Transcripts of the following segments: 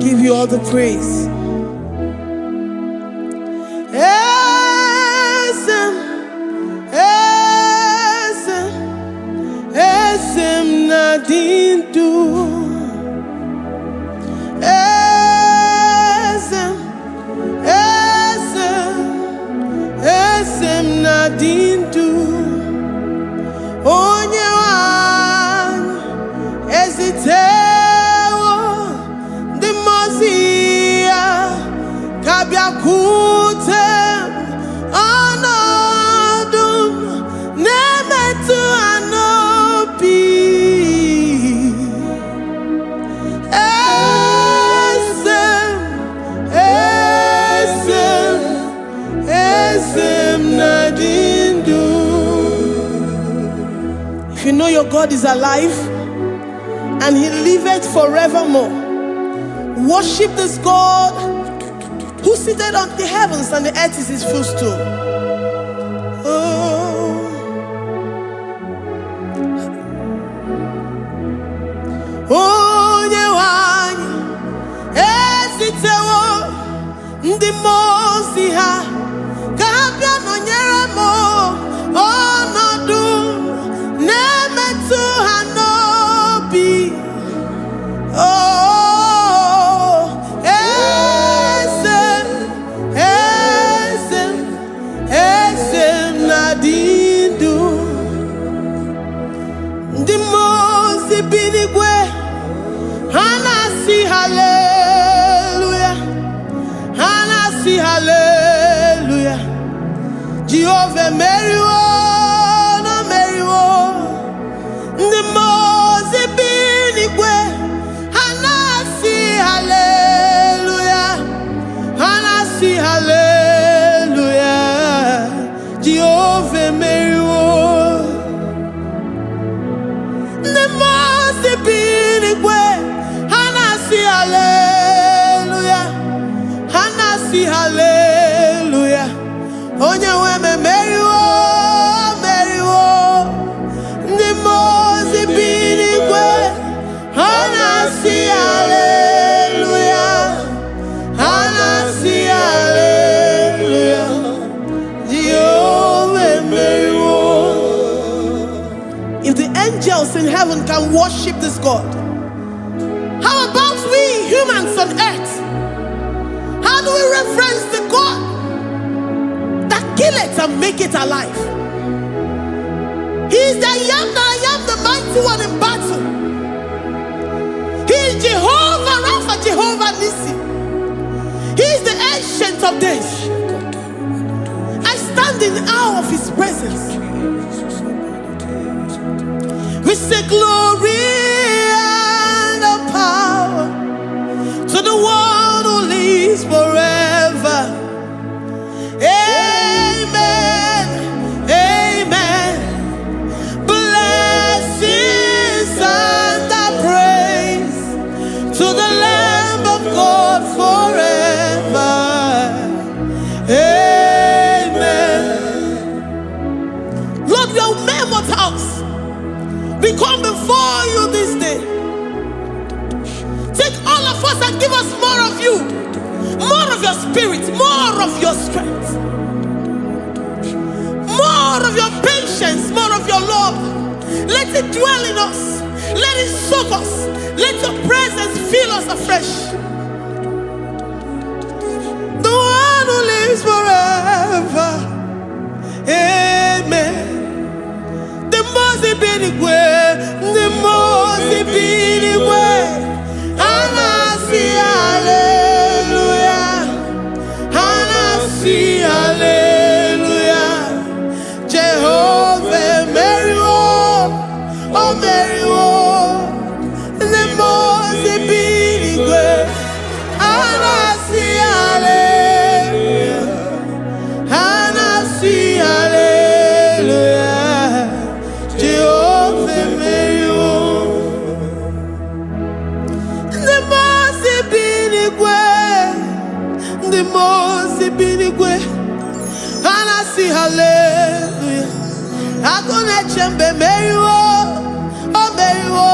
give you all the praise. Esem nadindu. Esem nadindu. Onye wan ezitewo di mozia kabia kutem anodum nemetu anopi. Esem nadindu. If you know your God is alive and he liveth forevermore, worship this God who seated on the heavens and the earth is his footstool. Oh, Nyewani, esitewo ndi mosi ha kabia no nyeremo onodu nemetu hanobi. Oh, esem nadindu. Ndi mosi binigwe hanasi hallelujah, hanasi hallelujah. Jehovah Meriwo, no Meriwo. The Mose binigwe hanasi hallelujah, hanasi hallelujah. Jehovah Meriwo. The Mose binigwe hanasi hallelujah, hanasi hallelujah. Onye weme Meriwo, Meriwo. The Mose binigwe hanasi hallelujah, hanasi hallelujah. Jehovah Meriwo. If the angels in heaven can worship this God, how about we humans on earth? How do we reference the God that kill it and make it alive? He is the I am, the mighty one in battle. He is Jehovah Rapha, Jehovah Nissi. He is the ancient of days. I stand in awe of his presence. We say glory and power to the one who lives forever. Amen, amen. Blessings and praise to the Lamb of God forever. Amen. Lord, we are mammoth house. We come before you this day. Take all of us and give us more of you, more of your spirit, more of your strength, more of your patience, more of your love. Let it dwell in us. Let it soak us. Let your presence fill us afresh. The one who lives forever. Amen. The Mose binigwe, the Mose binigwe. Hanasi hallelujah, hanasi hallelujah. Jehovah Meriwo, oh Meriwo. The Mose binigwe, hanasi hallelujah, hanasi hallelujah. Jehovah Meriwo. The Mose binigwe, hanasi hallelujah. Akone chembe Meriwo, oh Meriwo.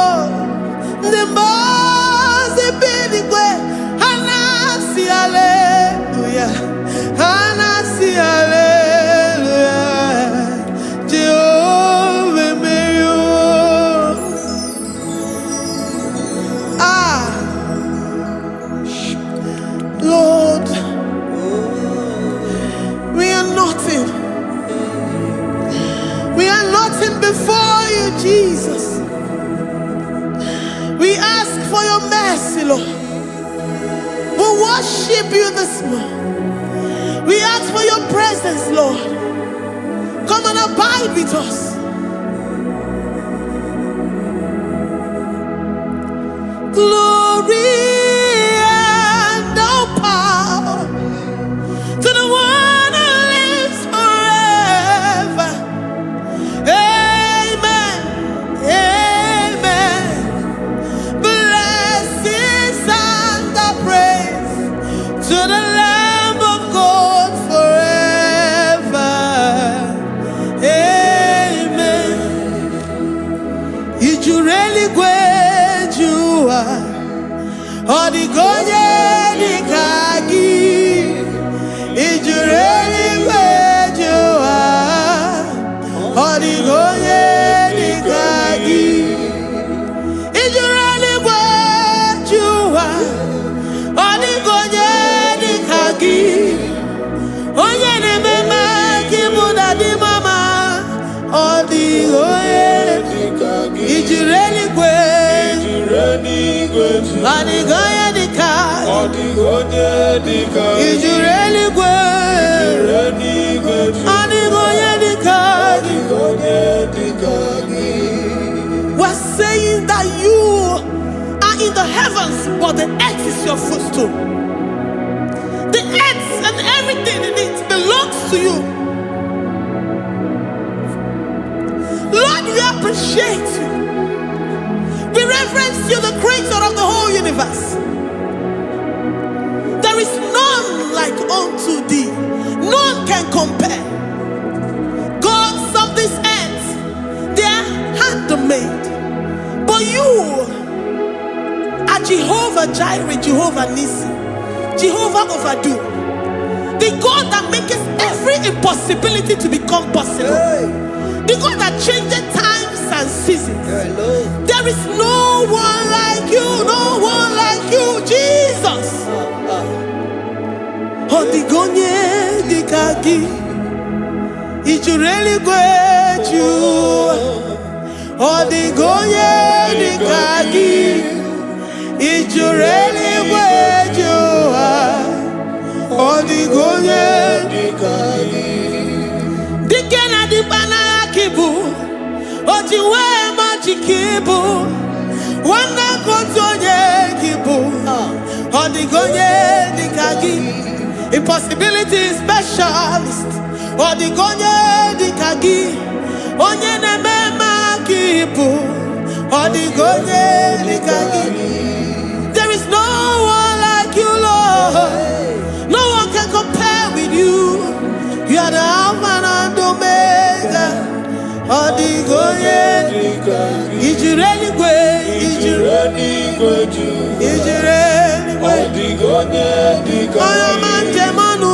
The Mose binigwe, ask for your mercy, Lord. We worship you this morning. We ask for your presence, Lord. Come and abide with us. Glory and all power to the one who lives forever. Amen. Amen. Blessings and the praise to the Lamb of God forever. Amen. You really great you are. Odigonye dikagi. You really great you are. Odigonye dikagi. You really great you are. Odigonye dikagi. Onye ne mema kimuda di mama. Odigonye dikagi. You really great. Odigonye dikagi. Odigonye dikagi. You really great. Odigonye dikagi. We're saying that you are in the heavens, but the earth is your footstool. The earth and everything in it belongs to you. Lord, we appreciate you. We reverence you, the creator of the whole universe. There is none like unto thee. None can compare. Gods of this earth, they are handmade. But you are Jehovah Jireh, Jehovah Nissi, Jehovah Overdo. The God that makes every impossibility to become possible. The God that changes times and seasons. There is no one like you, no one like you, Jesus. Odigonye dikagi. You really great you. Odigonye dikagi. You really great you. Odigonye dikagi. Dikena dibana kibu. Ojiwe majikibu. Wana kotonye kibu. Odigonye dikagi. Impossibility specialist. Odigonye dikagi. Onye nemema kibu. Odigonye dikagi. There is no one like you, Lord. No one can compare with you. You are the Alpha and Omega. Odigonye dikagi. Is you really great? Is you really great? Is you really great? Odigonye dikagi. Oh, man, Jemanu.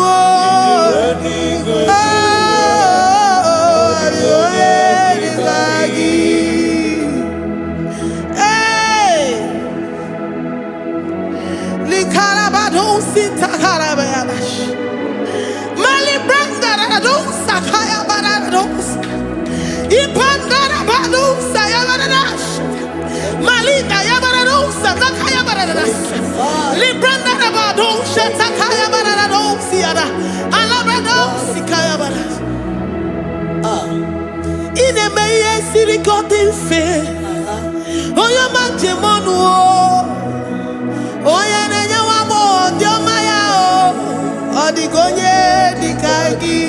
Odigonye dikagi.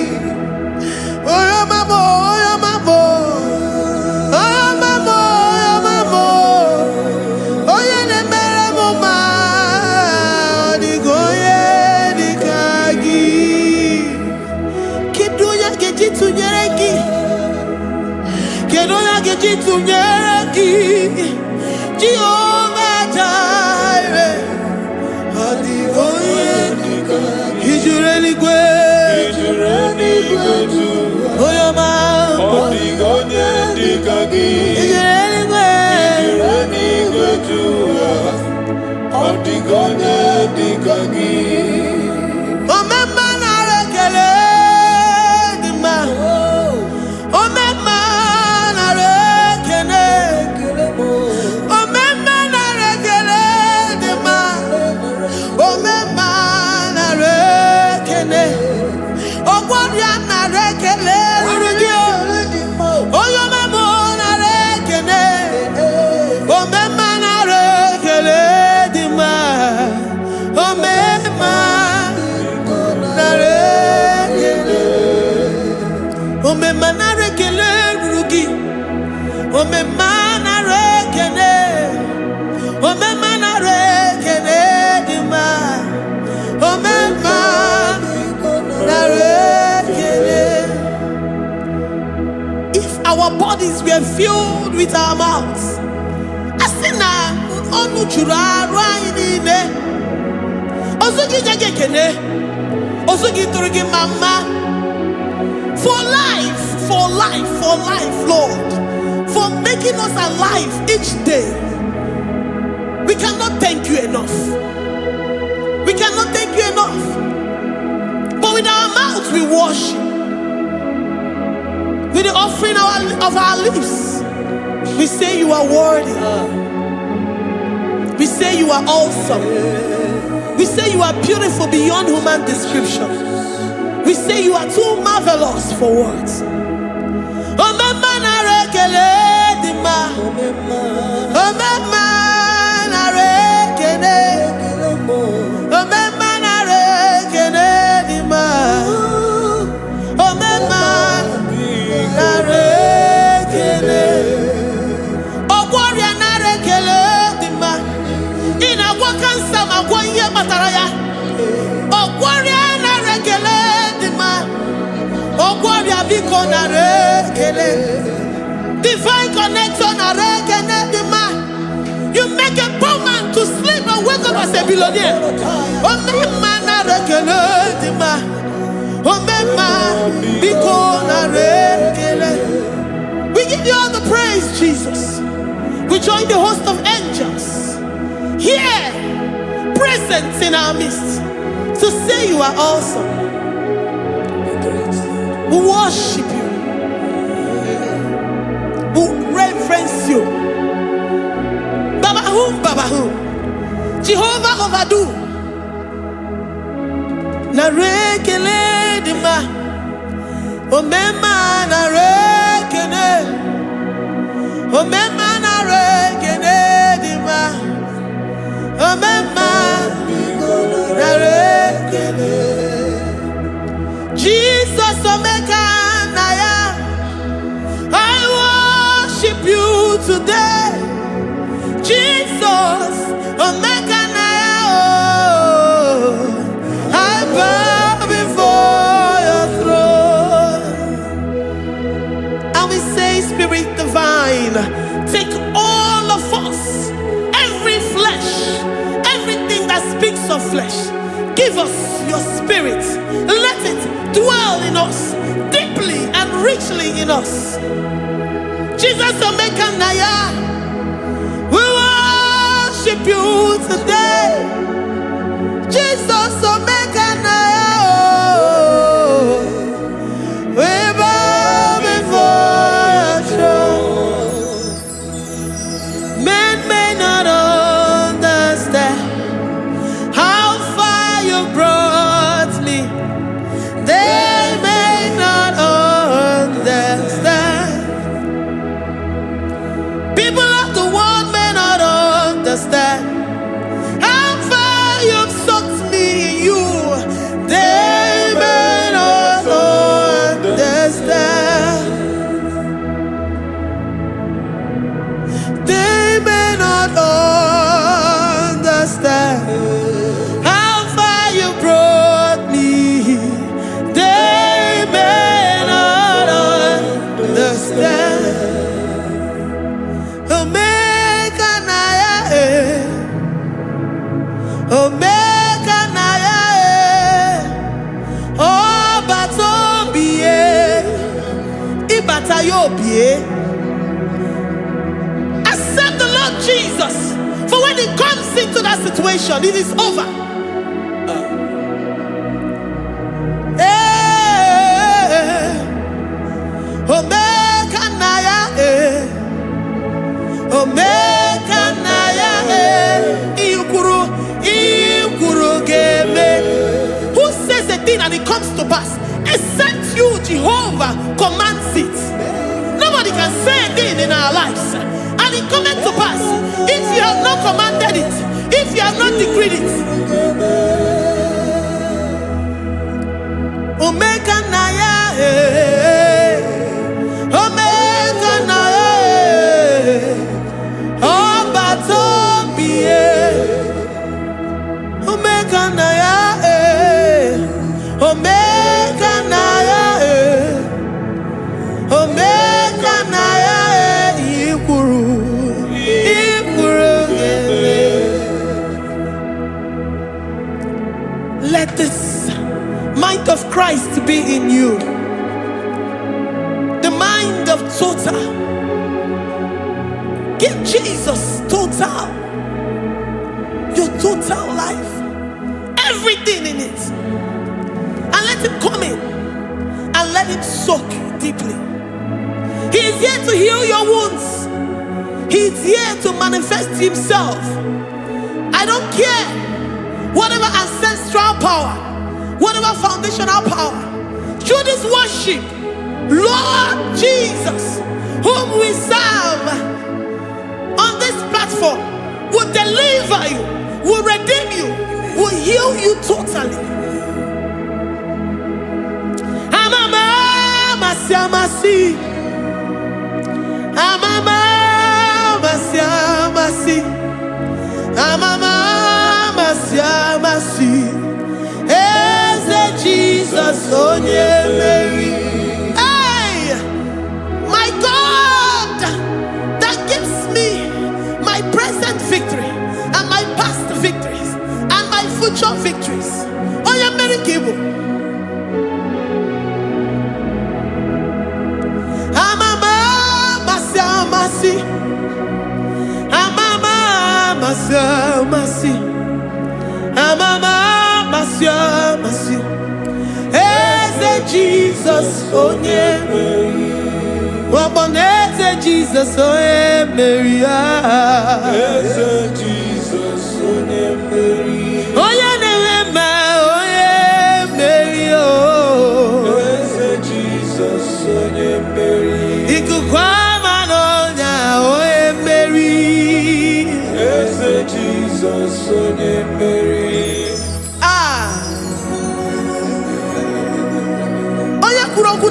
Oyo mamo, oyo mamo. Oyo mamo, oyo mamo. Oyo nemere mama. Odigonye dikagi. Kidunya gejitu nyereki. Kidunya gejitu nyereki. Jehovah Jireh. Odigonye dikagi. Is you really great? Is you really great? Oh, your man. Odigonye dikagi. Is you really great? Is you really great? Odigonye dikagi. Oh, mama na rekele di ma. Oh, mama na rekele. Oh, mama na rekele. bodies were filled with our mouths. Asina onu chura rainine. Osugi jagekene. Osugi turigi mama. For life, Lord. For making us alive each day. We cannot thank you enough. We cannot thank you enough. But with our mouths we worship. With the offering of our lips, we say you are worthy. We say you are awesome. We say you are beautiful beyond human description. We say you are too marvelous for words. Divine connection. You make a poor man to sleep and wake up as a billionaire. We give you all the praise, Jesus. We join the host of angels here, present in our midst, to say you are awesome. We worship you. We reverence you. Babahum. Jehovah overdo. Narekele dima. Omema narekene. Omema narekene dima. Omema narekene. Jesus Omega Naya, I worship you today. Jesus Omega Naya, oh, I bow before your throne. And we say, Spirit Divine, take all of us, every flesh, everything that speaks of flesh. Give us your spirit. Let it dwell in us, deeply and richly in us. Jesus Omega Naya, we worship you today. Jesus Omega Naya, oh, we bow before your throne. Men may not understand how far you brought me. They may not understand. People of the world may not understand how far you've sucked me in you. They may not understand. They may not understand how far you brought me. They may not understand. Omega Naya, Omega Naya, oh Batobie, Ibatayobie. Accept the Lord Jesus, for when He comes into that situation, it is over. Omega Naya, Omega Naya, Ikuru Game. Who says a thing and it comes to pass? Except you, Jehovah, commands it. Nobody can say a thing in our lives and it comes to pass if you have not commanded it, if you have not decreed it. Omega Naya, Omega Naya, oh Batobie, Omega Naya, Omega Naya, Omega Naya. Christ be in you. The mind of total. Give Jesus total. Your total life. Everything in it. And let him come in. And let him soak deeply. He is here to heal your wounds. He is here to manifest himself. I don't care. Whatever ancestral power, whatever foundational power, through this worship, Lord Jesus, whom we serve on this platform, will deliver you, will redeem you, will heal you totally. Jesus, oh yeah, Mary. Hey, my God, that gives me my present victory and my past victories and my future victories. Oh yeah, Mary Igbo. Amama masi, amama masi, amama masi. Jesus, oh yeah, Mary. Waboneze Jesus, oh yeah, Mary. Jesus, oh yeah, Mary. Oh yeah, Mary. Oh, Jesus, oh yeah, Mary. Ikukwama no nya, oh yeah, Mary. Jesus, oh yeah, Mary.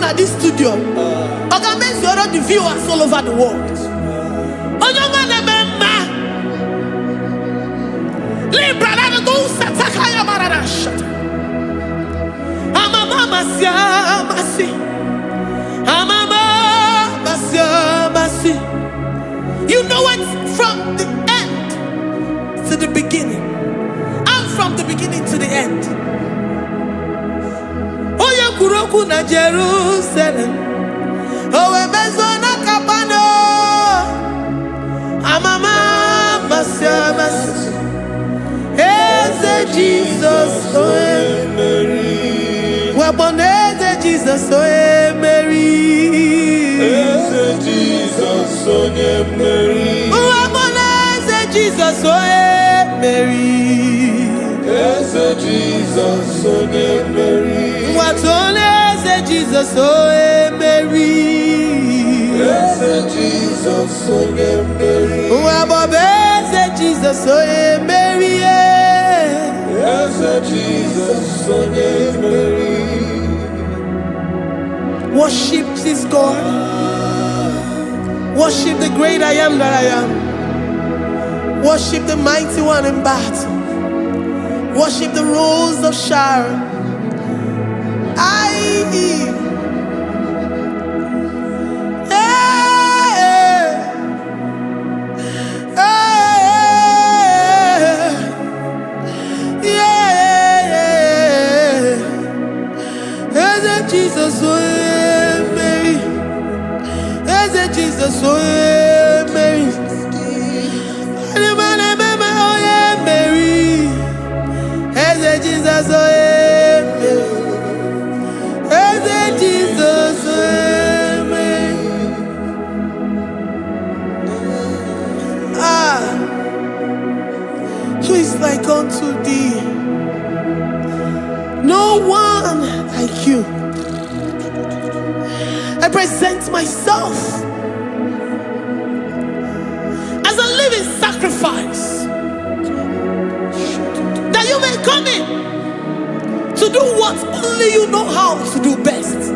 At this studio, organize the viewers all over the world. You know it from the end to the beginning, and from the beginning to the end. Kuroku na Jerusalem, oh Bezona Kapano, Amama Masiamas, Eze Jesus, oh Mary, Waboneze Jesus, oh Mary, Eze Jesus, oh Mary, Waboneze Jesus, oh Mary, Eze Jesus, oh Mary. What on is Jesus, oh Mary? Yes, Jesus, oh Mary. What is Jesus, oh Mary? Yes, Jesus, oh Mary. Worship this God. Worship the great I am that I am. Worship the mighty one in battle. Worship the rose of Sharon. Jesus, oh Mary, as Jesus, oh Mary, Mary, as Jesus, oh Jesus, who is like unto thee? No one like you. I present myself as a living sacrifice, that you may come in to do what only you know how to do best.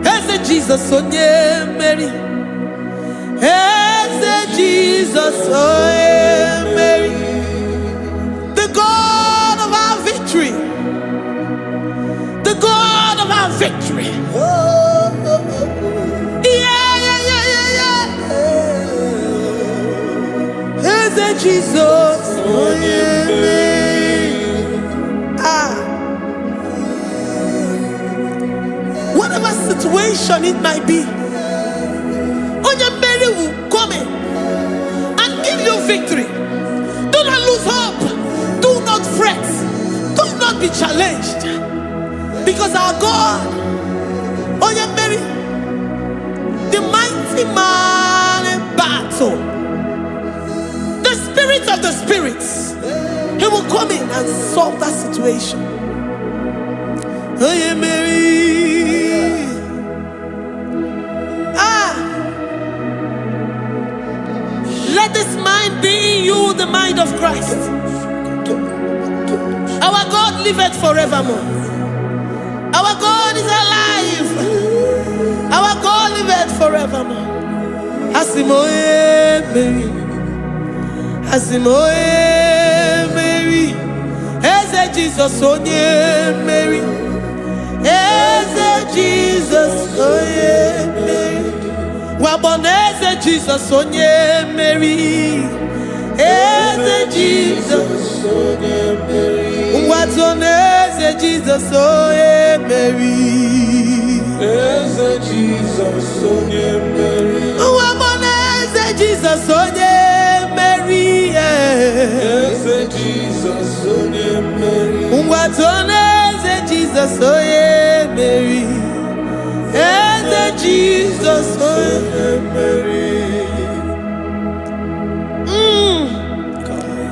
As Jesus, oh yeah, Mary. As Jesus, oh yeah, Mary. The God of our victory. The God of our victory. As Jesus, oh yeah, Mary. situation it might be, Onyemeri will come in and give you victory. Do not lose hope. Do not fret. Do not be challenged. Because our God, Onyemeri, the mighty man in battle, the spirit of the spirits, he will come in and solve that situation. Onyemeri. Let this mind be in you, the mind of Christ. Our God liveth forevermore. Our God is alive. Our God liveth forevermore. Asimoye Mary. Asimoye Mary. Eze Jesus onye Mary. Eze Jesus onye Mary. Waboneze Jesus onye Mary. Eze Jesus onye Mary. Watoneze Jesus onye Mary. Eze Jesus onye Mary. Waboneze Jesus onye Mary. Eze Jesus onye Mary. Watoneze Jesus onye Mary. Eze Jesus onye Mary.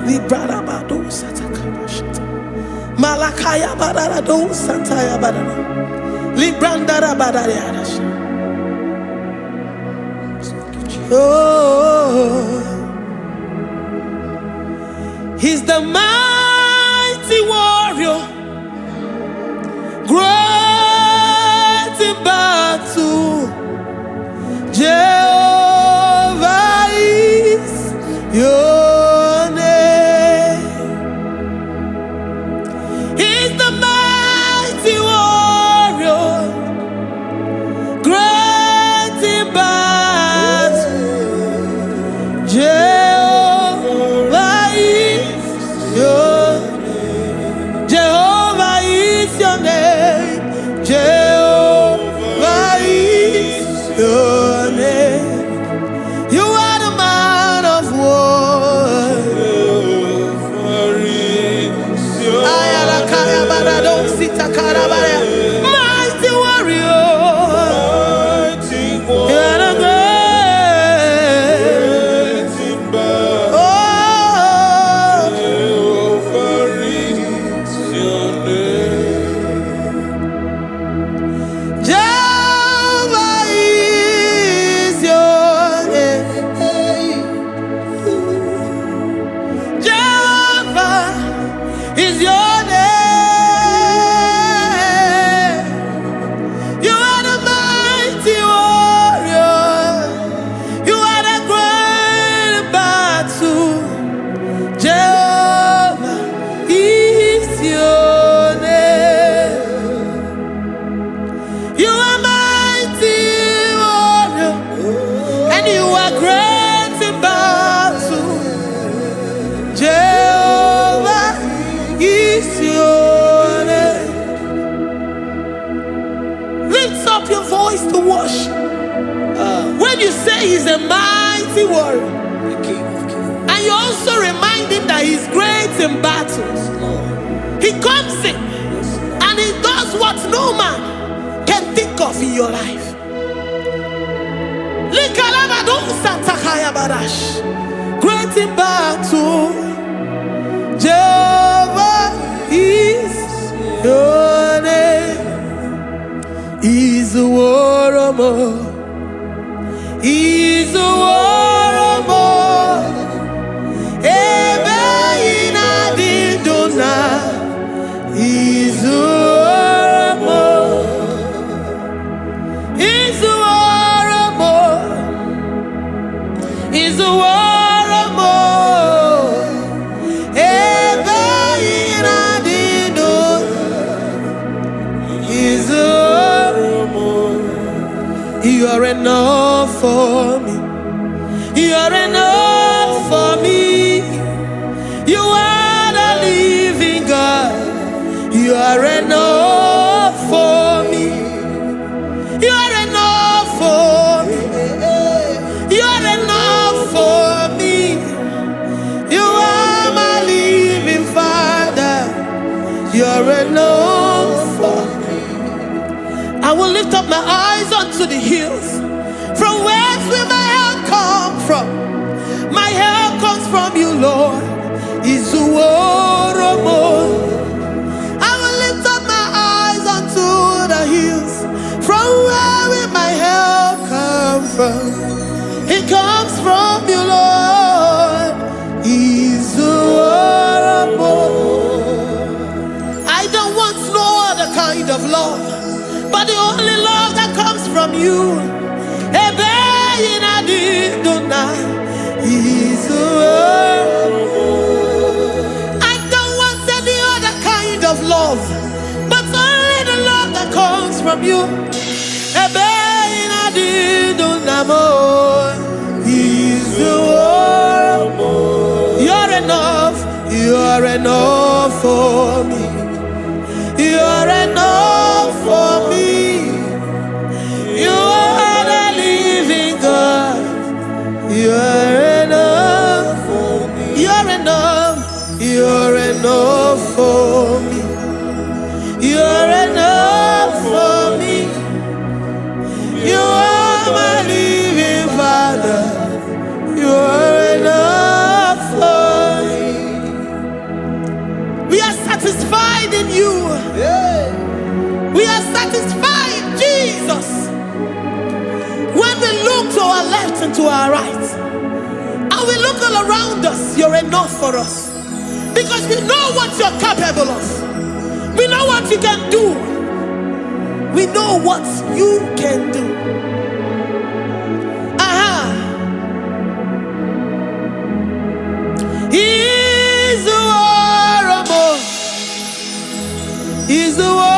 Librada bado satakabashita. Malakaya badara do santaya badara. Librandara badara yadasha. Oh, he's the mighty warrior, great in battle. Jehovah is your name. He's the mighty warrior, great in battle. Jehovah is your name. Jehovah is your name. Jehovah is your name. You are the man of war. Ayarakaya barado sitakarabaya. Mighty warrior. You are the great. Oh, Jehovah is your name. Jehovah is your name. Jehovah is your name. You are the mighty warrior. You are the great battle. Jehovah is your name. You are mighty warrior, and you are great in battle. Jehovah is your name. Lift up your voice to worship. When you say he's a mighty warrior, and you also remind him that he's great in battles, he comes in and he does what no man can think of in your life. Great in battle, Jehovah is your name. He's a warrior. He's a warrior. Ebe ina didona. He's a warrior. He's a warrior. He's a warrior. Ebe ina didona. He's a warrior. You are enough for me. You are enough for me. You are the living God. You are enough for me. You are enough for me. I will lift up my eyes unto the hills. From whence will my help come from? My help comes from you, Lord. Izuoromo. I will lift up my eyes unto the hills. From where will my help come from? It comes from you, Lord. Izuoromo. I don't want no other kind of love, but the only love that comes from you. I don't want any other kind of love, but only the love that comes from you. You're enough, you're enough for me. You're enough for me. You are the living God. You're enough for me. You're enough. You're enough for me. You're enough for me. You are my living Father. You're enough for me. We are satisfied in you. We are satisfied, Jesus. When we look to our left and to our right, and we look all around us, you're enough for us. Because we know what you're capable of. We know what you can do. We know what you can do. He's the war. He's the war.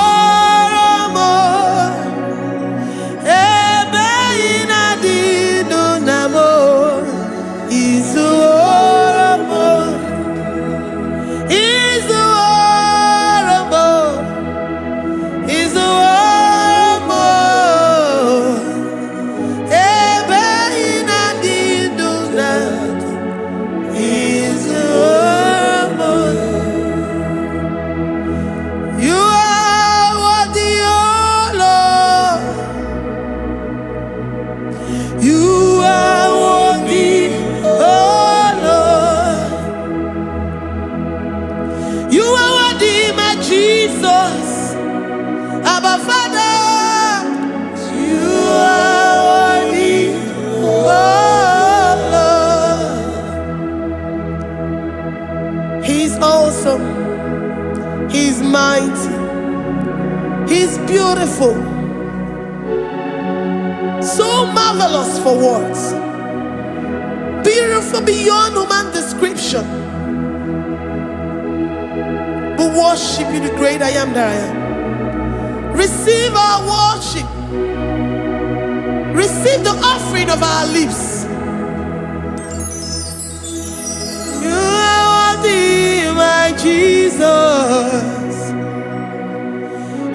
He's mighty. He's beautiful. So marvelous for words. Beautiful beyond human description. We worship you, the great I am that I am. Receive our worship. Receive the offering of our lips. You are worthy, my Jesus.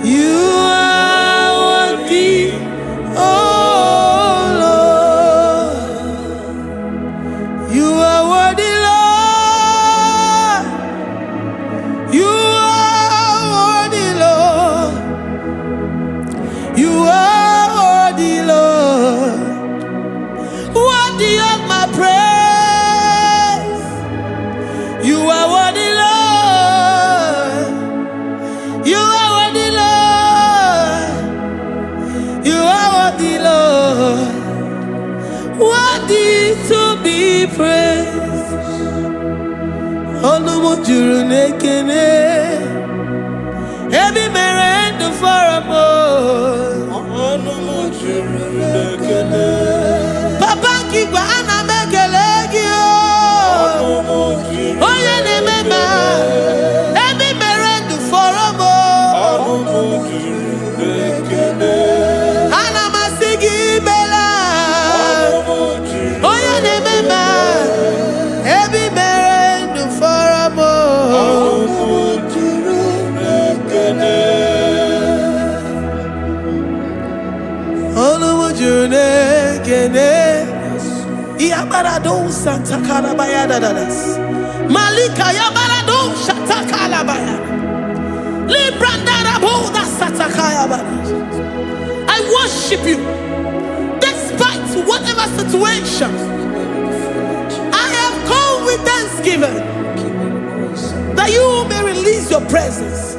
You are worthy, oh Lord. You are worthy, Lord. You are worthy, Lord. You are worthy, Lord. Worthy of my praise. You are worthy, Lord. You are worthy, Lord. You are worthy, Lord. Worthy to be praised. Onumu juru nekene. Every merend for a more. Onumu juru nekene. Papa kigwa ana mekelegio. Onumu juru. Oye ne mema. Every merend for a more. Onumu juru nekene. Ana masigi bela. Onumu juru. Oye ne mema. Every merend for a more. Onumu juru nekene. Onumu juru nekene. Iabarado Santa Calabayada. Malika Yabarado Shata Calabaya. I worship you despite whatever situation. I have come with thanksgiving that you may release your presence.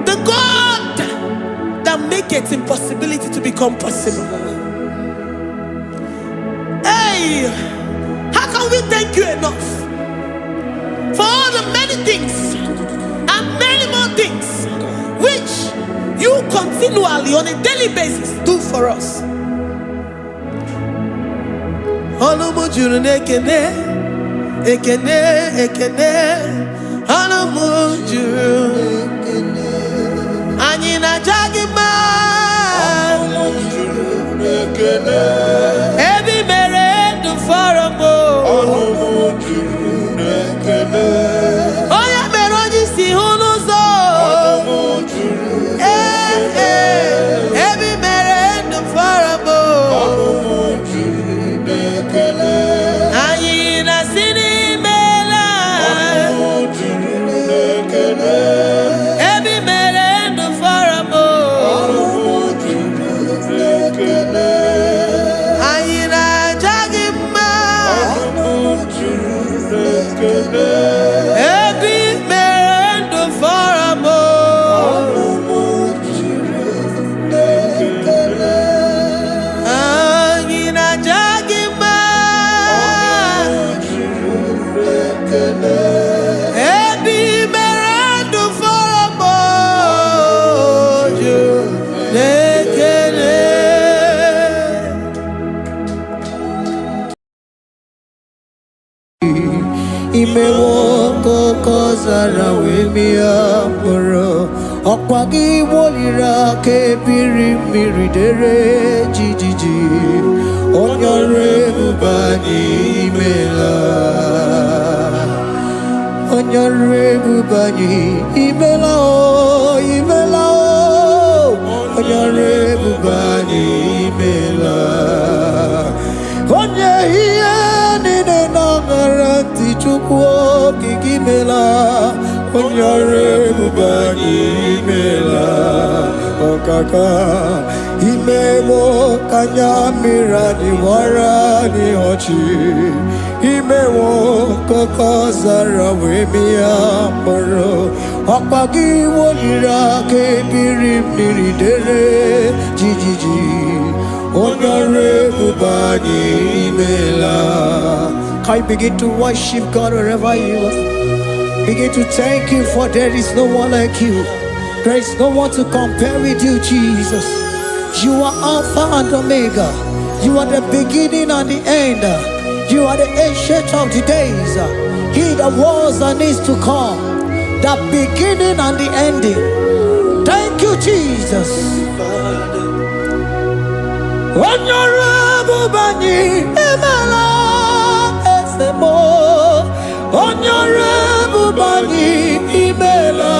The God that makes impossibility to become possible. Hey, how can we thank you enough for all the many things and many more things which you continually on a daily basis do for us? Ekene Anamujuru Anina Jagima Ebi mere du faramo Oya meroji si hunuzo Ebi mere du faramo Anina sini Imewoko kozara wemia moro Okwagi wolira ke birimiri dere jijiji Onyore bubani imela Onyore bubani imela o imela o Onyore bubani imela Onye hiye nine nangaranti chukwo kikimela Onyore bubani imela Okaka Imewo kanyamira ni wara ni hochi Imewo koko zara wemia moro Okpagi wolira ke birimiri dere jijiji Onyore bubani imela. Can you begin to worship God wherever you are? Begin to thank Him, for there is no one like you. There is no one to compare with you, Jesus. You are Alpha and Omega. You are the beginning and the end. You are the ancient of the days. He that was and is to come. The beginning and the ending. Thank you, Jesus. Honorable Bani Emala Esemo. Honorable Bani Emela.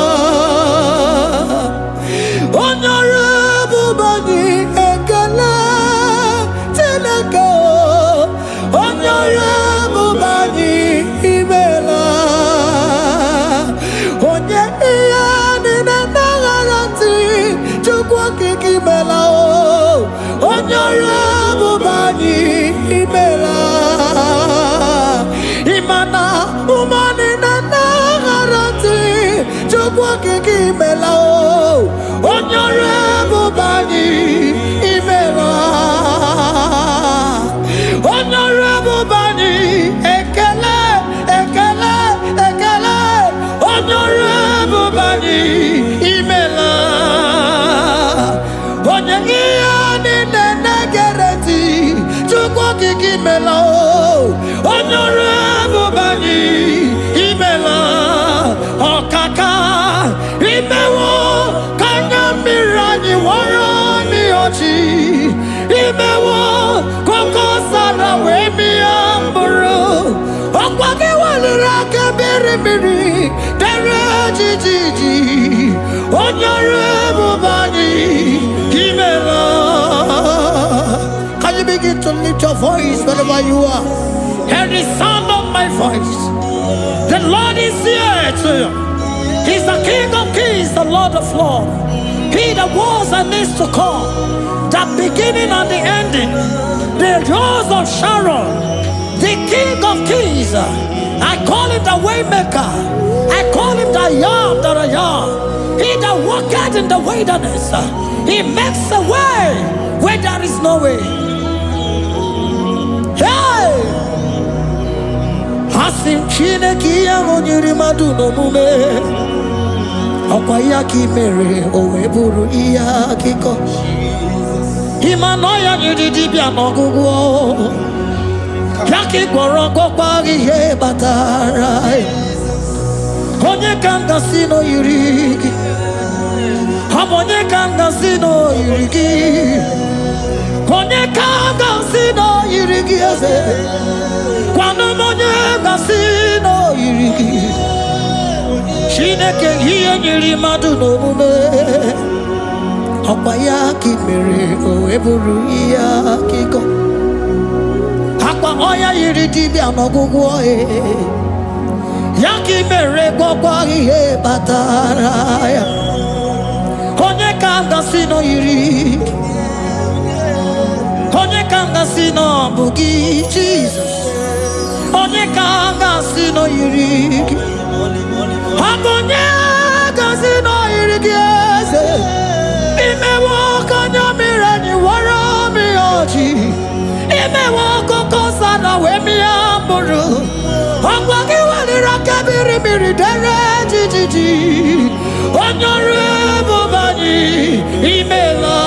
imela onyore bubani imela onyore bubani ekele ekele ekele onyore bubani imela onye ihe niile na-egereti Chukwu okike imela onyore bubani imela ọkaka imewo kanya mmiri anyị wara n'ọchị imewo koko sara wee mịa mkpụrụ ọkwa gị weliri aka mmiri mmiri dere jijiji onye ọrụ ebube anyị imela. Can you begin to lift your voice wherever you are? Hear the sound of my voice. The Lord is here to you. He's the King of Kings, the Lord of Lords. He that was and is to come, the beginning and the ending, the Rose of Sharon, the King of Kings. I call him the Waymaker. I call him the Yam that I am. He that walketh in the wilderness, he makes a way where there is no way. Hey! Asim Chineke ya onyiri madu no mume Okwa ya ki mere owe buru iya kiko Imano ya nyiri dibia n'ọgwụgwọ Ya ki gwọrọ gwọkwa ihe batara Onye ka ngasi no yiri gị Onye ka ngasi no yiri gị Onye ka ngasi no yiri gị eze Kwanu monye ngasi no yiri gị Chineke ihe nyiri mmadụ n'omume Ọkwa ya ka mere o eburu ihe akịkọ Akwa ọya yiri dibịa n'ọgwụgwọ Ya ka mere gwọkwa ihe batara ya Onye ka ngasi no yiri Onye ka ngasi no bụ gị Jesus Onye ka ngasi no yiri gị Onye ngasi no yiri gị eze Imewo kanya mmiri anyị wara mi ọchị Imewo koko sana wee mịa mkpụrụ Ọkwa gị weliri aka mmiri mmiri dere jijiji Onye ọrụ ebube anyị imela.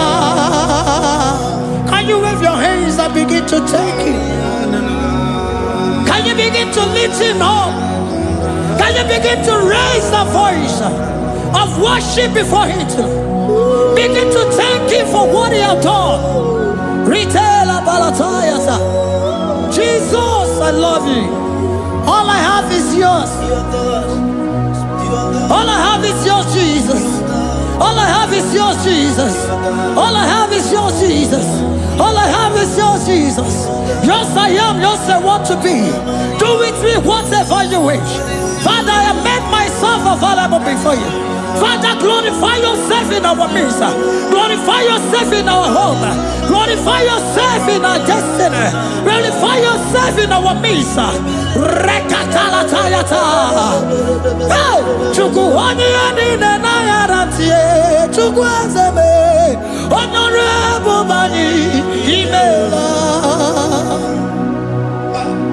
Can you wave your hands and begin to thank him? Can you begin to lift him up? Can you begin to raise the voice of worship before him? Begin to thank him for what he has done. Retailer Balatayasa. Jesus, I love you. All I have is yours. All I have is yours, Jesus. All I have is yours, Jesus. All I have is yours, Jesus. All I have is yours, Jesus. Yours I am, yours I want to be. Do with me whatever you wish. Father, I made myself available before you. Father, glorify yourself in our midst. Glorify yourself in our home. Glorify yourself in our destiny. Glorify yourself in our midst. Rekatala tayata. Hey, Chukwani anine na yaratie. Chukwazeme. Honorable Bani Imela.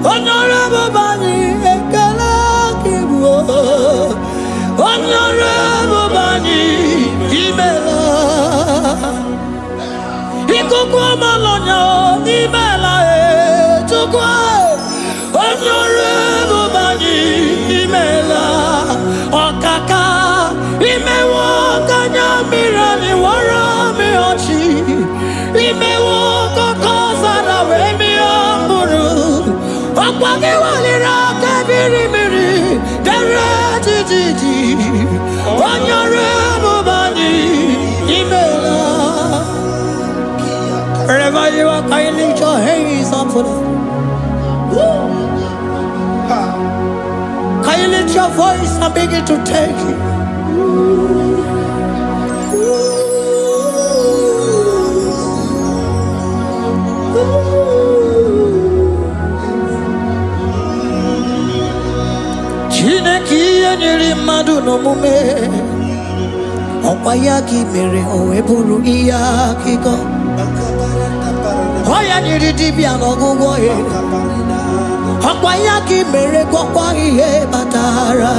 Honorable Bani Ekala Kibu. Honorable Bani Imela. Ikukwa malonya Imela Chukwa. Honorable Bani Imela. Okaka Imewo kanya mirani wara mi ochi. Imewo koko sara we mi amburu. Okwa ki walira kabiri miri dere jijiji. Honorable Bani Imela. Wherever you are, can you lift your hands up for them? Can you lift your voice and begin to thank him? Chineke nyiri mmadụ n'omume Opayaki mere oeburu iya kiko. Oya nyiri dibia n'ọgwụgwọ ya. Opayaki mere gwọkwa ihe batara.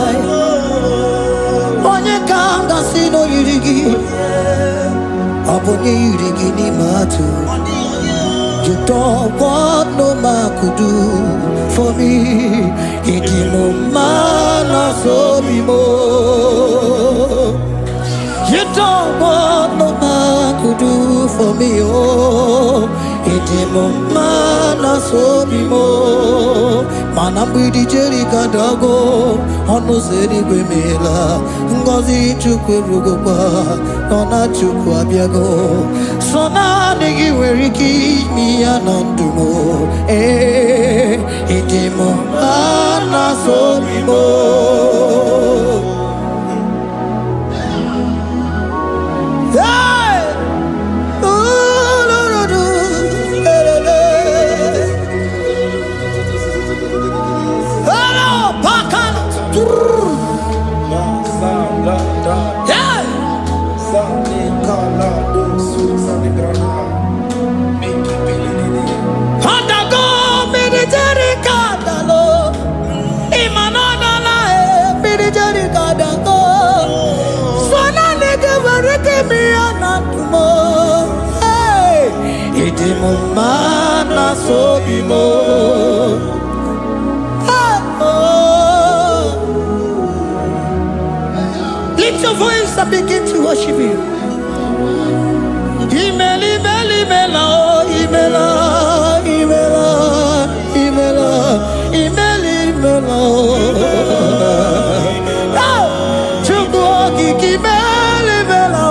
Onye ka m gasị n'oyiri gị. Ọ bụ onye yiri gị n'ime atụ. You don't want no man could do for me. It is no man so me more. You don't want no man could do for me. Oh, it is no man so me more. Man, I'm with the Jerry Gadago. On no city Gwemela. Ngozi Chukwerugopa. Ona Chukwabiago. So now nigga where he keep me anandumo. Eh, it is no man so me more. Mana so bimo. Lift your voice and begin to worship Him. Imela, imela, imela, imela, imela, imela, imela, imela. Chukwu okike imela, imela.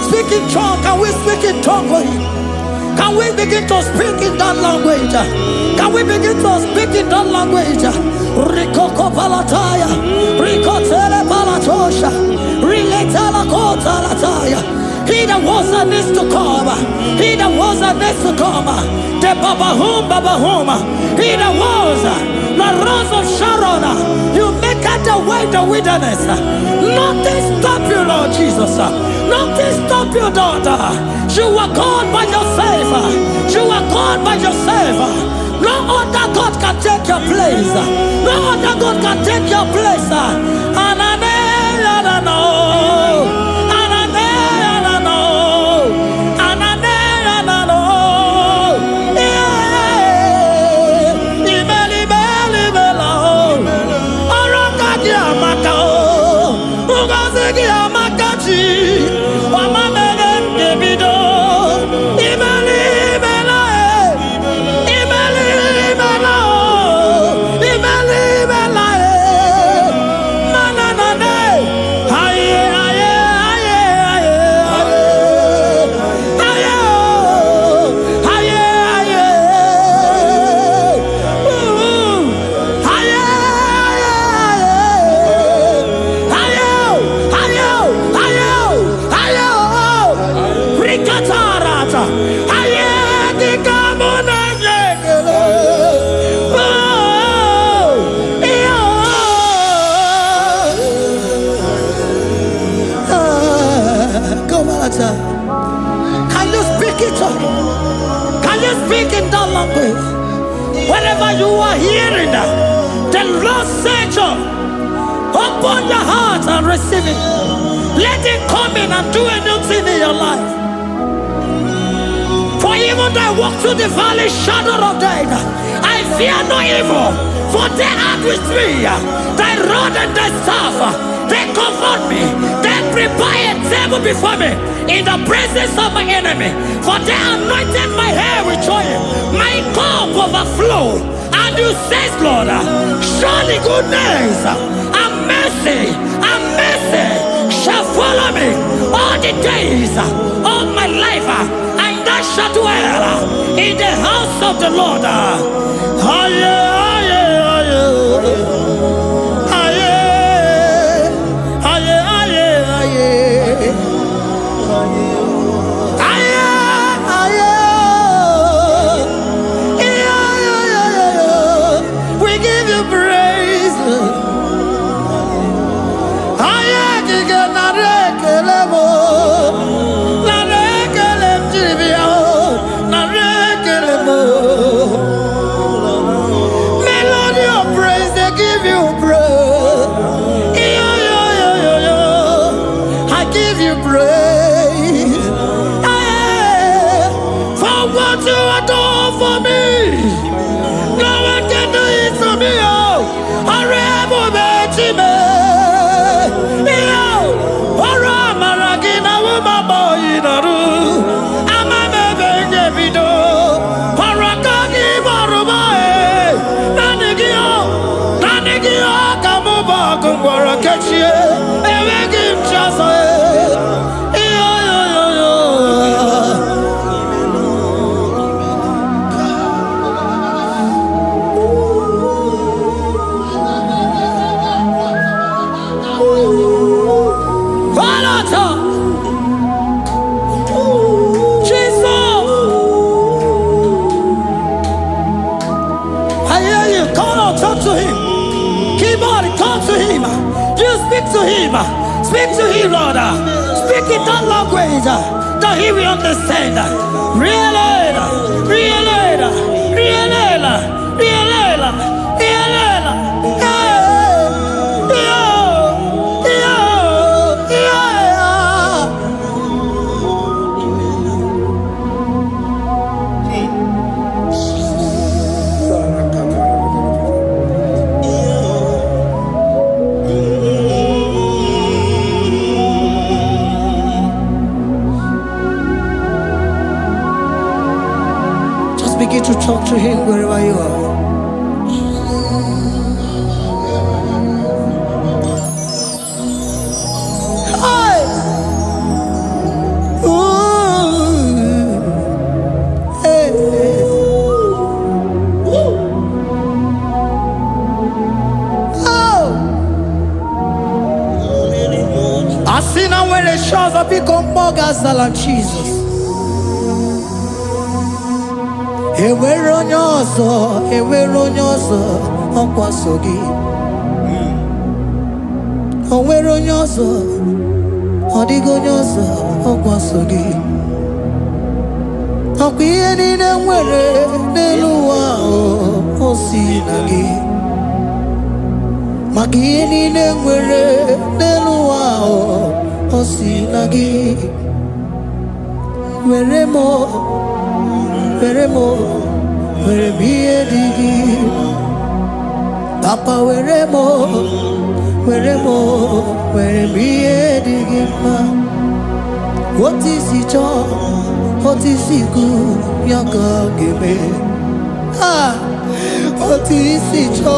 Speak in tongue. Can we speak in tongue for Him? Can we begin to speak in that language? Can we begin to speak in that language? Rikoko palataya, rikotele palatosha, riletala kota lataya. He that was and is to come. He that was and is to come. The babahum. He that was the rose of Sharon. You make out the way the wilderness. Nothing stop you, Lord Jesus. Nothing stop you, daughter. You are God by yourself. You are God by yourself. No other God can take your place. No other God can take your place. And I know. Lord said, open your heart and receive it. Let it come in and do a new thing in your life. For even though I walk through the valley shadow of death, I fear no evil, for they are with me. Thy rod and thy staff, they comfort me. They prepare a table before me in the presence of my enemy. For they anointed my hair with oil, my cup overflow. And you say, Lord, surely goodness and mercy shall follow me all the days of my life. And I shall dwell in the house of the Lord. We give you praise. Melody of praise, they give you praise. I give you praise. For what you have done for me, no one can do it for me. Speak to him, Lord. Speak in that language that he will understand. Begin to talk to him wherever you are. Hi. Ooh. Hey. Oh. I see now where the shores have become more Gaza than Jesus. Enwere onye ọzọ ọkwa so gị. O nwere onye ọzọ, ọ dịghị onye ọzọ ọkwa so gị. Ọkwa ihe niile nwere n'elu ụwa o si na gị. Maka ihe niile nwere n'elu ụwa o si na gị. Were m ihe dị gị. Papa were m ihe dị gị mma. Otu isi chọọ, otu isi kwu ya ka ọ ga-eme. Otu isi chọọ,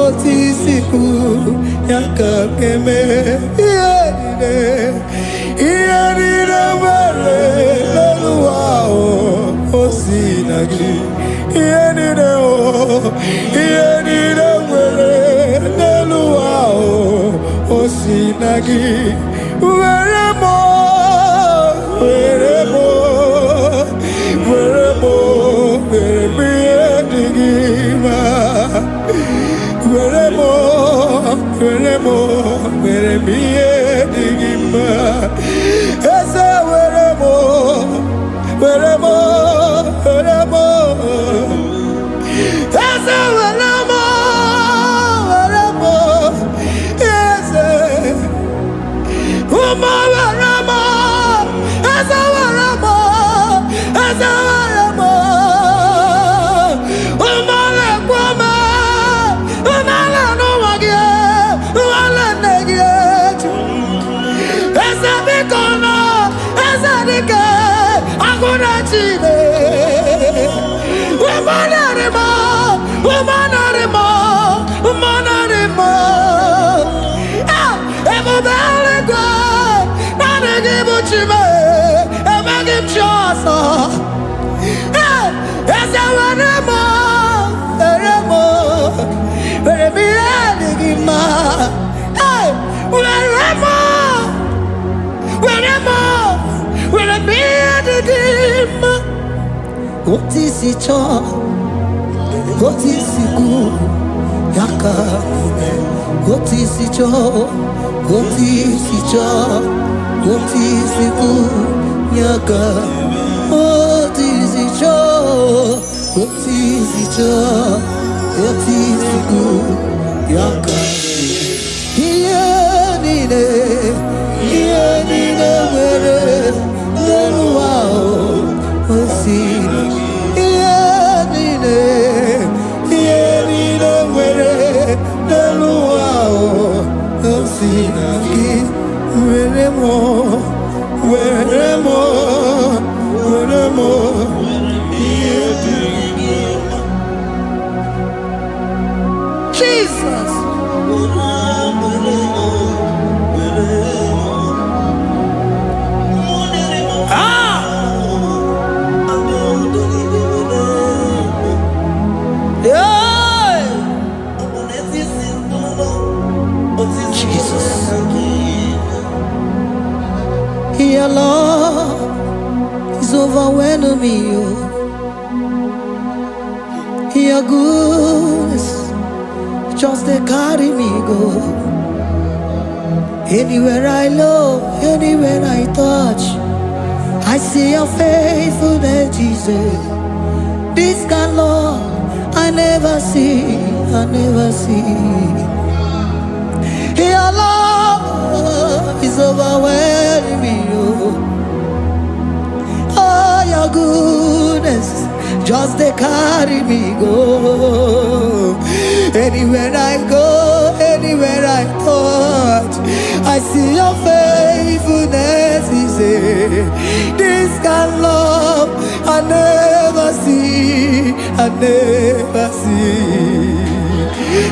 otu isi kwu ya ka ọ ga-eme. Ihe niile nwere n'elu ụwa o si na gị. Ihe niile nwere n'elu ụwa o si na gị. Were m ihe dị gị mma. Were m ihe dị gị mma. Eze were m Eze were m Munachine, Womanarima, Womanarima, Womanarima. Ah, Evabalegua, Nanagibuchime, Emagim Chasa. Ah, Esawanemo, Eremo, Eremiadigima. Ah, Weremo, Weremo, Weremiadigima. What is it all? What is it good? Yaka, what is it all? What is it all? What is it good? Yaka, what is it all? What is it all? What is it good? Yaka, here nide, where no wow, what's it? Jesus. Your love is overwhelming me. Your goodness just they carry me go. Anywhere I look, anywhere I touch, I see your faithfulness, Jesus. This kind of love I never see, I never see. Your love is overwhelming me. Oh, your goodness just they carry me go. Anywhere I go, anywhere I touch, I see your faithfulness. This kind of love I never see, I never see.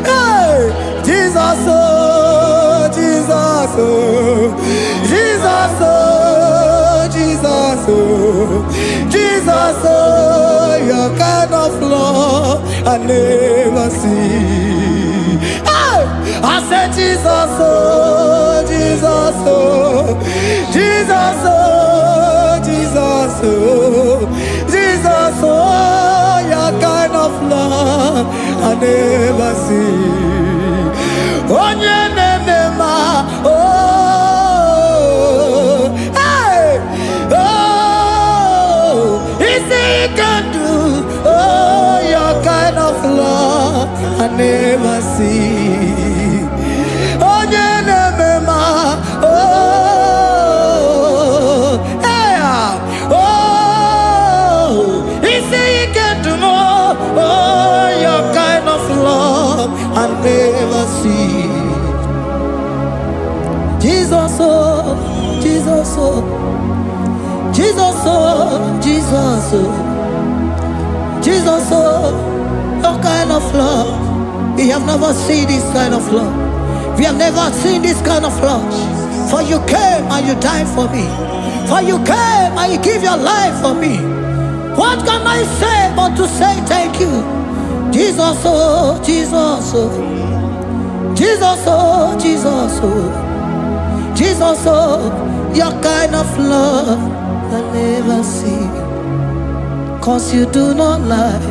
Hey, Jesus, oh, Jesus, oh, Jesus, oh, Jesus, oh, Jesus, oh, your kind of love I never see. Hey, I said Jesus, oh, Jesus, oh, Jesus, oh, Jesus, oh, Jesus, oh, your kind of love I never see. Onye nemema, oh, hey, oh, is he can do, oh, your kind of love I never see. Onye nemema, oh, hey, oh, is he can do more, oh, your kind of love I never see. Jesus, oh, Jesus, oh, Jesus, oh, Jesus, oh, Jesus, oh, your kind of love. We have never seen this kind of love. We have never seen this kind of love. For you came and you died for me. For you came and you give your life for me. What can I say but to say thank you? Jesus, oh, Jesus, oh, Jesus, oh, Jesus, oh, Jesus, oh, your kind of love I never see. 'Cause you do not lie,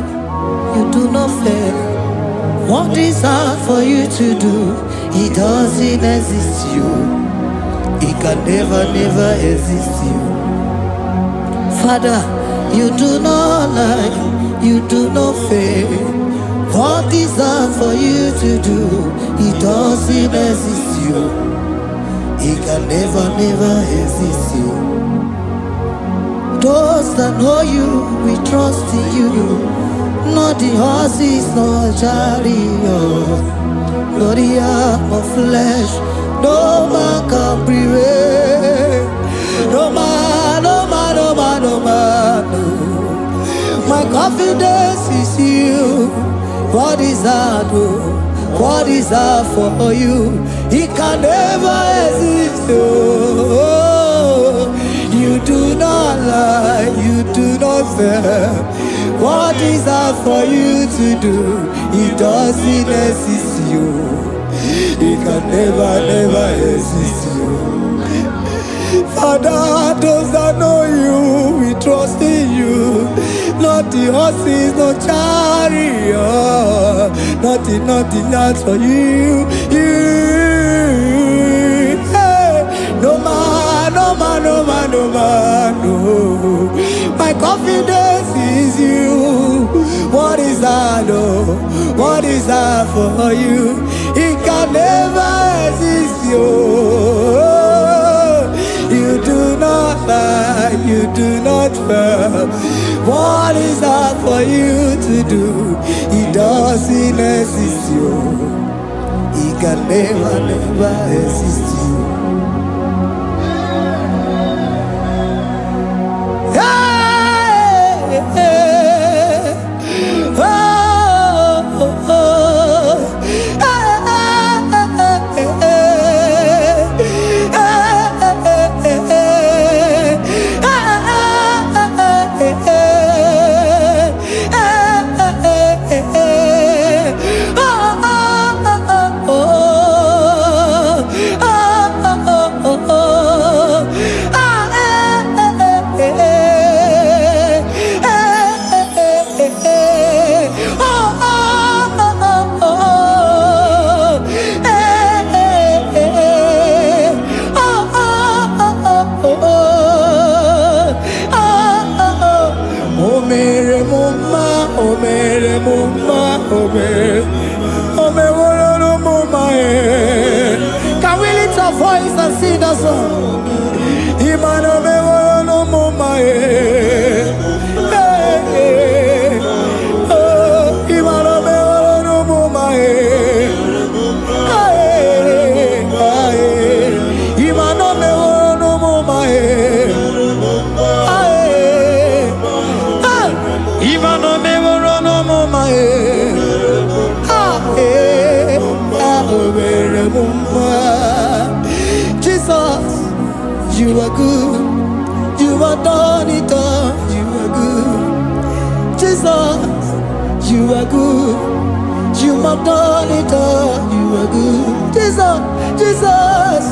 you do not fail. What is hard for you to do, it doesn't exist you. It can never, never exist you. Father, you do not lie, you do not fail. What is hard for you to do, it doesn't exist you. It can never, never exist you. Those that know you, we trust in you. Not the horses, nor chariot, nor the arm of flesh. No man can prevail. No man, no man, no man, no man confidence is you. What is that? What is that for you? It can never exist. Oh, you do not lie, you do not fail. What is that for you to do? It doesn't exist you. It can never exist you. Father, those that know you, we trust in you. Not the horses, no chariot, nothing else for you. Hey, no man, no. My confidence is you. What is that? Oh, what is that for you? It can never exist you. You do not lie, you do not fail. What is that for you to do? It doesn't exist you. It can never exist you. Hey, hey, oh, oh, oh. Can we lift our voice and sing that song? Imano me woro no mama oh, imano me woro no mama imano me woro no mama imano me woro no mama Jesus, you are good. You are done it all. You are good. Jesus, you are good. You have done it all. You are good. Jesus,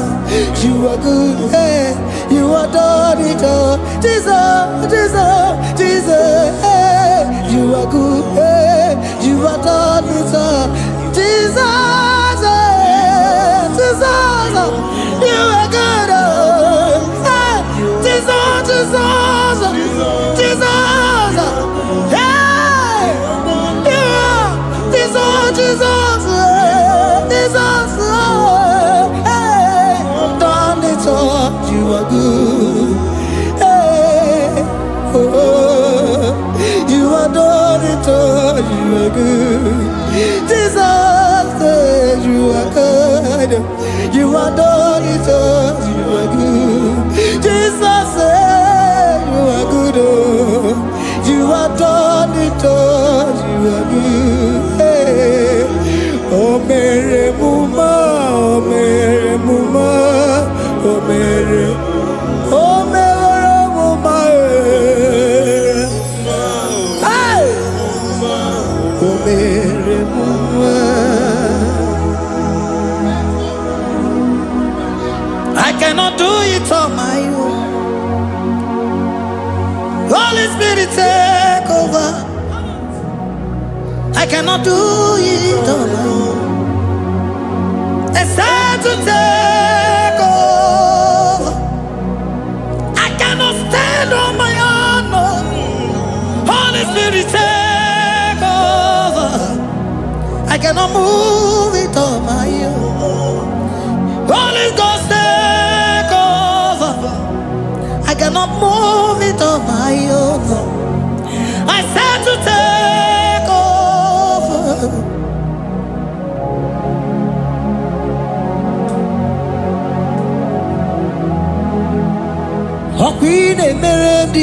you are good. Hey, you are done it all. Jesus, hey, you are good. Hey, you are done it all. Jesus, you are good. Hey, Jesus, hey, you are Jesus, hey, done it all. You are good. Hey, oh, you are done it all. You are good. Jesus, you are good. You are done it all. You are good. Jesus, you are good. Oh, you are done it all. You are good. Hey. Oh, Mary Muma, oh, Mary Muma, oh, Mary, oh, Mary Muma, hey, oh, Mary Muma. I cannot do it on my own. Holy Spirit, take over. I cannot do it on my own. It's time to take over. I cannot stand on my own. No. Holy Spirit, take over. I cannot move it on my own. Holy Ghost, take over. I cannot move it on my own. I said to take over. Oh, Queen Emerald,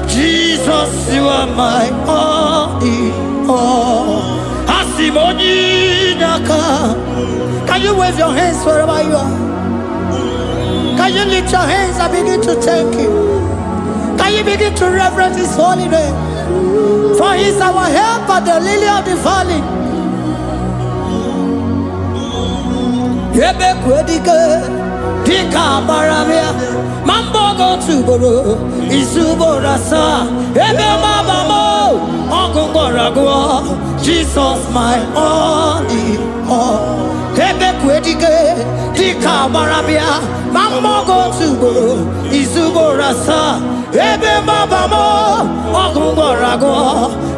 Jesus, you are my all in all. Can you wave your hands wherever you are? Can you lift your hands and begin to thank Him? Can you begin to reverence His holy name? For He is our help at the lily of the valley. Dika Baravia, Mambogo Tuboro, Isuborasa, Ebe Mabamo, Ogungorago, Jesus my only all. Ebe Quedige, Dika Baravia, Mambogo Tuboro, Isuborasa, Ebe Mabamo, Ogungorago,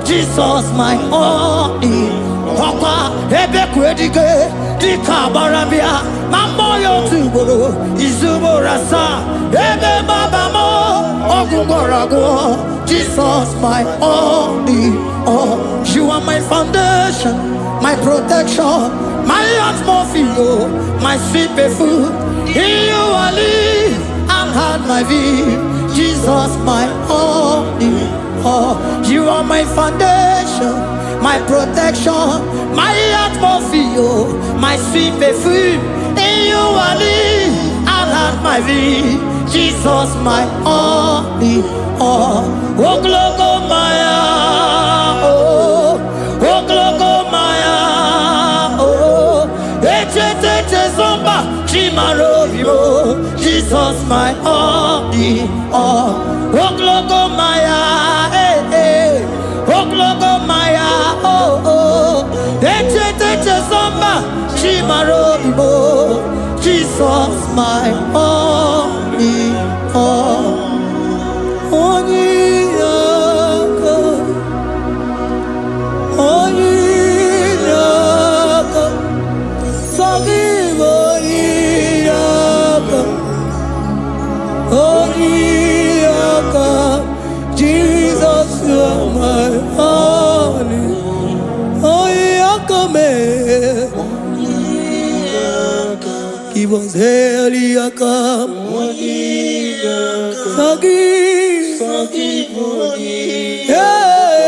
Jesus my only Oka, Ebe Quedige, Dika Baravia, Mamoyo Tuboro, Izuborasa, Ebe Babamo, Ogungorago, Jesus my only all. You are my foundation, my protection, my atmosphere, my sweet food. In you I live and had my being. Jesus my only all. You are my foundation, my protection, my atmosphere, my sweet food. In you I live and have my being. Jesus my only all. Oh glogo maya, oh glogo maya, oh ete zomba chimarovio. Jesus my only all. Oh glogo maya, oh glogo maya, oh ete zomba chimarovio. Jesus my only all. Jesus, you are my only. Give us Eliaka, forgive, yeah.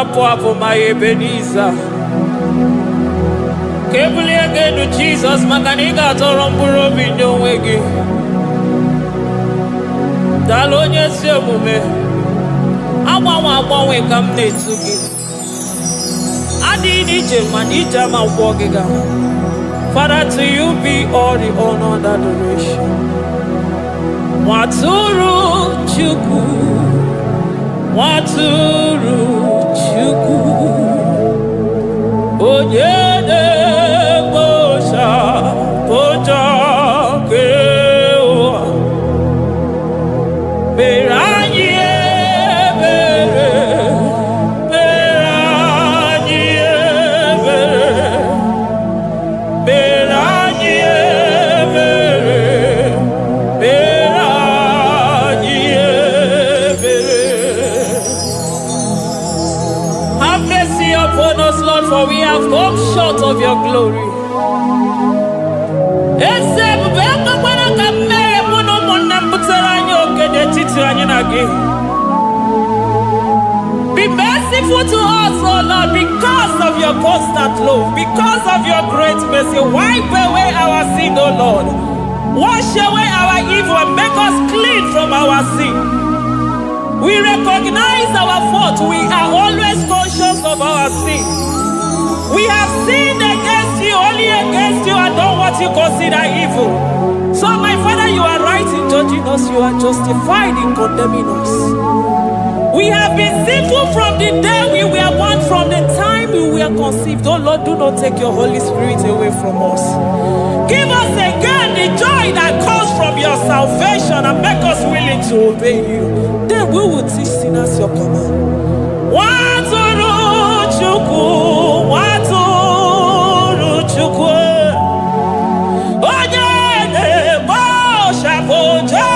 Poapo my Ebenezer. Kebuli again to Jesus, Makaniga Toromburo Bindo Wegi. Dalonya Semume. Awa come to give. Adi Nijam and Ijama Wogiga. Father, to you be all the honor and adoration. Waturu Chuku. Waturu Chuku. Oyede Bosha Poja Kewa Beranye Bere Beranye Bere Beranye Bere Beranye Bere. Have mercy upon us, Lord, for we have come short of your glory. Be merciful to us, oh Lord, because of your constant love, because of your great mercy. Wipe away our sin, oh Lord. Wash away our evil and make us clean from our sin. We recognize our fault. We are always conscious of our sin. We have sinned against you, only against you, and done what you consider evil. So, my Father, you are right in judging us. You are justified in condemning us. We have been sinful from the day we were born, from the time we were conceived. Oh Lord, do not take your Holy Spirit away from us. Give us again the joy that comes from your salvation and make us willing to obey you. Then we will teach sinners your command. Waturu Chuku, Waturu Chuku. Oyede Bosha Poja.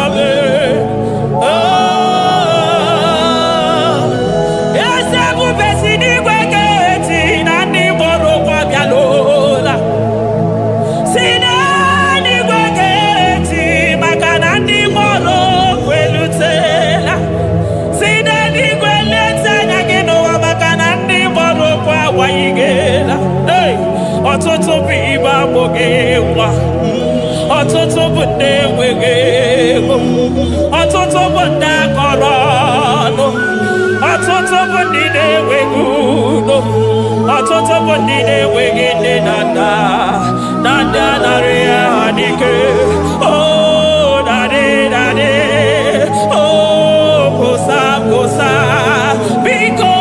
Amen. ọtụtụ bụ ndị akọrọ ọnụ, ọtụtụ bụ ndị na-enweghị udo, ọtụtụ bụ ndị na-enweghị nne na nna, na ndị anarị ya n'ike. Oh, daddy, daddy, oh, kosa, kosa, biko.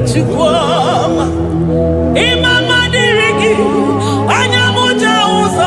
Chukwuma, Imama dirigi, Anyamuja uza.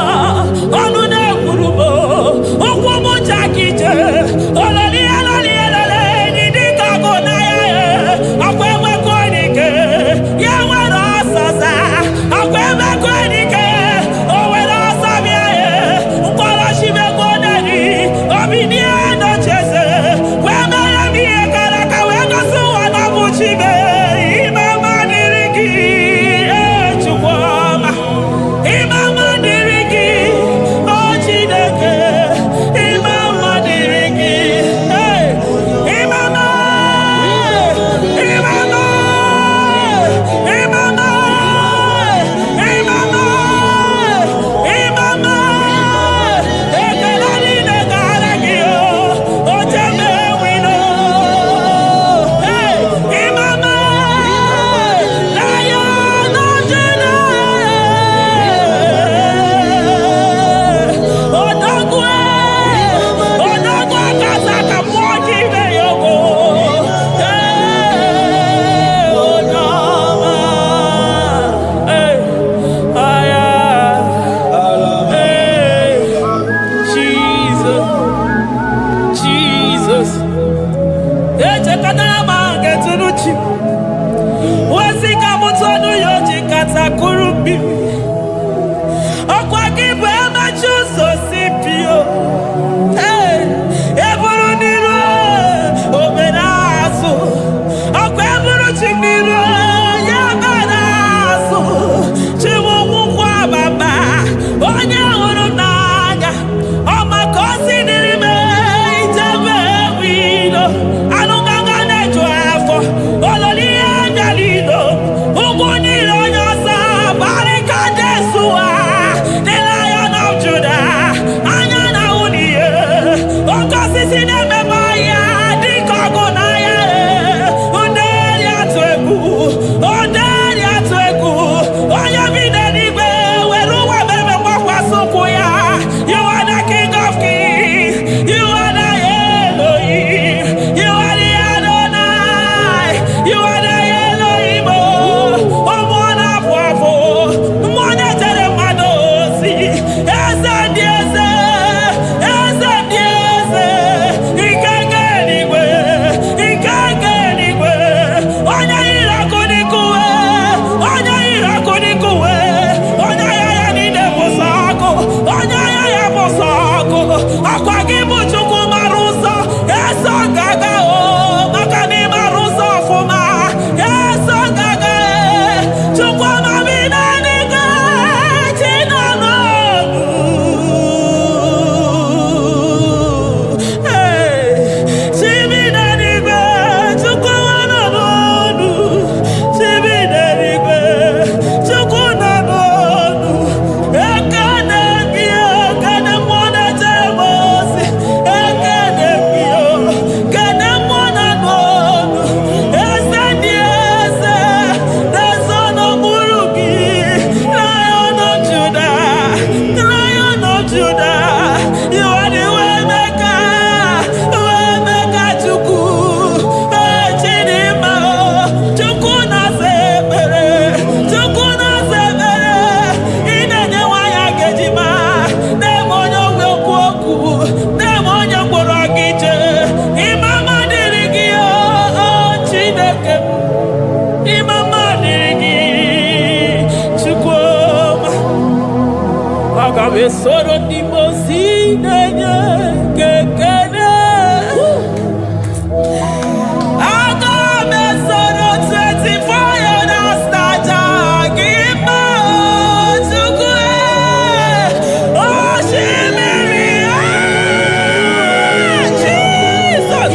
me soro di mosine kekene. Aga me soro 24 years staja gima chukwe. Oh shimiri Jesus.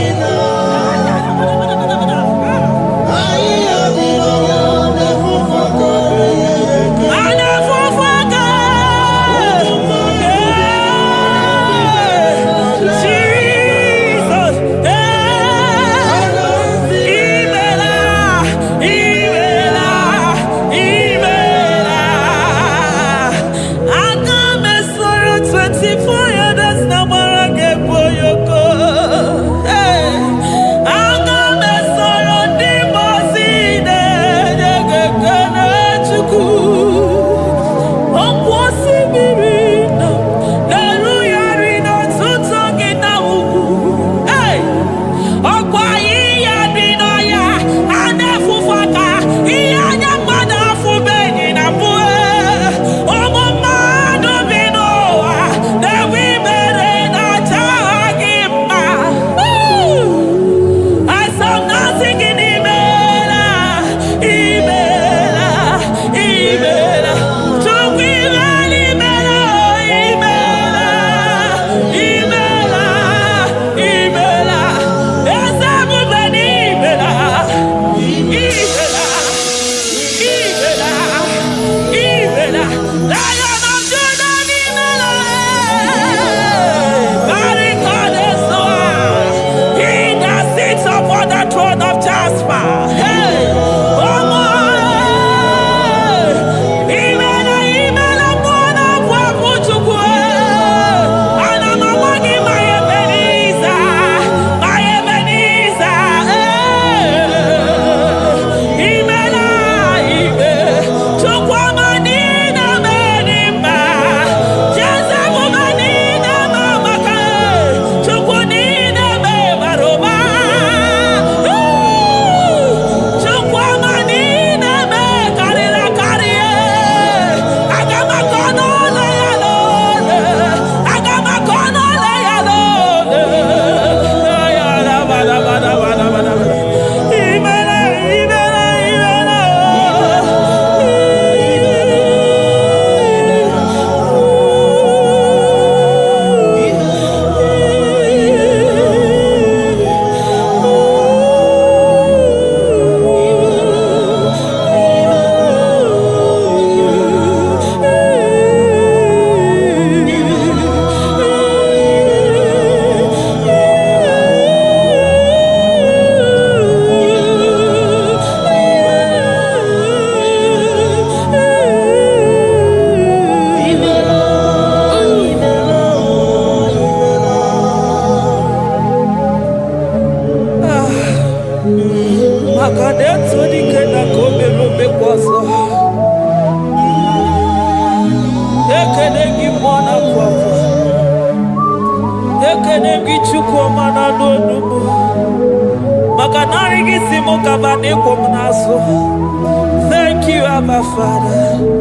Thank you, Abba Father.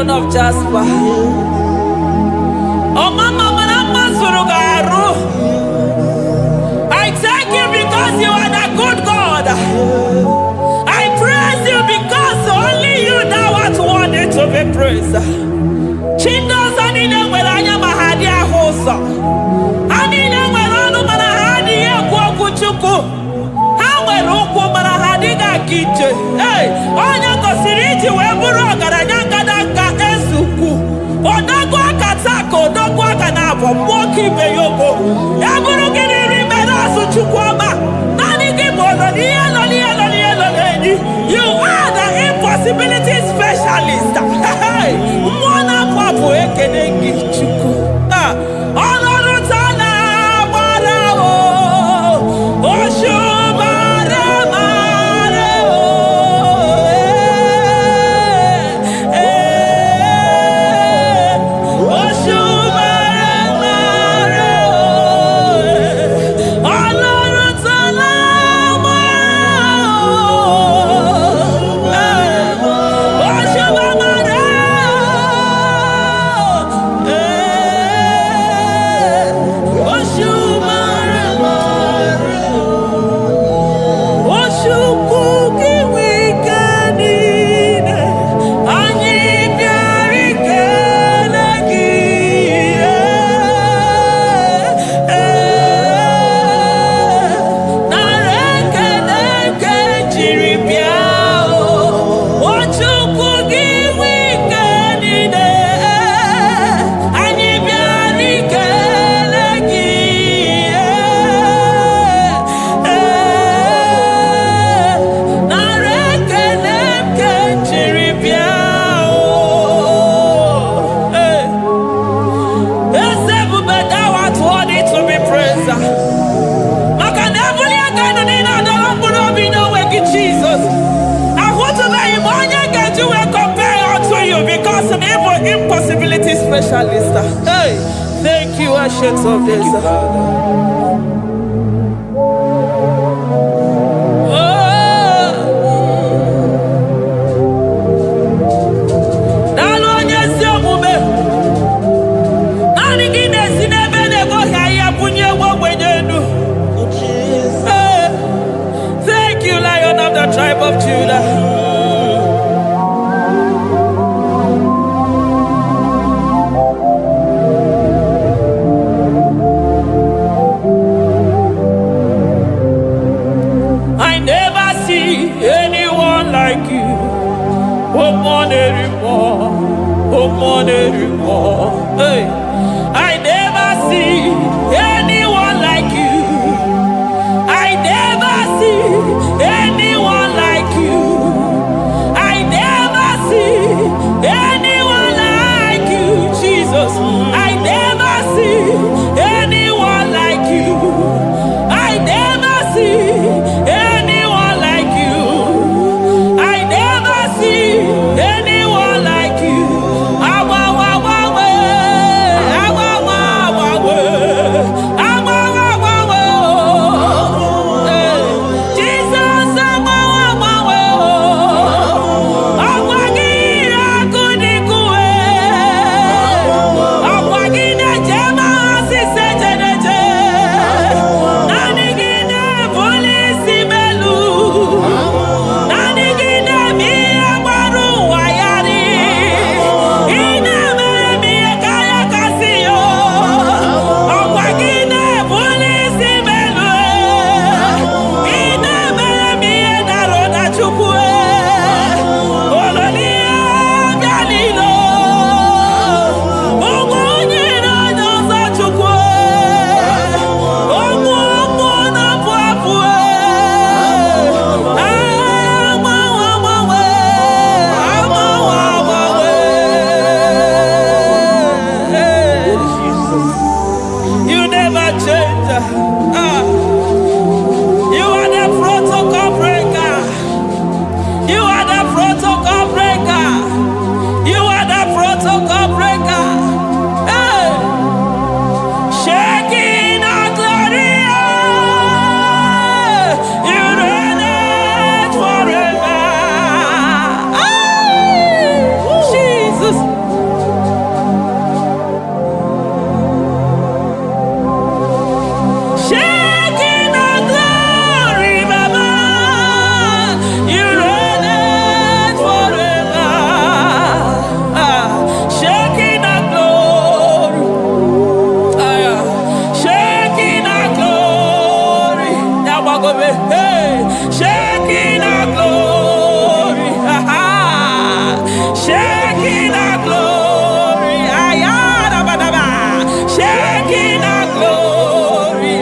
Lion of Jasper. Oh, Mama, I thank you because you are the good God. I praise you because only you thou art worthy to be praised. Chindos anine welanya mahadi ahosa. Anine welanu manahadi yekwo kuchuku. Hawe rukwo manahadi ga kije. Hey, onya kosiriji weburu ogaranya kadaka esuku. Odogwa katako, odogwa kanabo, mwoki beyobo. Eburu gini rimena suchukwama. Nani gibolo, you are the impossibility specialist. Hey, mwana papu ekenengi chuku. Honoru tana marao, oshubare marao. Impossibility specialist. Hey, thank you, Ancient of Days. Thank you, Lion of the tribe of Judah. Hey, I never see anyone like you. I never see anyone like you. I never see anyone like you, Jesus. I never see anyone like you. I never see anyone like you. I never see anyone like you. Hey, shaking our glory. Shaking our glory. Shaking our glory.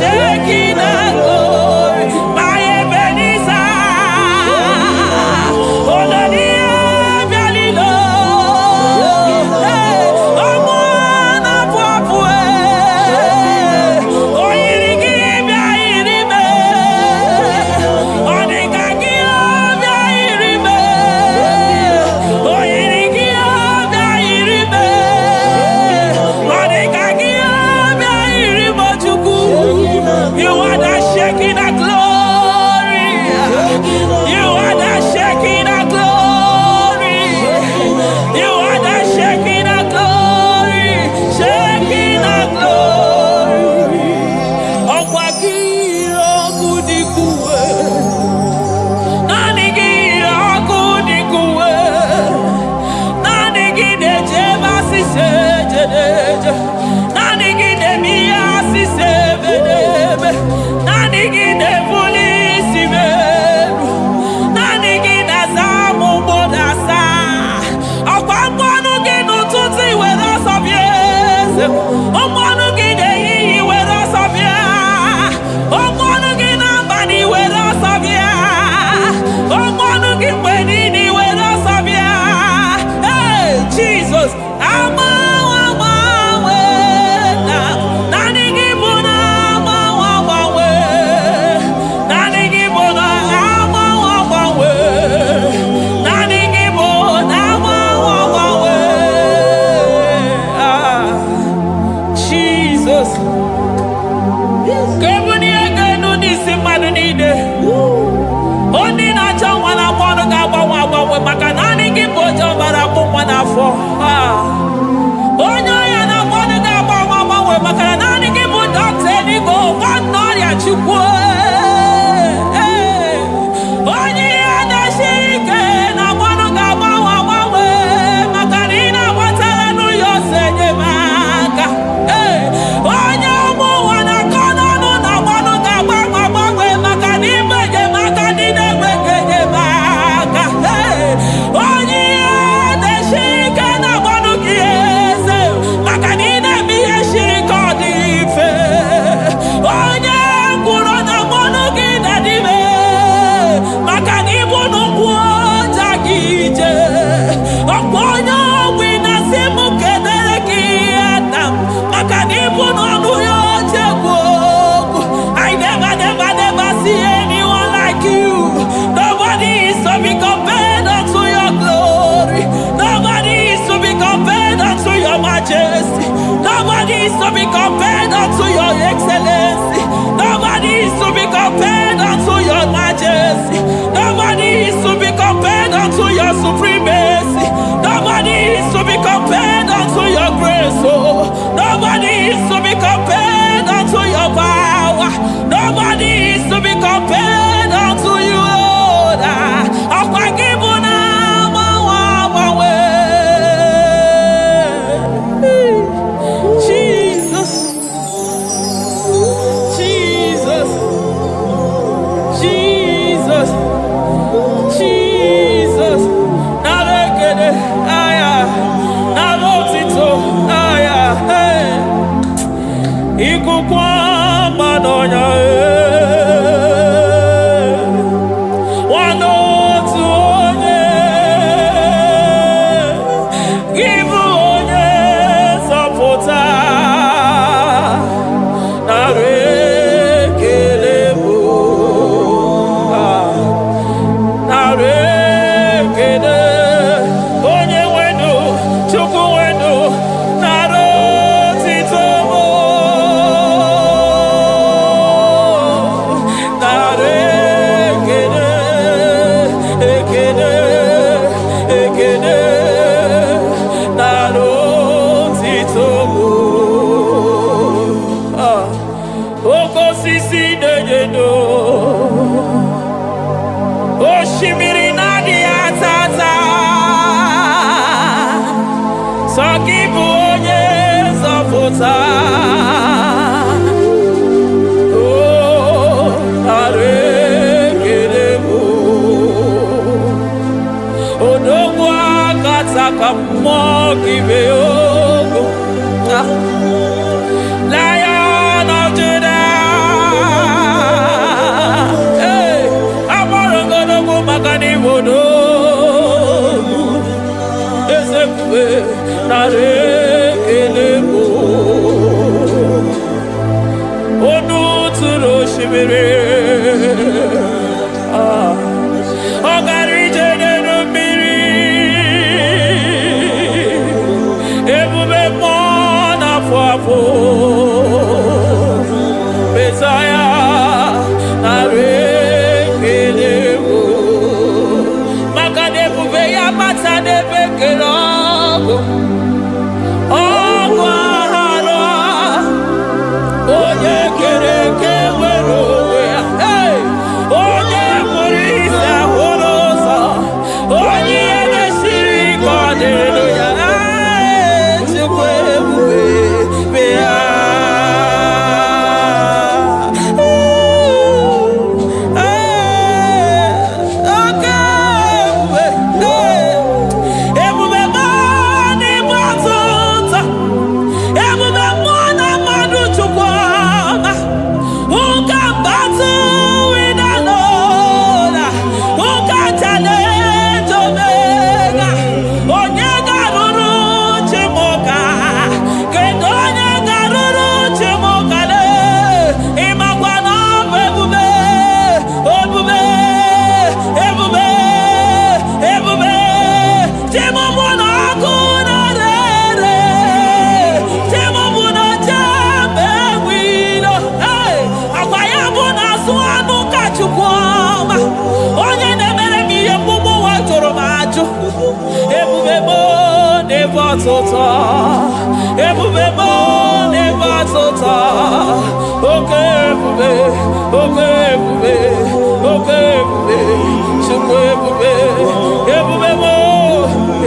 Shaking our glory. My Ebenezer. You are the shaking of glory. You are the shaking of glory. You are the shaking of glory. Shaking of glory. Okwakiro kudikuwe. Nanigiro kudikuwe. Nanigide jeba sisejeje. Nanigide miya sisebede. Nanigide polisi meru. Nanigide zamu bodasa. Okwamwanu ginu tuti wera sobiese. Omwanu gide yi wera sobia. Omwanu gina bani wera sobia. Omwanu gimweni wera sobia. Hey, Jesus. Nobody is to be compared unto your excellency. Nobody is to be compared unto your majesty. Nobody is to be compared unto your supremacy. Nobody is to be compared unto your grace. Oh, nobody is to be compared unto your power. Nobody is to be compared unto you, Lord. osimiri ọ gara ije n'elu mmiri ebube mmụọ na-afụ afụ Mesaya narị ekele maka na ebube ya bata n'ebe kere ọgụ aghara onye kere eke nwere onwe ya onye kpụrụ isi ahụrụ ụzọ onye ihe mesiri ike ọ dịrị ya Chukwu ebube bịa ọtụtụ ebube m n'ebe ọtụtụ oke ebube oke ebube oke ebube Chukwu ebube ebube m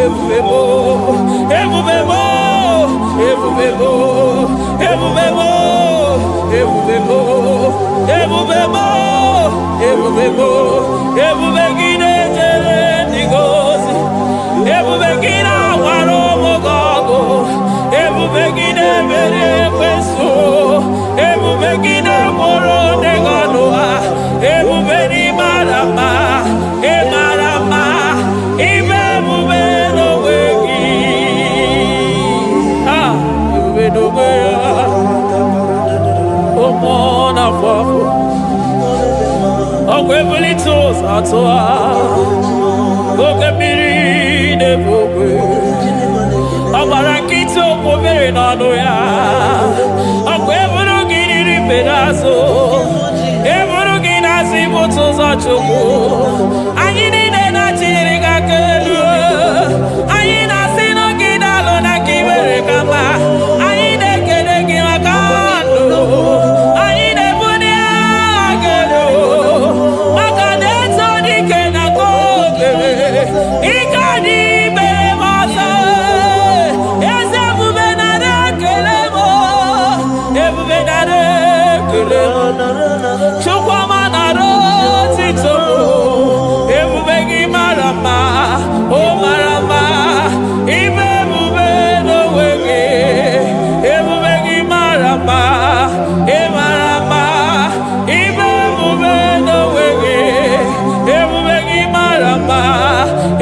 ebube m ebube m ebube m ebube m ebube m ebube m ebube m ebube gị na-ejere ndị gozi ebube gị na-agwara ebube gị na-emeri ekwensu ebube gị na-akpọrọ ndị gị ọnụ ha ebube n'ịmara mma ịmara mma ime ebube n'onwe gị ebube n'onwe ya ụmụ na-afụ afụ ọgwụ ebulite ụzọ atụ ha oke mmiri na-ebu ogwe ọ gbara nkịtị okwu mere n'ọnụ ya ọkwa eburu gị riri mberazụ eburu gị na-asị ibụtụ ụzọ Chukwu anyị niile na-achịrị gị aka elu anyị na-asị n'oge na-alụ na ka imere ka mma anyị na-ekele gị maka ndụ anyị na-ebuli agha elu maka na eto dike na ka obere ike adị Chukwuma nara otito ebube gị mara mma o mara mma ime ebube n'onwe gị ebube gị mara mma ị mara mma ime ebube n'onwe gị ebube gị mara mma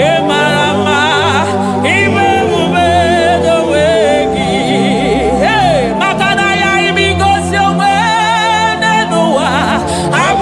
ị mara mma ime ebube n'onwe gị maka na ya imi gosi onwe I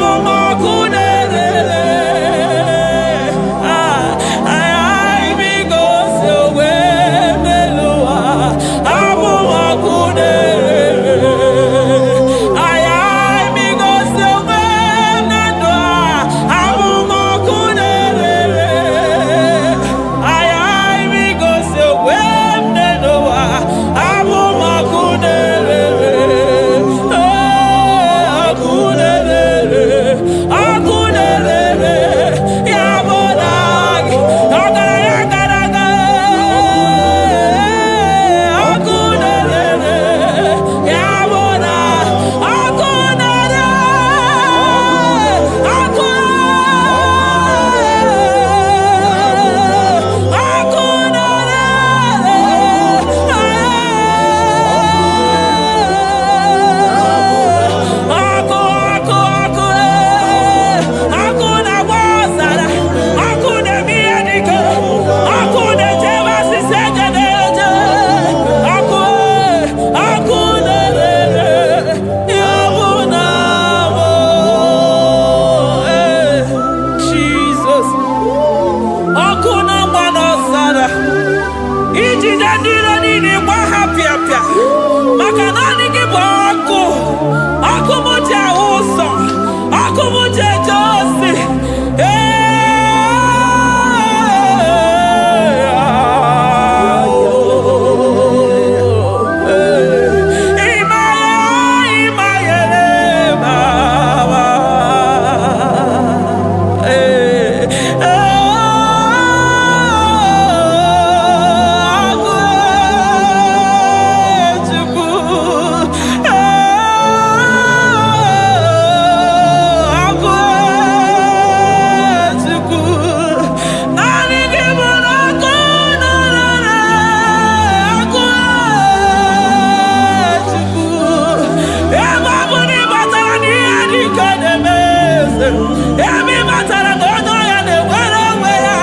Emi matara na onye ọya na-enwere onwe ya.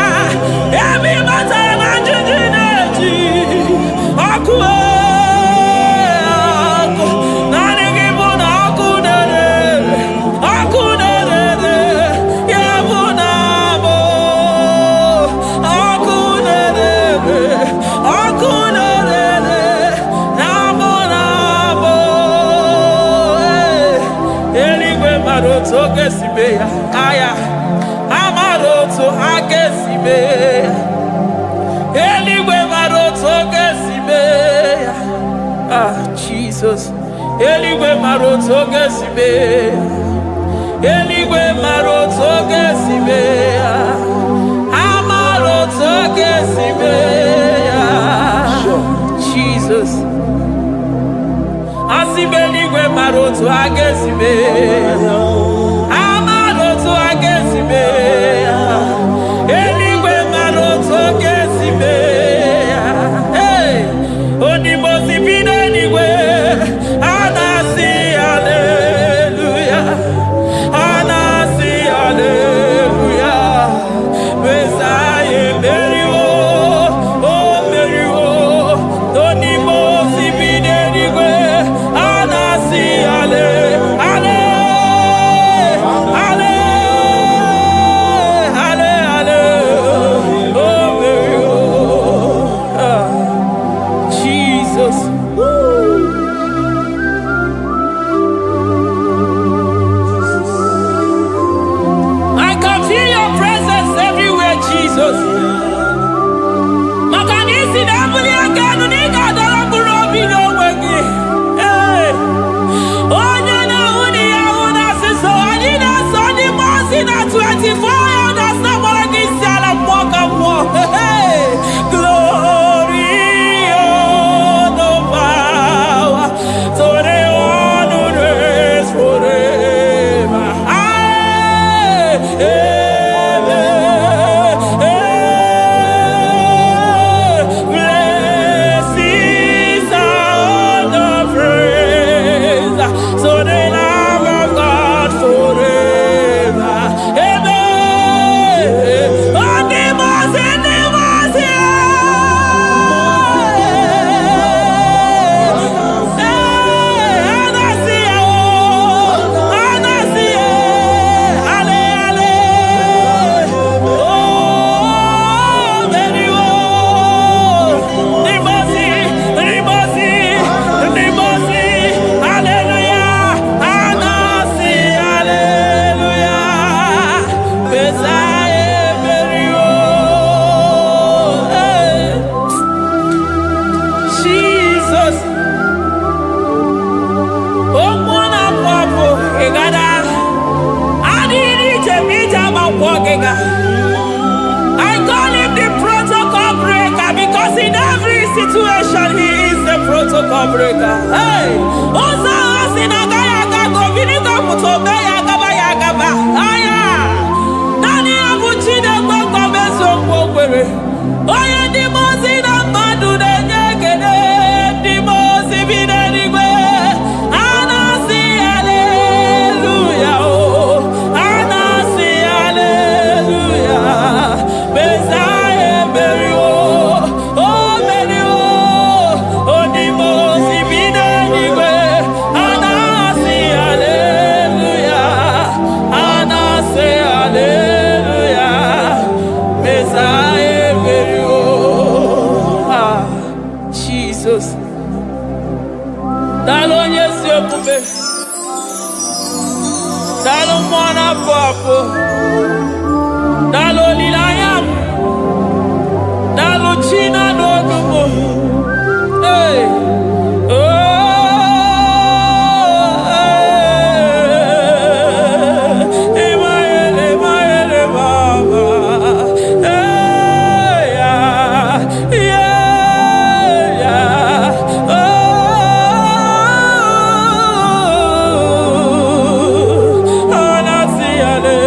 Emi matara na njiji na-eji. Ọkụ ọkụ. Naanị gị bụ na ọkụ na-ere. Ọkụ na-ere. Ya bụ na abụ. Ọkụ na-ere. Ọkụ na-ere. Na abụ na abụ. Eluigwe mara otu oge si mee ya. Aya. Amara otu aka si mee ya. Eluigwe mara otu oge si mee ya. Ah, Jesus. Eluigwe mara otu oge si mee ya. Eluigwe mara otu oge si mee ya. Amara otu oge si mee ya. Jesus. Asị m eluigwe mara otu aga si mee ya. Amara otu aga si mee ya. Eluigwe mara otu oge si mee ya. Hey! Onigbo si bi n'eluigwe, a na-asị haleluya. A na-asị haleluya. Mesaya emeriwo, o meriwo. Onigbo si bi n'eluigwe, a na-asị hale, hale, hale, hale, hale. O meriwo. Ah, Jesus. I can feel your presence everywhere, Jesus. Maka na isi na-ebuli aka elu na ị ga-adọrọ mkpụrụ obi n'onwe gị. Ee. Onye na-ahụ na ihe ahụ na-asịsọ, anyị na-eso ndị mmụọ ozi na 24 elders na-agbara gị isi ala mmụọ ka mmụọ. Hey! Glory, honor, power to the one who reigns forever. Aye. Amen. Blessings and the praise to the Lamb of God forever. Amen. Jesus. I call him the protocol breaker because in every situation he is the protocol breaker. Hey, Osa Osinaga Yagago, Vinigo Mutobe Yagaba Yagaba. Aya, Nani Abuchina Gomeso Pogwere. Oya Dimozina Madu de Negede, Dimozi Vinanigwe. Anasi Hallelujah. Anasi Hallelujah. Messiah Berio. Oh Berio. Oh Dimozi Vinanigwe. Anasi Hallelujah. Anasi Hallelujah. Messiah Berio. Ah, Jesus. Dalo nyesi okube. Dalo mwana papo. Dalo lilayam. Dalo china dogumo. Hey. Oh. Emaele, emaele, baba. Hey, yeah, yeah, yeah. Oh. Anasi ale.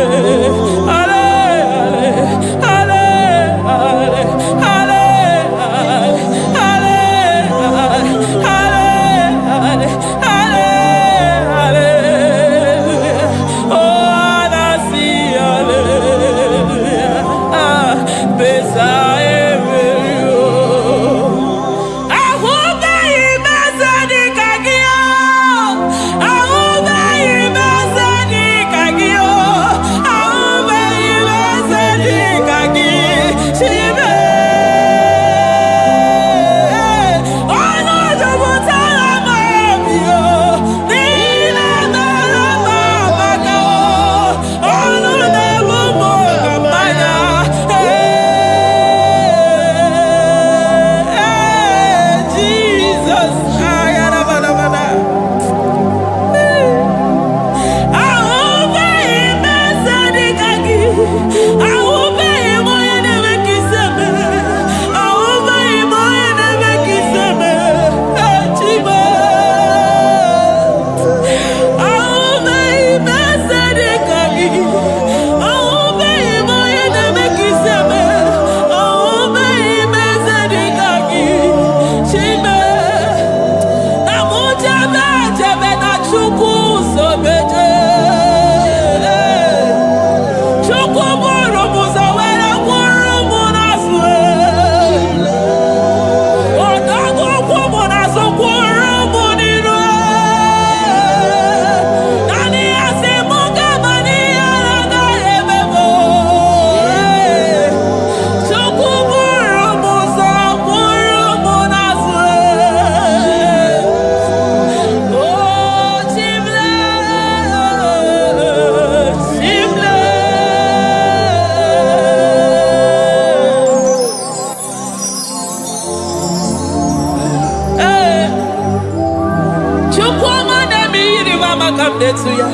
na-etu ya.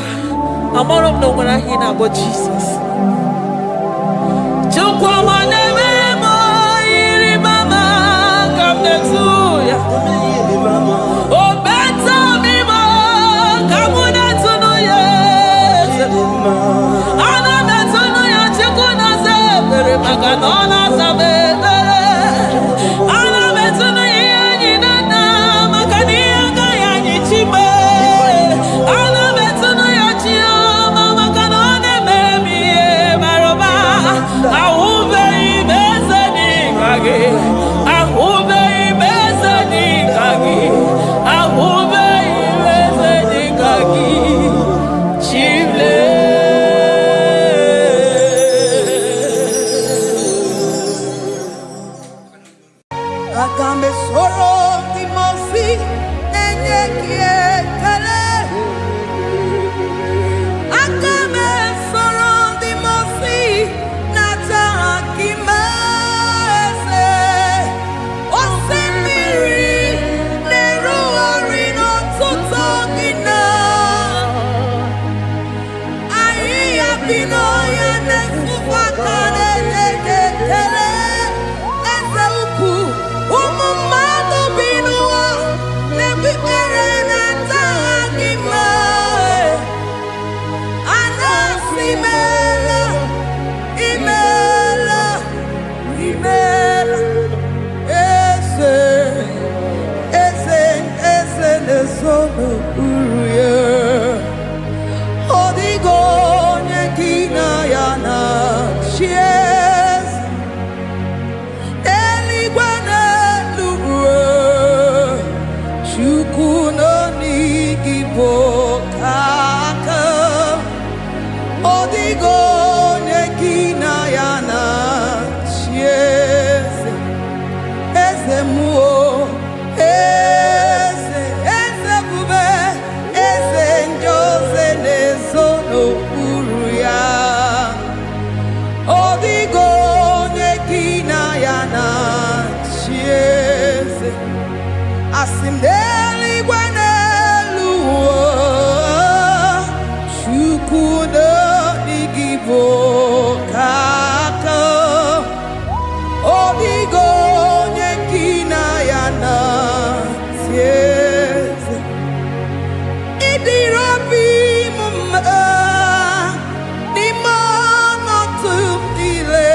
Amara m na o nwere aha ị na-akpọ Jizọs. Chukwu ọma na-eme m iri mama ka m na-etu ya. O beta m ime ka mụ na-etunu ya. Ana m etunu ya Chukwu na-aza ekpere maka na ọ na-aza m ekpere. Ana m etunu ya ihe anyị na-ata maka na ihe agaghị anyị chime. Ana m etunu ya Chioma maka na ọ na-emere m ihe bara ụba. Ahụbeghị m eze dịka gị. Ahụbeghị m eze dịka gị. Ahụbeghị m eze dịka gị. Chile. Aga m esoro ndị mozi na-enye gị ekele. Aga m esoro ndị mozi na-aja gị mma eze. Osimiri na-erugharị n'ọtụtụ gị na ahịhịa bi n'ọhịa na-efufe aka na-enye gị ekele. Eze ukwu, ụmụ mmadụ bi n'ụwa na-ekpere na-aja gị mma. Anasị imeela, imeela, imeela. Eze, eze, eze na-eso n'okpuru ya. Ọ dịghị onye gị na ya na-achị eze. Eluigwe n'elu ruo, Chukwu nọ n'igi bụ aka. Ọ dịghị onye gị na ya na-achị eze. Eze mmụọ, eze, eze ebube, eze ndị ozi na-ezo n'okpuru ya. Ọ dịghị onye gị na ya na-achị eze. Asị m n'eluigwe n'elu ụwa, Chukwu n'igwe bụ aka. Ọ dịghị onye gị na ya na-achị eze. Ịdịrị obi m mma n'ime ọnọdụ m niile.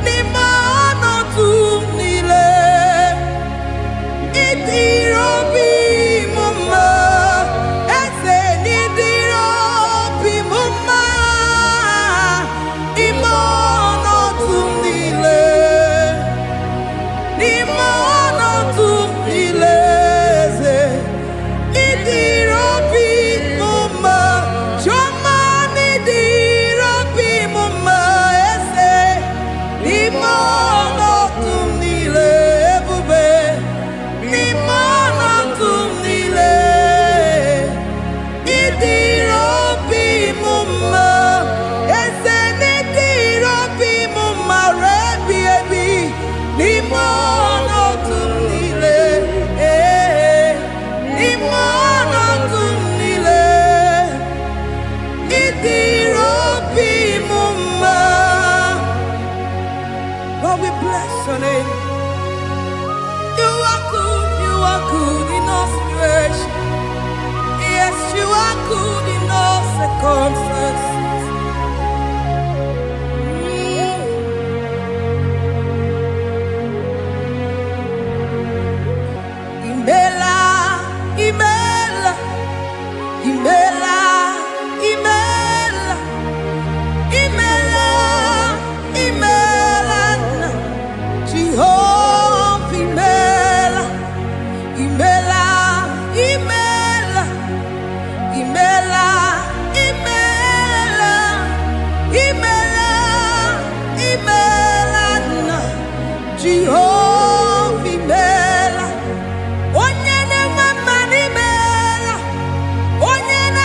N'ime ọnọdụ m niile. Ịdịrị obi m mma. Eze n'ịdịrị obi m mma. N'ime ọnọdụ m niile. N'ime ọnọdụ m niile. Eze n'ịdịrị obi m mma. Chioma n'ịdịrị obi m mma. Eze n'ime ọnọdụ m niile. Ebube n'ime ọnọdụ m niile. Ịdịrị obi m mma. Eze n'ịdịrị obi m mma. Rebi ebi n'ime ọnọdụ m niile. N'ime ọnọdụ m niile. Ịdịrị obi m mma. Lord, we bless your name. You are good in all situations. Yes, you are good in all circumstances. Imela, imela, imela, imela, imela, imela, Jehovah, imela, imela, imela, imela, imela, imela, imela, Jehovah, imela. Onye na-enwe mma n'imela, onye na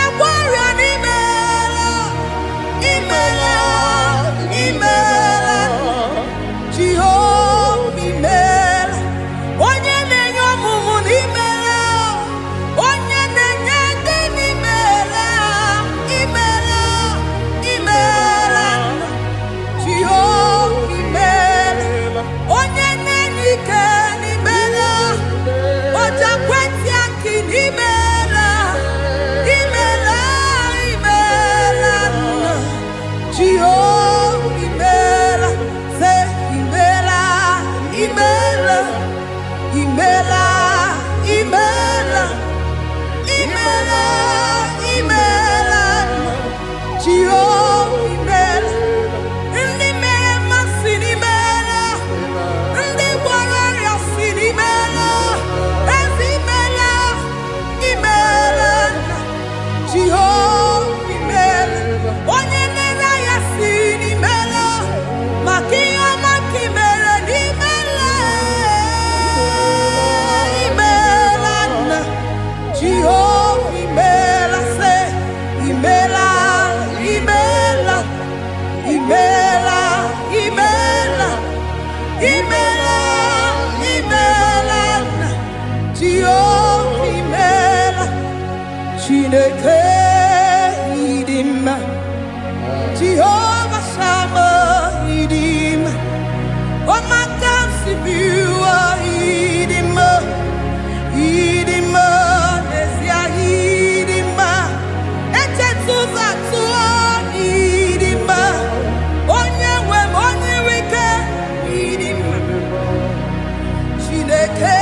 Chineke idima, Jehovah Shammah idima, Omakansibua idima, idima, Nesia idima, Echetuza tua idima, Onyewe Onyewike idima, Chineke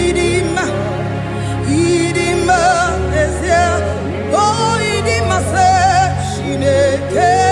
idima, idima, Nesia, oh idima se Chineke.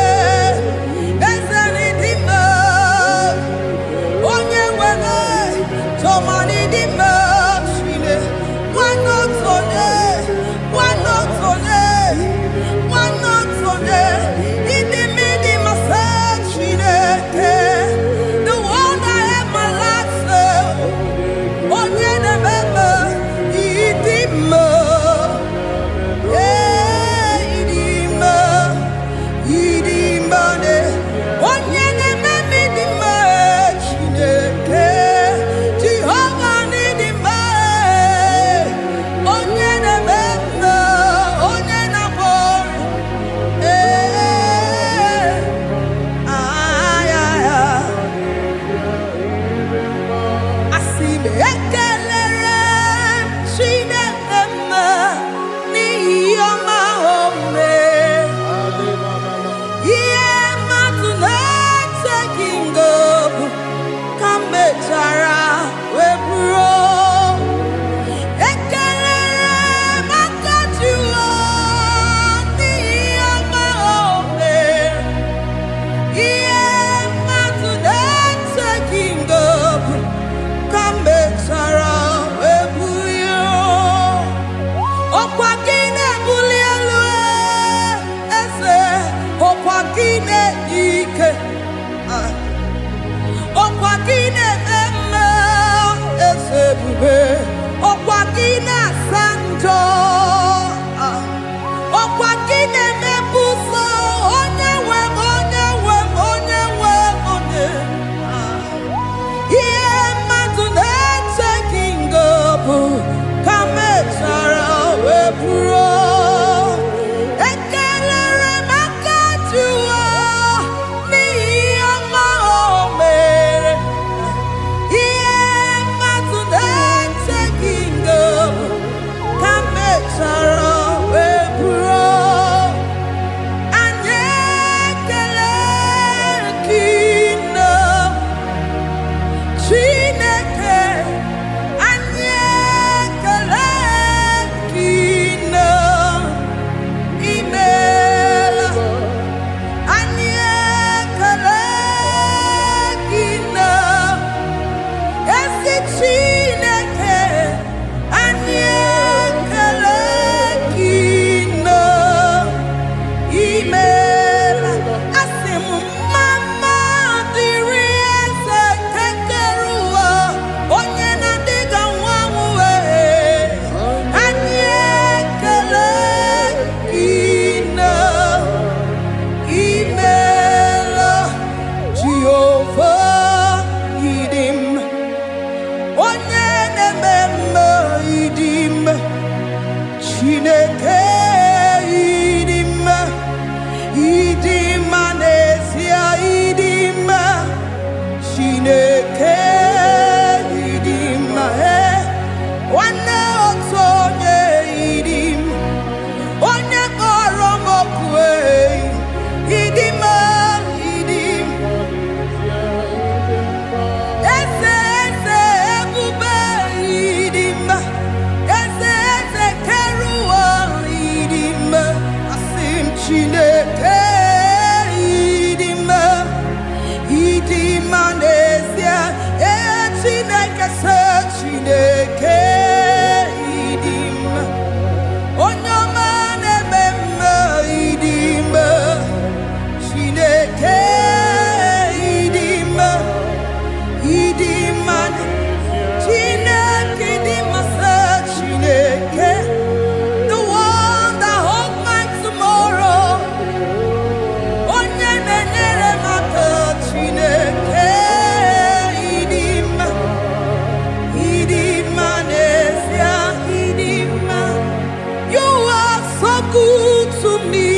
good to me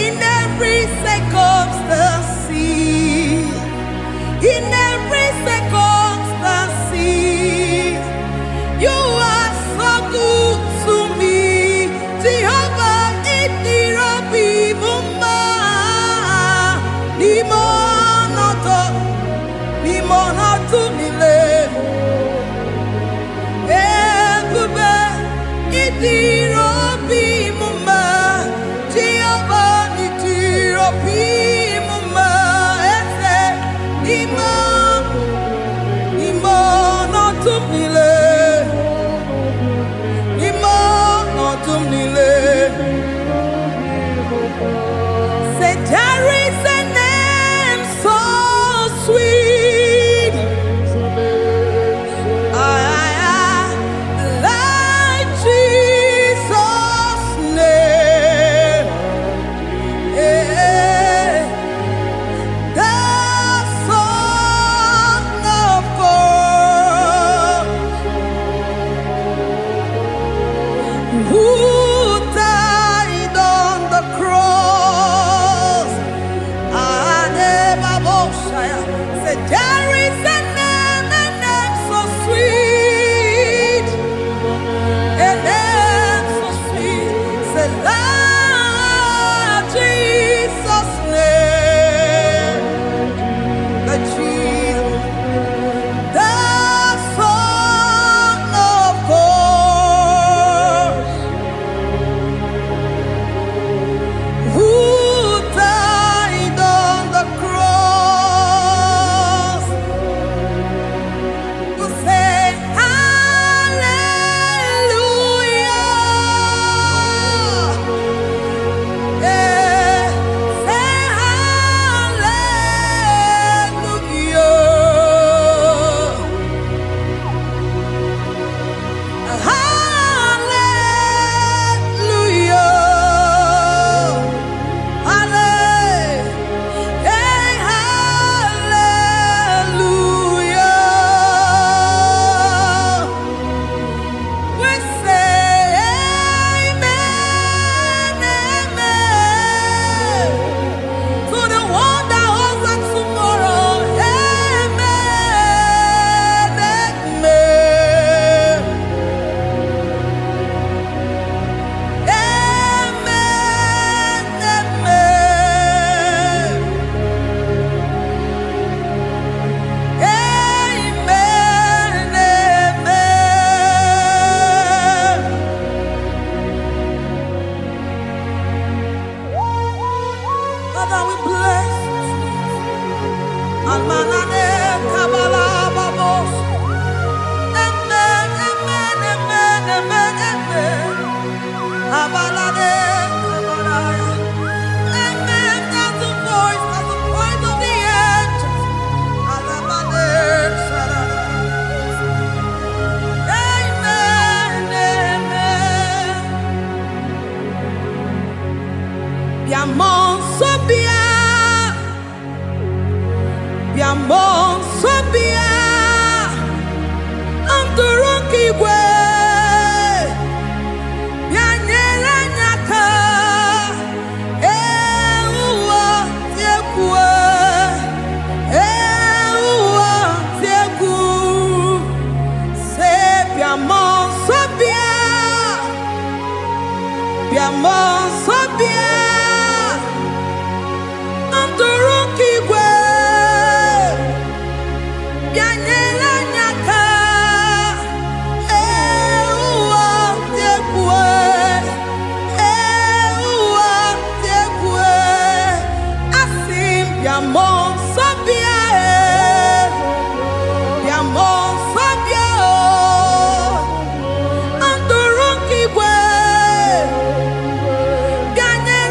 in every circumstance. In every circumstance, you are so good to me. Jehovah, it be mumma, limonato mile. Ebube, it be mumma, Jehovah, it be mumma. Say there is a name so sweet, like Jesus' name. The Son of God, who died on the cross. Say there is a name so sweet, a name so sweet. Say Lord Jesus' name, the Jesus, the Son of God, who died on the cross. We say hallelujah. Say hallelujah. Hallelujah. We say amen, amen. To the one that holds us tomorrow. Amen, amen. Amen, amen. Amen, amen. Father, we bless you. Almanane kabala babos. Amen, amen, amen, amen, amen. Abalade kabalaya. Amen. That's the voice of the angels. Alabade sarada. Amen, amen. Biamon sobia, biamon sobia, anturuki gwe, bianyera nyaka, ewa tiekwe, ewa tieku, se biamon sobia, biamon sobia. Anturuki gwe, bianyela nyaka, ewa tiekwe, asim biamon sabia, biamon sabia, Anturuki gwe, bianyela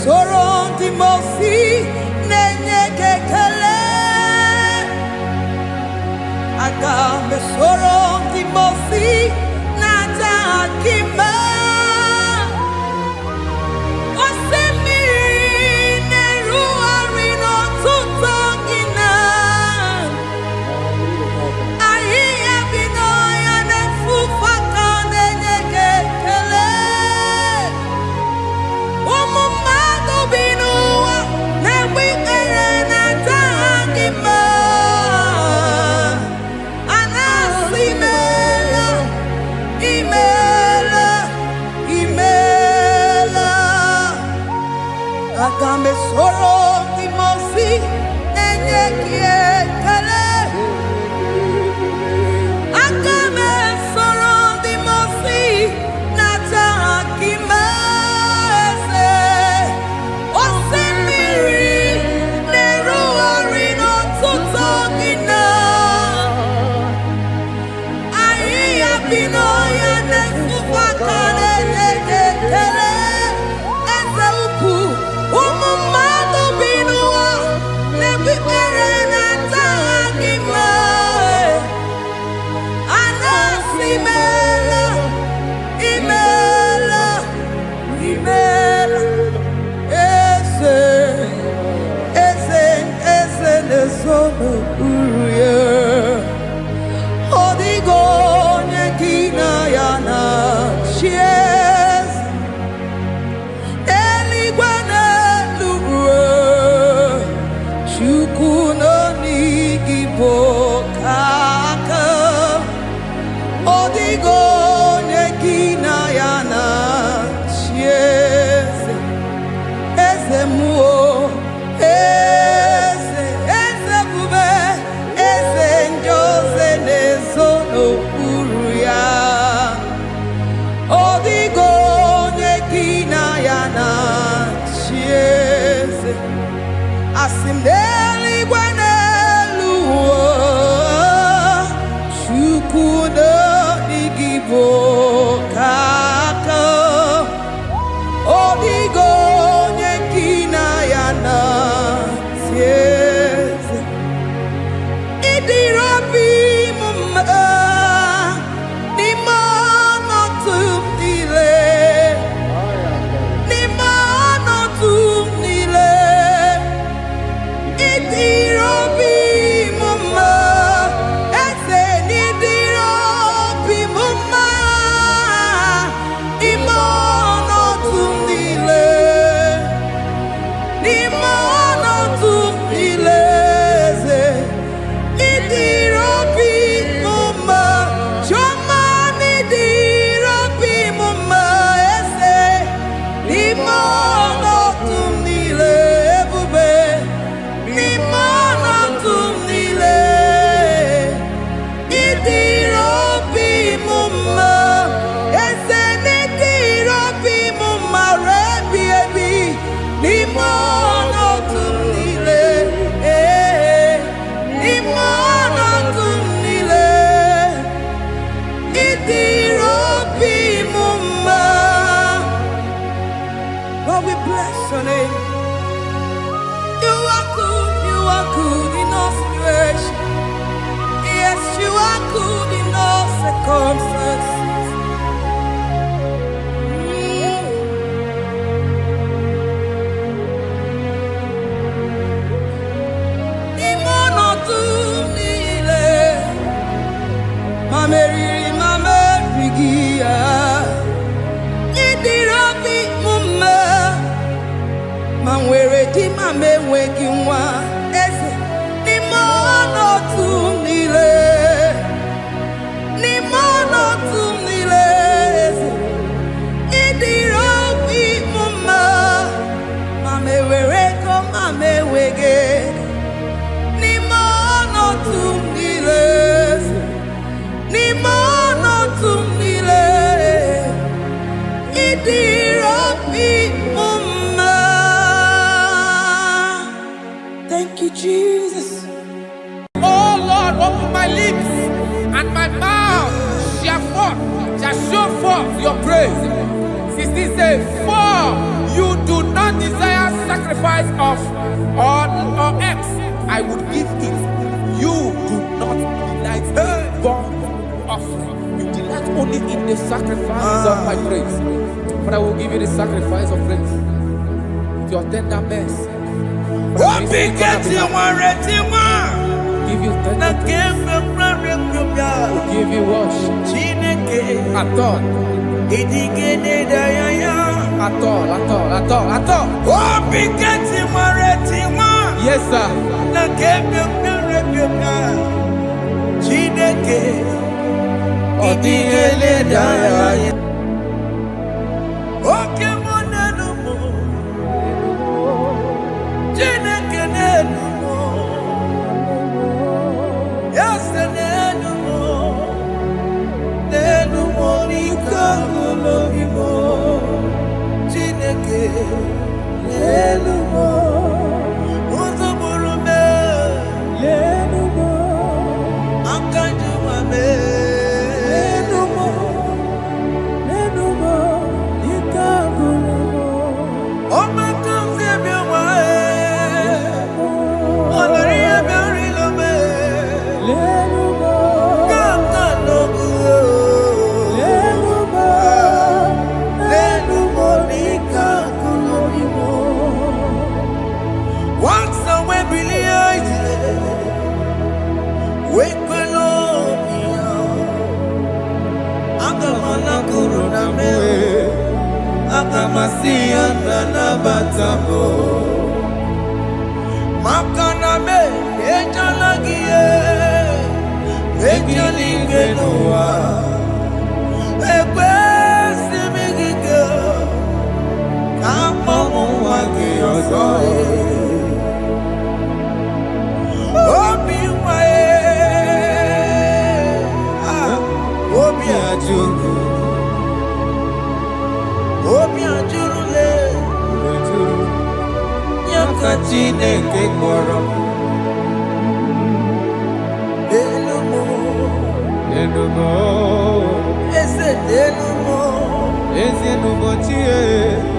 soro ndị mosi na-enye gị ekele. Aga m esoro ndị mosi na-aja gị mma. Osimiri na-erugharị n'ọtụtụ gị na ahịhịa bi n'ọhịa na-efufe aka na-enye gị ekele. Ụmụ mmadụ bi n'ụwa na-egbu ikpere na-aja gị mma. A na-asị imeela, imeela, imeela. Aga m esoro ndị mosi na-enye gị ekele. Aga m esoro ndị mosi na-aja gị mma. Eze osimiri na-erugharị n'ọtụtụ gị na ahịhịa bi n'ọhịa na-efufe aka na-enye gị ekele. Eze ukwu, ụmụ mmadụ bi n'ụwa na-egbu ikpere na-aja gị mma. A na-asị imeela, imeela, imeela. Eze, eze, eze na-ezo n'okpuru ya. Ọ dịghị onye gị na ya na-achị eze. Eluigwe na-elu ruo, Chukwu nọ n'igi bụ oke aka. Ọ dịghị onye gị na ya na-achị eze. Eze mmụọ, eze, eze ebube, eze ndị ozi na-ezo n'okpuru ya. Ọ dịghị onye gị na ya na-achị eze. Asị m n'eluigwe n'elu ụwa, Chukwu n'oge bụ oke aka. Ọ dịghị onye gị na ya na-achị eze. Ịdịrị obi m mma n'ime ọnọdụ m niile, n'ime ọnọdụ m niile. Ịdịrị obi m mma, eze, n'ịdịrị obi m mma n'ime ọnọdụ m niile, n'ime ọnọdụ m niile. Eze, ịdịrị obi m mma. Chiọma, n'ịdịrị obi m mma. Eze, n'ime ọnọdụ m niile. Ebube, n'ime ọnọdụ m niile. Ịdịrị obi m mma. Eze, n'ịdịrị obi m mma ruo ebi ebi. N'ime ọnọdụ m niile. N'ime ọnọdụ m niile. Ịdịrị obi m mma. Lord, we bless your name. You are good in all situations. Yes, you are good in all circumstances. N'ime ọnọdụ m niile, ma meriri ma merighị ya. Ịdịrị obi m mma, ma nwere di ma m enweghị nwa. Eze, n'ime ọnọdụ m niile, n'ime ọnọdụ m niile. Eze, ịdịrị obi m mma, ma m ewere ego ma m enweghị. N'ime ọnọdụ m niile. Eze, n'ime ọnọdụ m niile. Ịdịrị obi m mma. Thank you, Jesus. Oh Lord, open my lips and my mouth shall show forth your praise. 16 says, for you do not desire sacrifice of or X, I would give it. You do not delight in burnt offering. You delight only in the sacrifice of my praise. But I will give you the sacrifice of praise. With your tender mercy. Give you tender will give you worship. At all. At all. Yes, sir.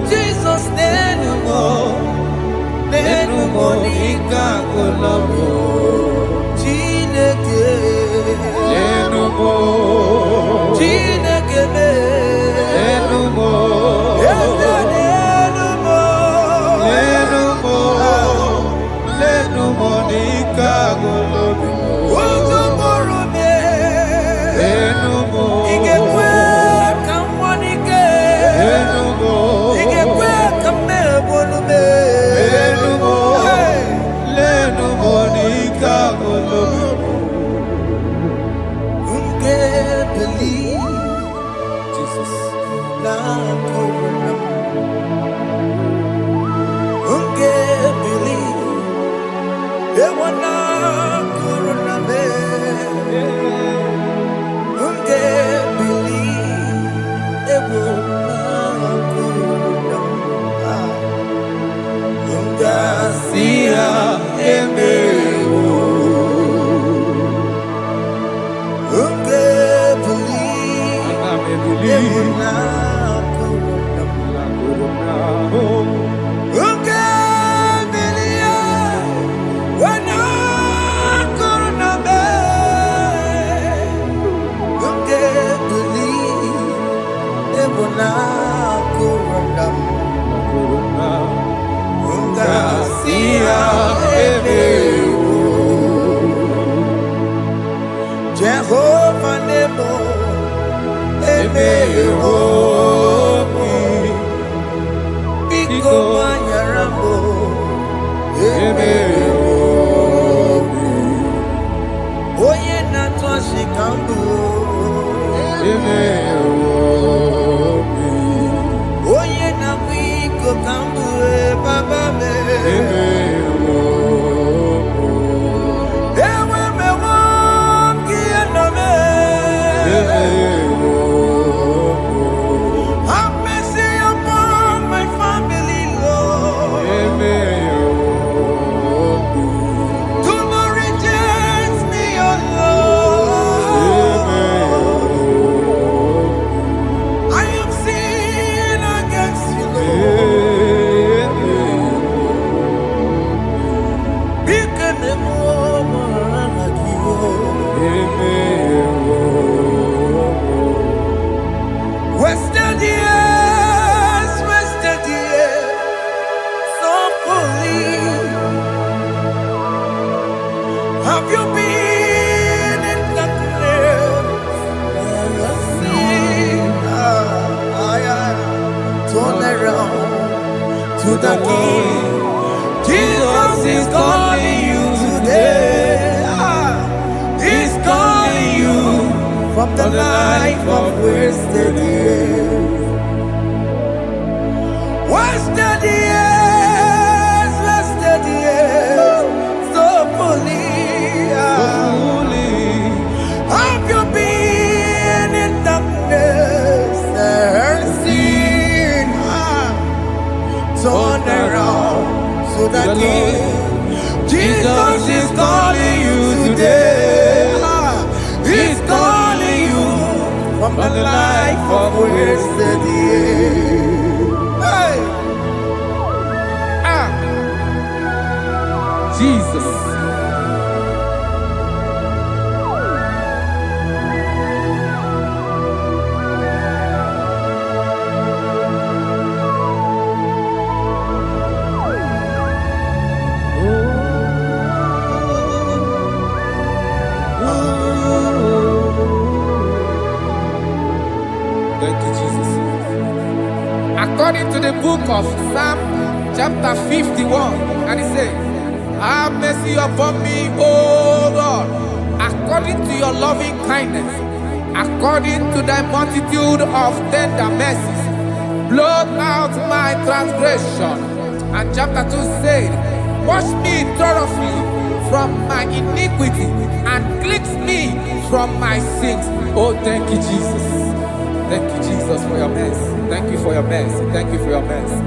Jesus, Jehovah Nebo, Biko Manyarambo, Oye Natwa Shikambu, Oye Namiko Kambu, Baba me. the King. Jesus is calling you today. He's calling you from the life of wasted years. Wasted years, wasted years, so fully. Have you been in darkness and seen? Turn around to the King. Jesus is calling you today. He's calling you from the life of wasted years. Hey! Jesus. Thank you, Jesus. According to the book of Psalm chapter 51, and it says, have mercy upon me, O Lord, according to your loving kindness, according to thy multitude of tender mercies, blot out my transgression. And chapter 2 said, wash me thoroughly from my iniquity and cleanse me from my sins. Oh, thank you, Jesus. Thank you, Jesus, for your mercy. Thank you for your mercy. Thank you for your mercy.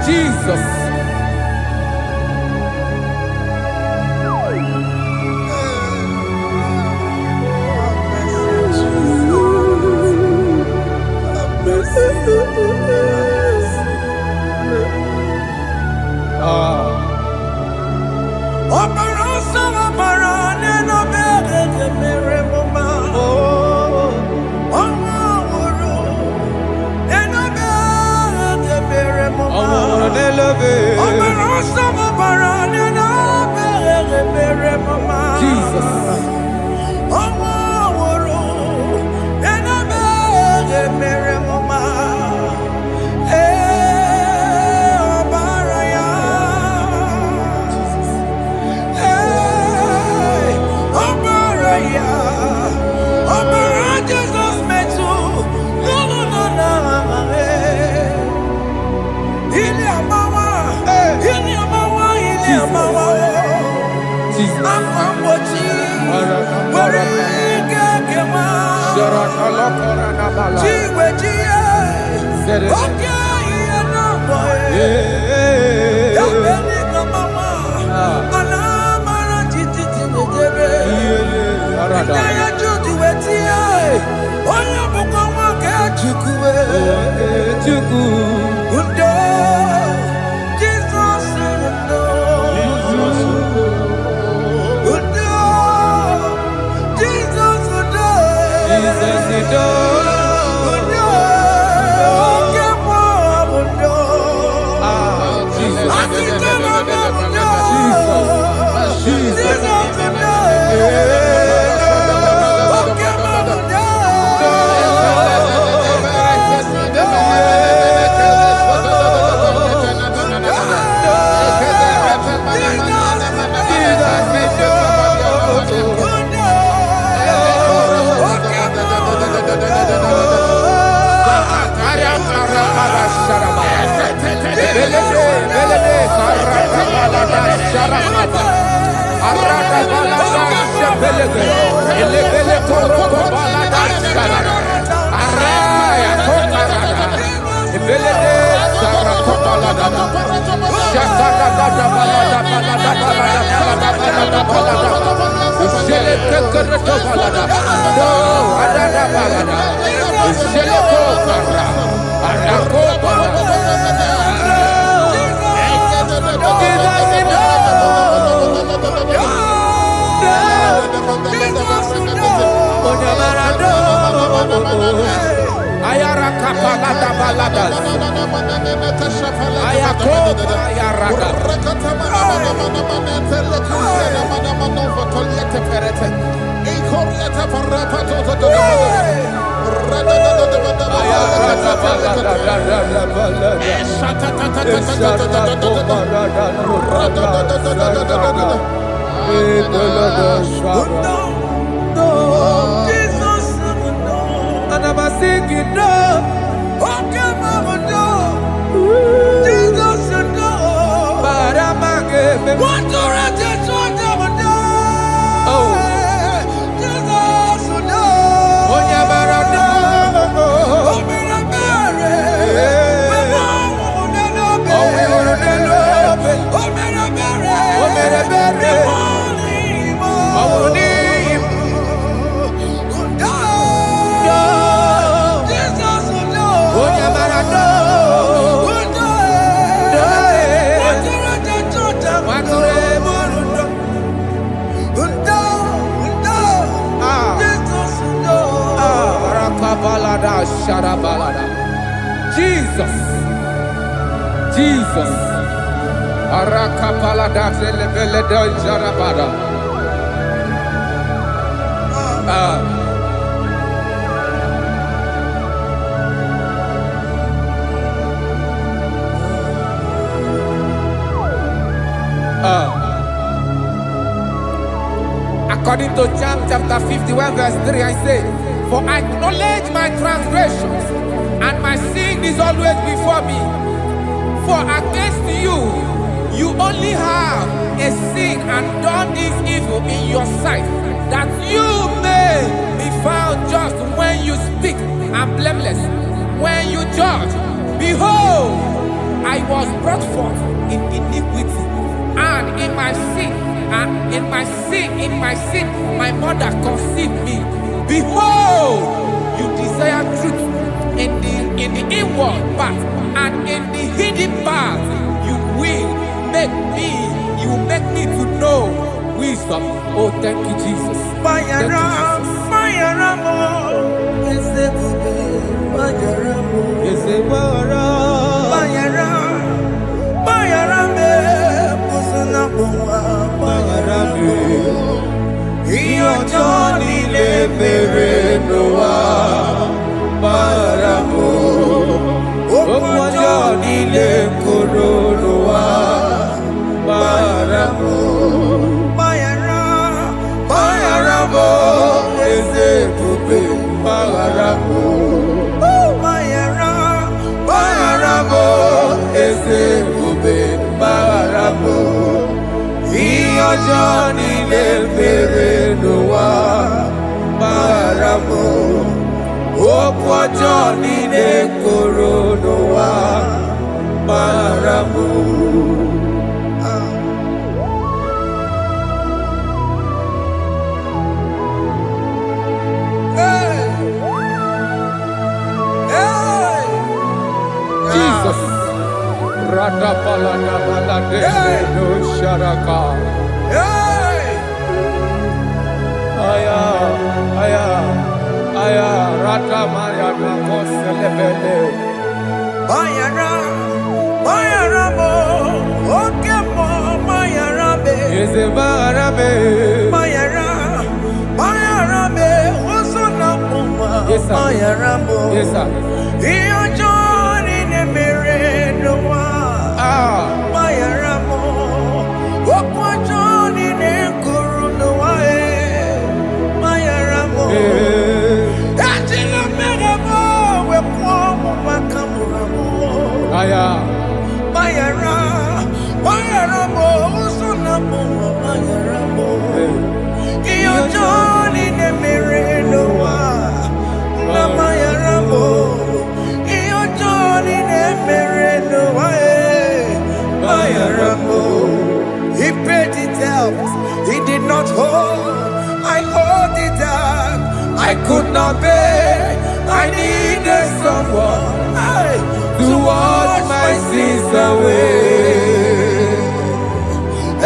Jesus. Love Jesus. Akwambochi. Warike kema. Chiwejiye. Okay, boy. Yabeni kamama. Alamara titi mejebe. Inaya juti wetie. Oya bukoma ke chukwe. Undo. Jesus undo. Undo. Jesus undo. Jesus undo. Undo. Kemo undo. Akitana undo. Jesus undo. Jesus. Jesus. Arakapalada zelebeleda jarabada. According to John chapter 51 verse 3, I say, for I acknowledge my transgressions, and my sin is always before me. For against you, you only have a sin and done this evil in your sight, that you may be found just when you speak, and blameless when you judge. Behold, I was brought forth in iniquity, and in my sin, my mother conceived me. Behold, you desire truth in the inward part, and in the hidden part, you will make me to know wisdom. Oh, thank you, Jesus. Thank you. ọjọ́ nílé bèrè ló wá bára mọ́. Òkú ọjọ́ nílé kóró ló wá bára mọ́. Jesus. Rada palada balade no sharaka. Aya, aya, aya. Rada maya na koselebele. Bayara, bayara mo, oke mo bayara be. Yeze bayara be. Bayara, bayara be. Osona muma. Yes sir. Bayara mo. Yes sir. Iyo Bayaramo, Okwajoni ne Kurunoa, Bayaramo, Atila Megamo, Wepomo Makamuramo, Aya, Bayara, Bayaramo, Sunamo, Bayaramo, Iojoni ne Merenoa, Namayaramo, Iojoni ne Merenoa. He paid it out, he did not hold. I owed it out, I could not pay. I needed someone to wash my sins away.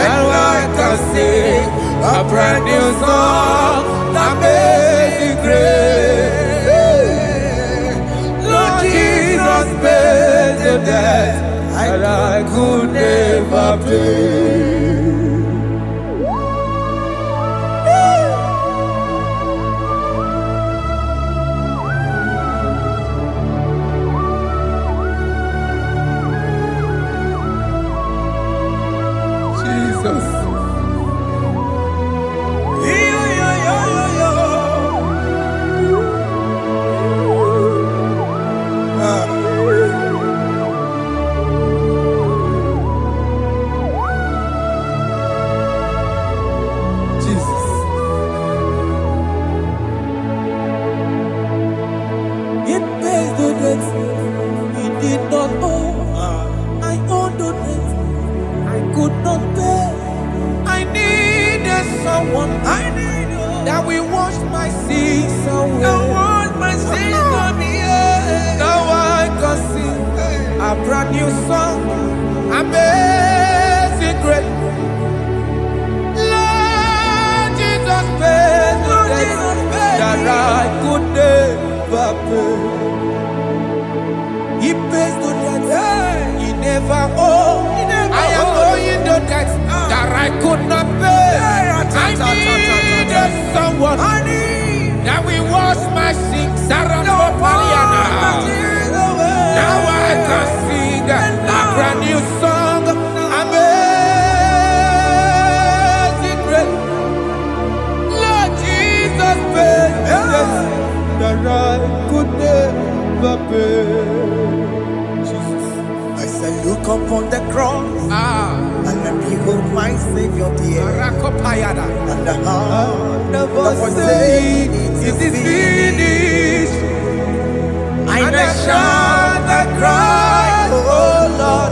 And I can sing a brand new song that made me great. Lord Jesus paid the debt that I could never pay. Jesus. That we wash my sins away. Now I can sing a brand new song. Amazing grace. Lord Jesus paid the debt that I could never pay. He pays the debt he never owed. I am owing the debt that I could not pay. I needed someone that will wash my sins. Now I can sing a brand new song. Amazing grace. Lord Jesus paid the debt that I could never pay. I said, look upon the cross and then behold my Savior dear. And the heart that was saying, it is finished. And I shall cry, oh Lord,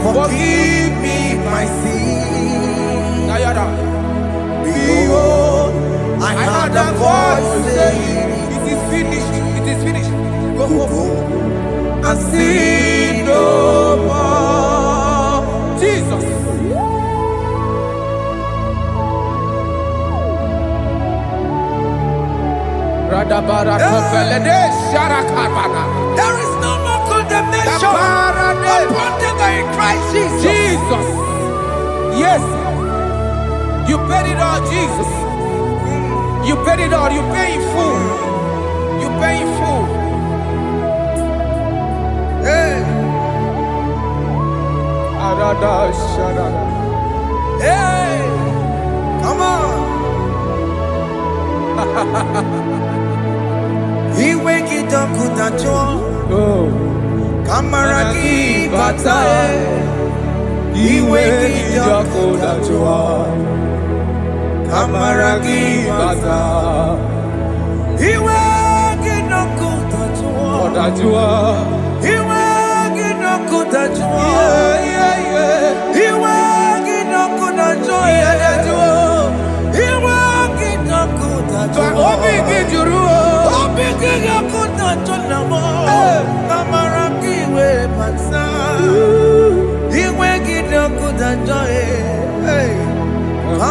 forgive me my sin. Behold, I heard a voice saying, it is finished, it is finished. Go and sin no more. Jesus. There is no more condemnation upon them in Christ Jesus. Jesus. Yes. You paid it all, Jesus. You paid it all. You pay in full. You pay in full. Hey. Hey. Come on. He wake it up with a joy. Kamaraki batae. iwe gị ọkụ dajụọ, amara gị bata. Iwe gị ọkụ dajụọ, ọ dajụọ. Iwe gị ọkụ dajụọ, iwe gị ọkụ dajụọ, iwe gị ọkụ dajụọ. Obi gị jụrụ, obi gị ọkụ dajụọ na mọ, amara gị iwe bata. Iwe gị ọkụ dajụọ,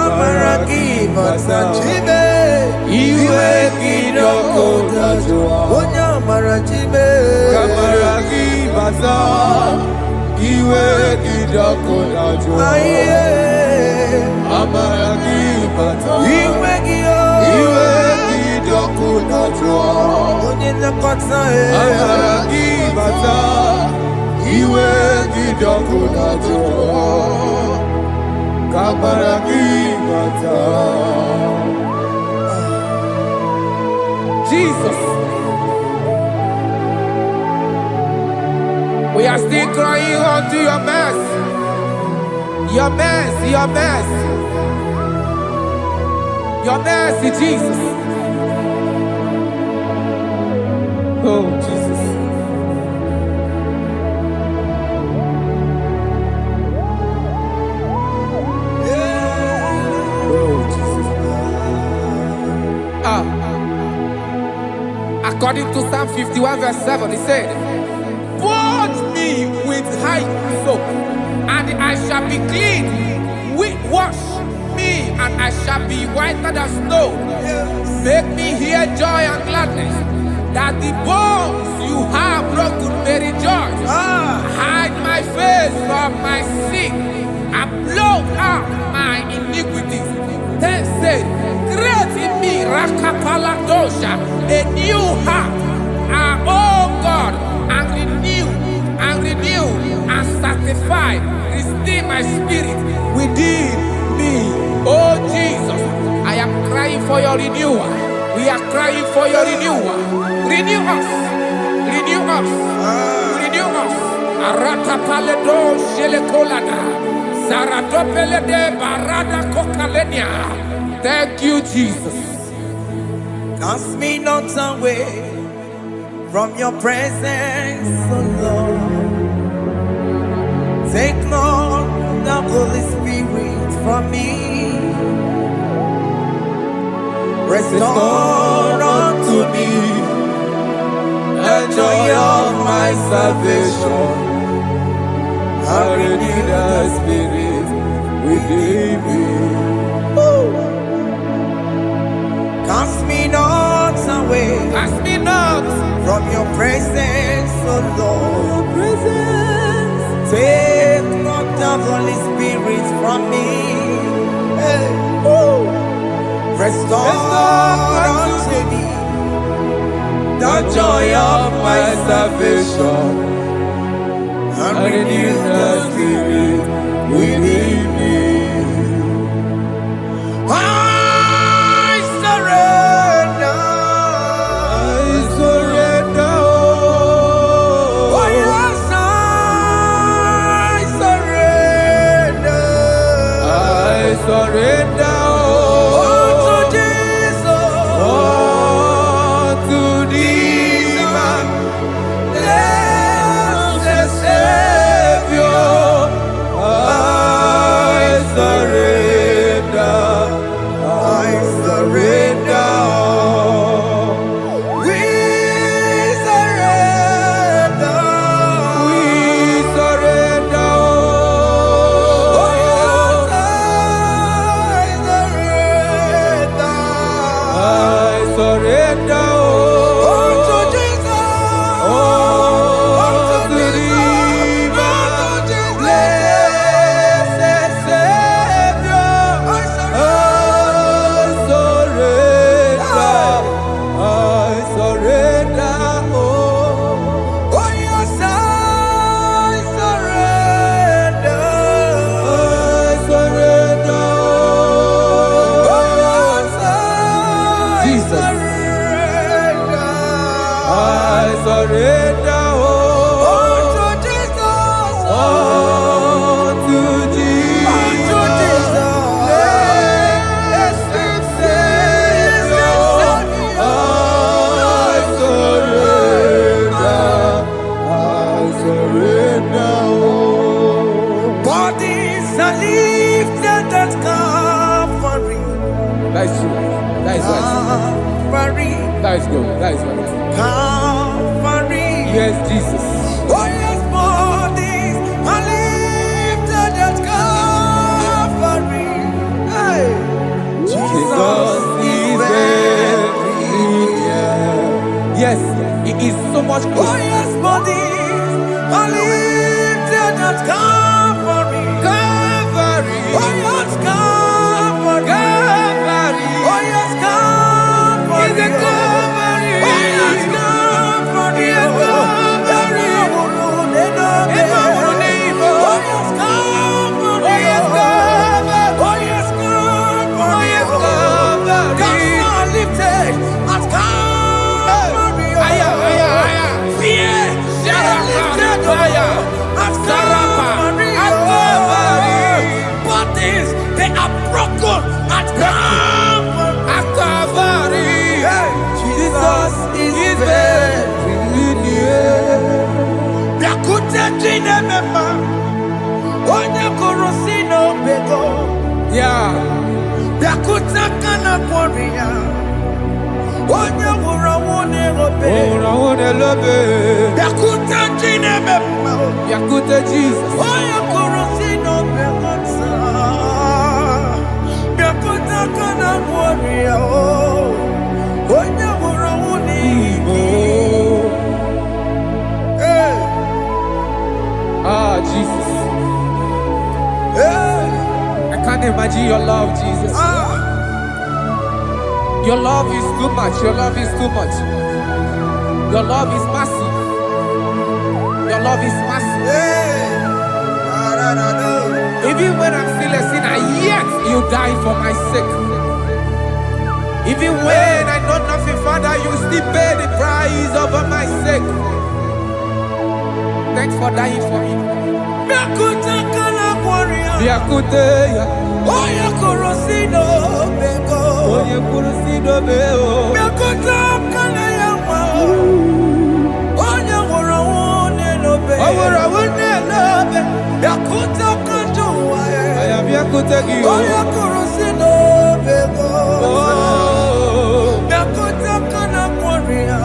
amara gị bata. Chime, iwe gị ọkụ dajụọ, onye amara chime, amara gị bata. Iwe gị ọkụ dajụọ, amara gị bata. Iwe gị ọkụ dajụọ, onye nlekọta, amara gị bata. Iwe gị ọkụ dajụọ, amara gị bata. Jesus, we are still crying unto your mercy, your mercy, your mercy, your mercy, Jesus. Oh, Jesus. According to Psalm 51 verse 7, he said, "Wash me with hyssop, and I shall be clean. Wash me, and I shall be whiter than snow. Make me hear joy and gladness, that the bones you have broken may rejoice. Hide my face from my sin, and blot out my iniquities." Then said, "Create in me Rakapaladosha, a new heart, oh God, and renew, and sanctify, restore my spirit within me." Oh Jesus, I am crying for your renewal. We are crying for your renewal. Renew us, renew us, renew us. Aratapaledo shelekolada, zaratopelede barada kokalenia. Thank you, Jesus. Cast me not away from your presence, oh Lord. Take not the Holy Spirit from me. Restore unto me the joy of my salvation, and renew the spirit within me. Cast me not away, cast me not from your presence, oh Lord. Take not the Holy Spirit from me. Hey. Restore unto me the joy of my salvation, and renew the spirit within me. Surrender, oh, to Jesus, oh, to thee, my blessed Savior. at Calvary. That is true. That is right. Calvary. That is good. That is right. Calvary. Yes, Jesus. Oh yes, bodies are lifted at Calvary. Hey. Jesus is very near. Yes, it is so much Oh closer. yes, bodies are lifted at Calvary. Calvary. Oh yes, Calvary. Calvary. Oh yes, Calvary. Is it Calvary? Oh yes, Calvary. Yes, Calvary. Oh yes, Calvary. Oh, yes, Calvary. Oh yes, Calvary. Oh, yes, Calvary. Gods are lifted at Calvary. Aya, aya, aya. Fear is lifted Aya. at Sarapa. Calvary. At Calvary. Bodies, they are broken at Calvary. At Calvary. Jesus is very near. Biakute chinemema, onye kụrụ si n'obego. Yeah. Biakute kana kwori ya, onye nwụrụ anwụ n'erobe. Oh, I want to love it. Biakute chinemema, Yakute Jesus. onye kụrụ si n'obego taa. Biakute kana kwori ya, onye nwụrụ anwụ n'igwe. Oh. Hey, Ah, Jesus. hey, I can't imagine your love, Jesus. ah. Your love is too much. Your love is too much. Your love is massive. Your love is massive. Hey, da, da, da. Even when I'm still a sinner, yet you die for my sake. Even when I know nothing, Father, you still pay the price over my sake. Thanks for dying for me. Biakute kana kwori ya, Biakute ya. onye kụrụ si n'obego. Onye kwuru si dobe o. Biakute kana ya nwa, onye nwụrụ anwụ n'elobe. O nwere ọnwụ n'elobe. Biakute kaju ụwa ya, Aya biakute gị o. onye kụrụ si n'obego. Oh. Biakute kana kwori ya,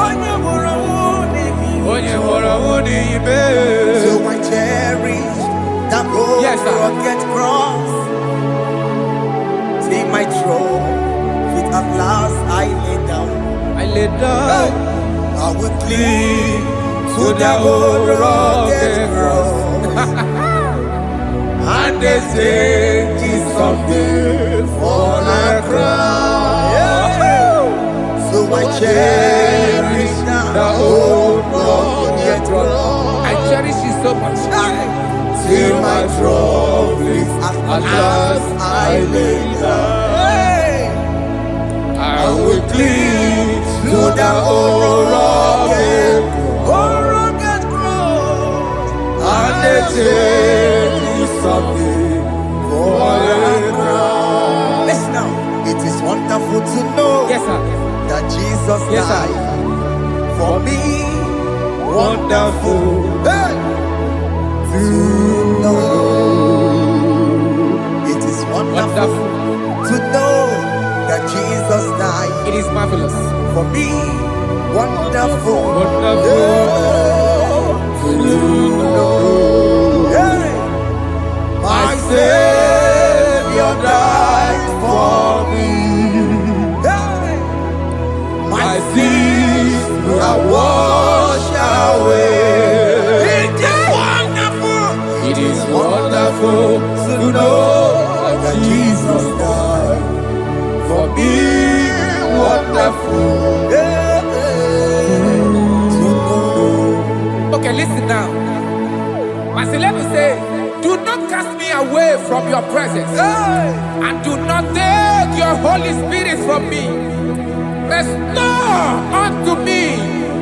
onye nwụrụ anwụ n'imi. Onye nwụrụ ọnwụ n'ime. So I cherish that old Yes, sir. rugged cross. See my throne, feet at last I lay down. I lay down I will cling to the old rugged cross. and they say it's someday for a crown. So I cherish The that old old rugged cross. I cherish it so much. Till my trophy at last I lay down. I will cling To the old rugged cross. and they say it's someday for a crown. Listen now, it is wonderful to know Yes, sir. that Jesus Yes, sir. died for me. Wonderful. Hey! To know. It is wonderful Wonderful. to know that Jesus died It is marvelous. for me. Wonderful. Wonderful. To know. Hey! My Savior died for me. Hey! My sins are washed away. It is wonderful. It is wonderful to know That Jesus died for me. Wonderful. to know. Okay, listen now. Master, let me say, do not cast me away from your presence, Hey! and do not take your Holy Spirit from me. Restore unto me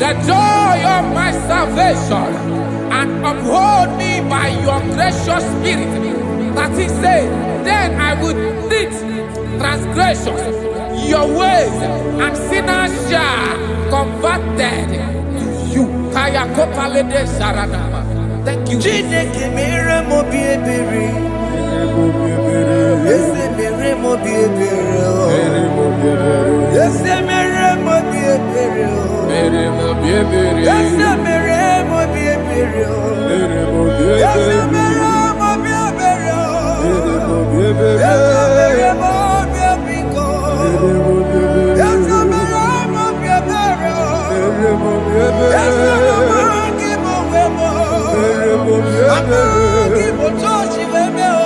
the joy of my salvation, and uphold me by your gracious spirit. That he said, then I would teach transgressions your ways, and sinners shall converted to you. Kaya kopalede sharanama. Thank you. Chineke mere m obi ebere. Ese mere mo bi ebere o. Ese mere mo bi ebere o. Ese mere mo bi ebere o. Ese mere mo bi ebere o. Ese mere mo bi ebiko. Ese mere mo bi ebere o. Ese mere ki mo wemo. Ama ki mo chochi weme o.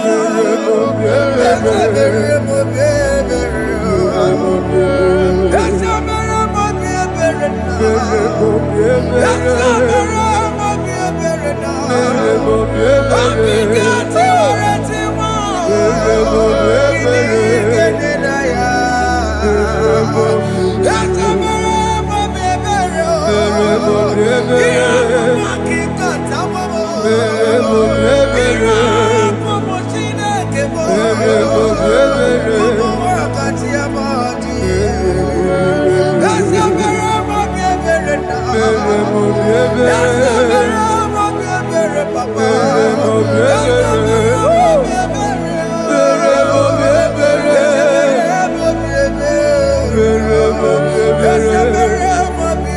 Ese mere mo bi ebere o. Ese mere mo bi ebere na. Ese mere mo bi ebere na. Obi gati oreti mo. Kini kene na ya. Ese mere mo bi ebere o. Iya mo ki kata mo. Iya mo Chineke mo. Mo wakati ya madi. Ese mere mo bi ebere na. Ese mere mo bi ebere papa. Ese mere mo bi ebere. Ese mere mo bi ebere. Ese mere mo bi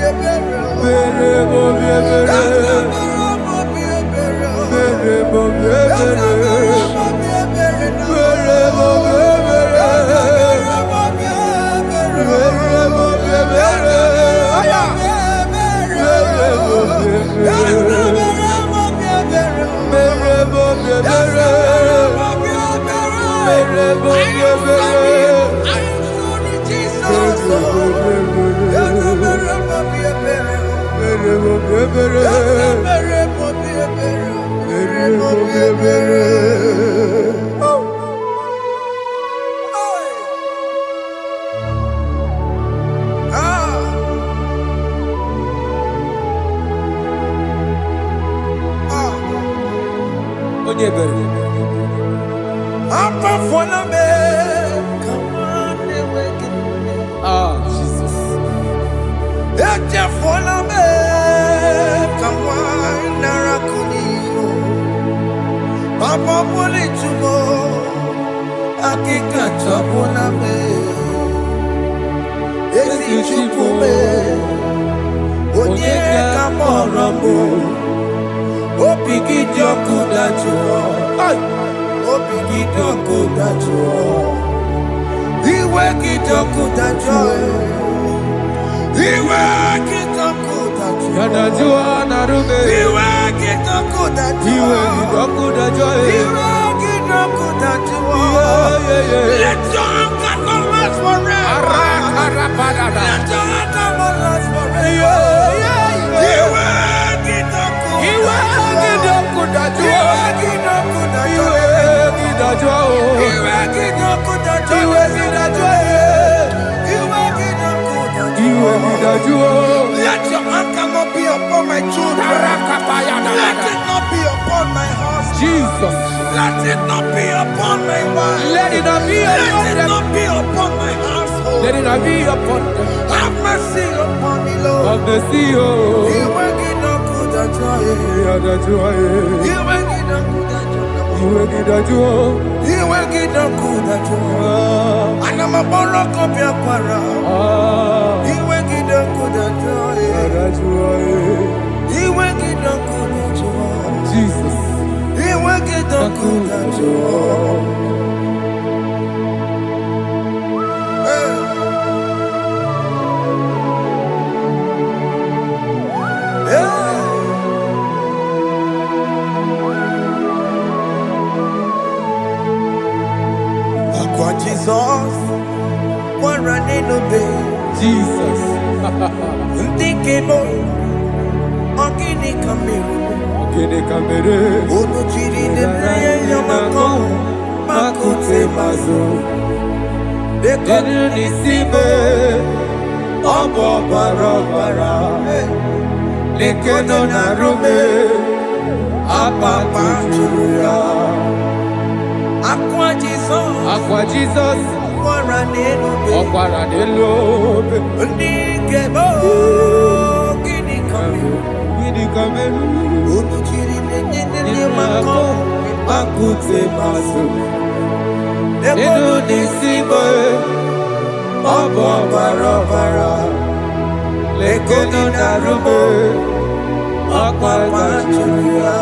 ebere. Jesus. Papa poli tumo, akika chapona me. Esi chupume, onye kamorambo. Opigi joku dachuo, opigi joku dachuo. Iwe kijoku dachuo, iwe kijoku dachuo. Yanajua narume. Iwe kijoku dachuo, Iwe kijoku dachuo. Iwe kijoku dachuo. Let your anger not last forever. Let your anger not last forever. Iwe kijoku dachuo. Iwe kijoku dachuo. Iwe kijoku dachuo. Let your anger not be upon my children. Let it not be upon my husband. Jesus. Let it not be upon my wife. Let it not be Let upon it them. not be upon my household. Let it not be upon them. Have mercy upon me, Lord. Of the CEO. You will get no good at joy. You will get no good at joy. You will get no good at joy. And I'm a borrow copy of para. You will get no good at joy. You will get no good at joy. Jesus. You will get no good at joy. Jesus, one running obey. Jesus. Thinking more, organic camera. Ono chiri de neye yamako, makote mazo. Dekonu nisime, obo barabara. Dekonu narume, apapa chuya. Aqua Jesus, Ọ̀pára nílò. Ndikebo, gini kameru. Ono chiri de neye yamako, makute mazo. Enu nisimo Obo barabara Lekeni narume Akwa machuya.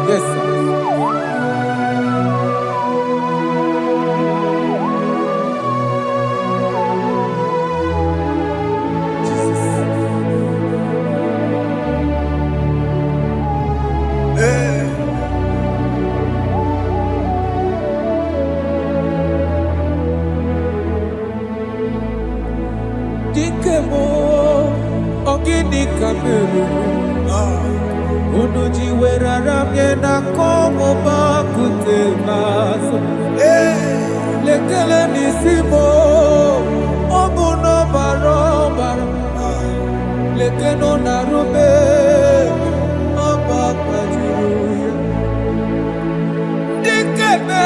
Yes, sir. Dikemo ogini kameru Unuji weraramye na komo bakute maso Lekele nisimo Obuno barobara Lekeno narume Abakwajiruya Dikeme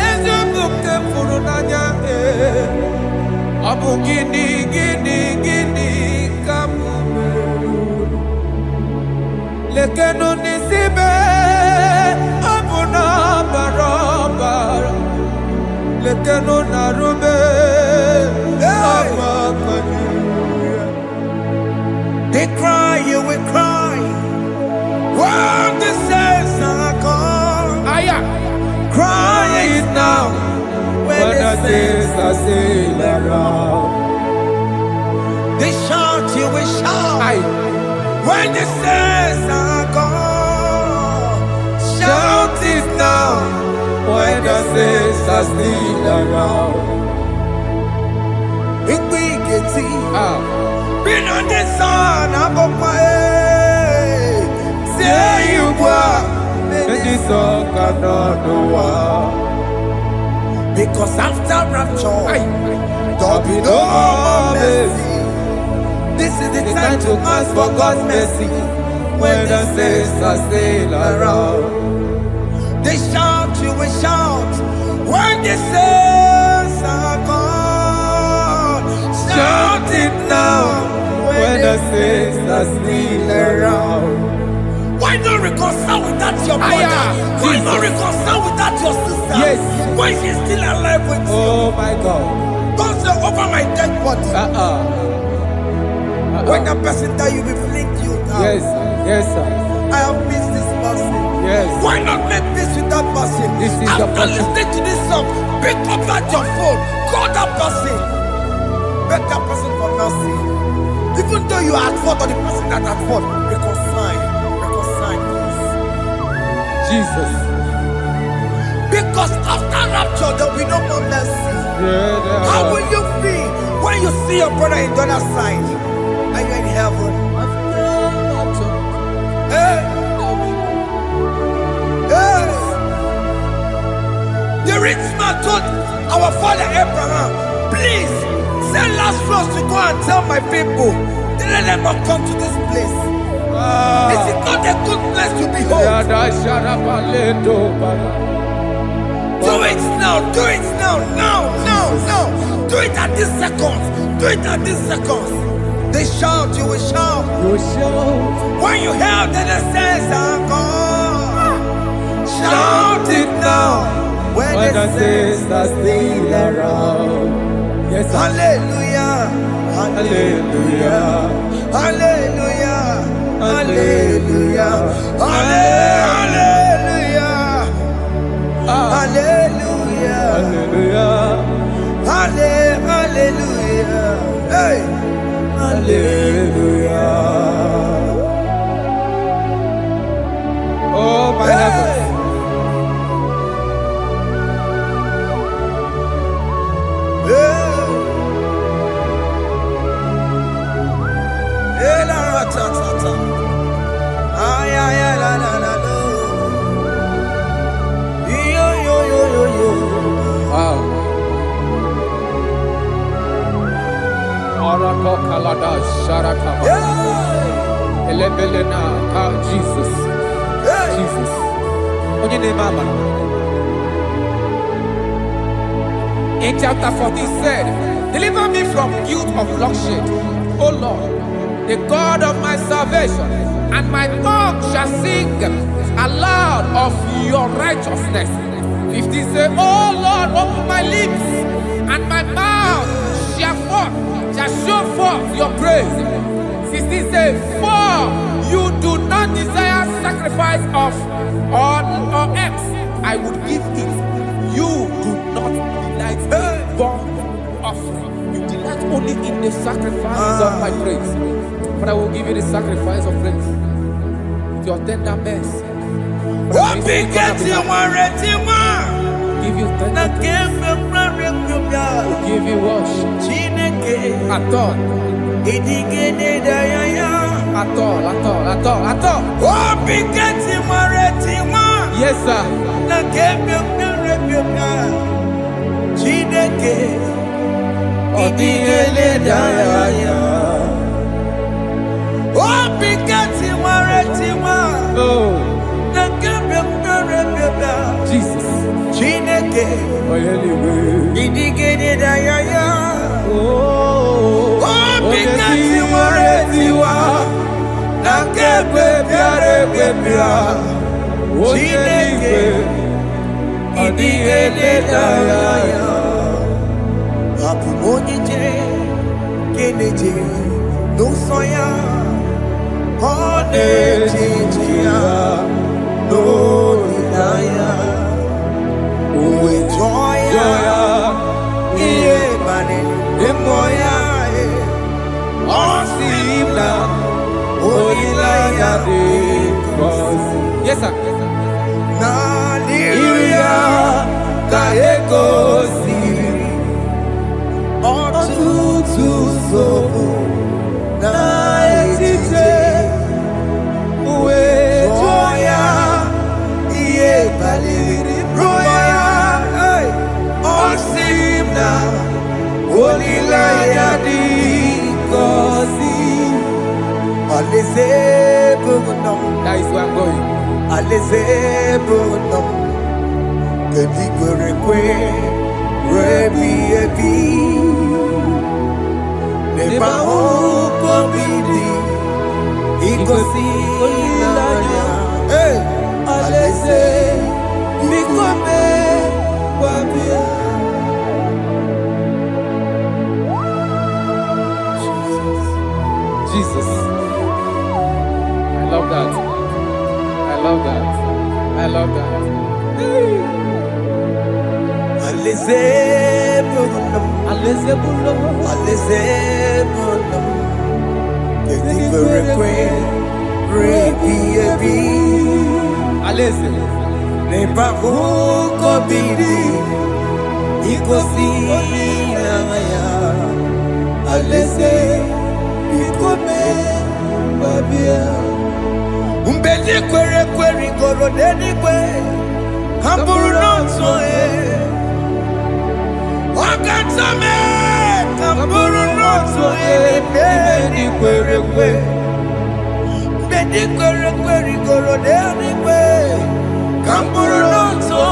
ezobuke furunanya Abu gini kamumeru Lekeno nisibe Abu na barabara Lekeno narube Abakwajiruya. They cry, you will cry. When the saints are gone, cry it now. When the saints are still around, They shout, you will shout. When the saints are gone, shout it now. when the saints are still around. Big big it's been on the sun, I'm on my head. Say you were, And the song cannot go on. because after rapture, There'll be no more mercy. this is the It's time to ask for God's mercy. when the saints are still around. They shout, you will shout. When the saints are gone, shout it now. When the saints are still around. Why not reconcile with that your brother? Why not reconcile with that your sister? Yes. Why she's still alive with you? Oh my God. Don't say over my dead body. When that person die, you will fling you down. Yes, yes, sir. I have missed this person. Yes. Why not make peace with that person? This is the After person. listening to this song, pick up that your phone, call that person, beg that person for mercy. Even though you are at fault or the person that at fault, reconcile, please. Jesus. Because after rapture, there will be no more mercy. Yeah, How will you feel when you see your brother in the other side? Are you in heaven? Hey. Hey. The rich man told our father Abraham, please send Lazarus to go and tell my people, let them not come to this place. This is not a good place to behold. Do it now, do it now, now. Do it at this second. Do it at this second. They shout, you will shout. When you hear that the saints are gone, shout it now. When the saints are still around. Yes, sir. Hallelujah, Hallelujah. hallelujah, hallelujah, hallelujah, hallelujah, Hallelujah. hallelujah. Hey. Hallelujah. Oh, my heavens. Wow. Arako kalada sharakaba. Elebelena ka Jesus. Jesus. Onye name amara. In chapter 14 said, deliver me from guilt of bloodshed, O Lord, the God of my salvation. and my tongue shall sing aloud of your righteousness. 15 say, oh Lord, open my lips, and my mouth shall show forth your praise. 16 say, for you do not desire sacrifice of or eggs, I would give it. You do not delight in burnt offering. You delight only in the sacrifice of my praise. But I will give you the sacrifice of praise with your tender mercy. Give you tender praise. Give you worship. At all. Yes, sir. Jesus. Yes, sir. That is where I'm going. Jesus. I love that. I love that. I love that. Umbedi kwere kwere goro deni kwe hamburu nonso wakatame hamburu nonso bedi kwere kwe bedi kwere kwere goro deni kwe hamburu nonso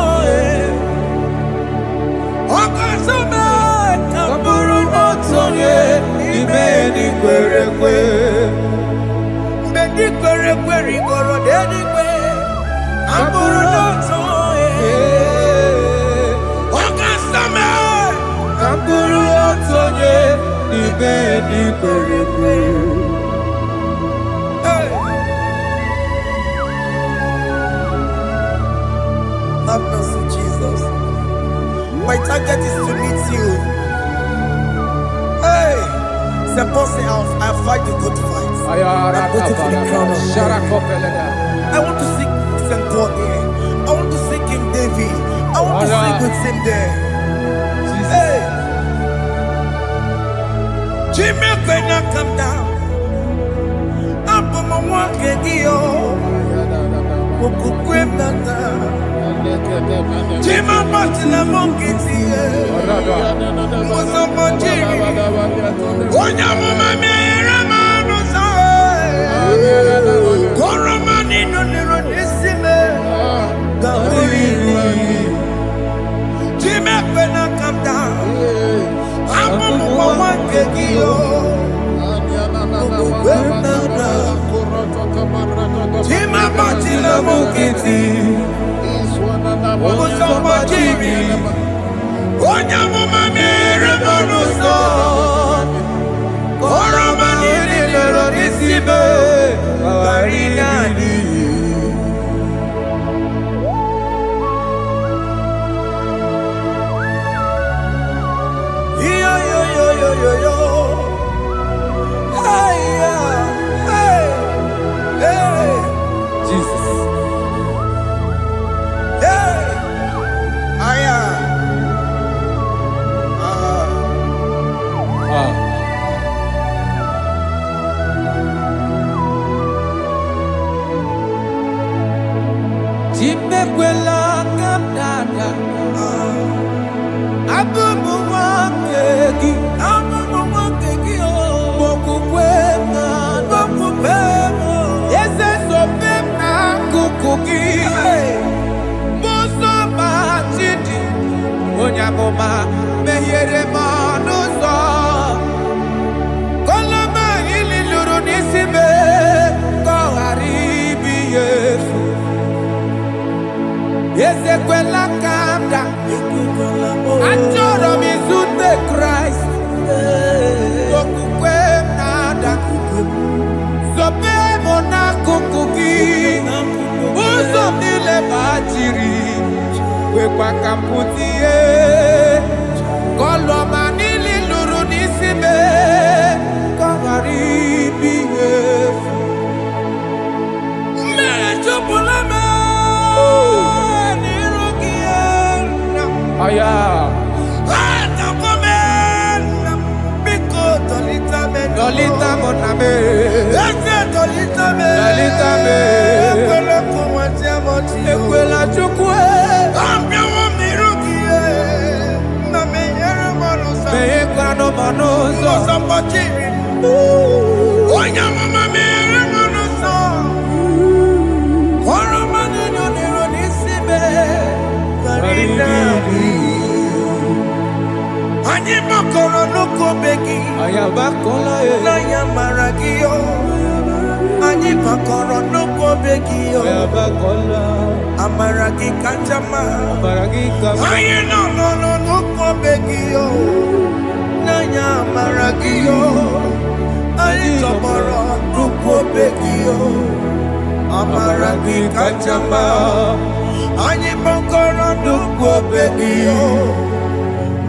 wakatame hamburu nonso bedi kwere kwe Kwere kwere goro deni kwe amburu noto wakasame amburu noto ibedi kwere kwe. Have mercy, Jesus. My target is to meet you. Hey, c'est pensé I fight the good fight. I want to seek St. Paul here. I want to seek King David. I want to sing with him there. Hey, Jimmy, when I come down, I'm on my walk again. Jimmy, Martin, I'm on Kitty. What's up, my Jimmy? When I'm on my man. Koromani no neronisime Gawiri Jime pena come down Amu mwa kegio Oku kwenda mukiti. Usambajiri. Onyamuma mere bonuso. Koromani lero nisibe. Barinani. Yo. Hey, hey. Jesus. Hey. Aya. Chimekwela kamdada. Abubu wakegi. Mokukwema. Yese sopemna kukugi. Muso machidi. Onyamoma mehiere manuzo. Koloma ili luru nisibe. Koharibi Yesu. Yese kwela kamda. Achoro mizunde Christ. Kokukwe nada. Sope mona kukuki. Uzo nile bachiri. Wekwa kamputie. Koloma nili luru nisibe. Kogaribi Yesu. Mechopulame. Nirugiena. Aya. Dolita moname. Dolita me. Ekwela chukwe. Meye kwano monozo. Onyamama mere monozo. Koromani noniro nisibe. Barinani. Anyị makọrọ n'ụkwụ obe gị. Ayabakola N'anya mara gị o. Anyị makọrọ n'ụkwụ obe gị o. Ayabakola. Amara gị kacha mma. Baragika. Anyị nọ n'ụkwụ obe gị o. N'anya mara gị o. Anyị tọgbọrọ n'ụkwụ obe gị o. Amara gị kacha mma. Anyị makọrọ n'ụkwụ obe gị o.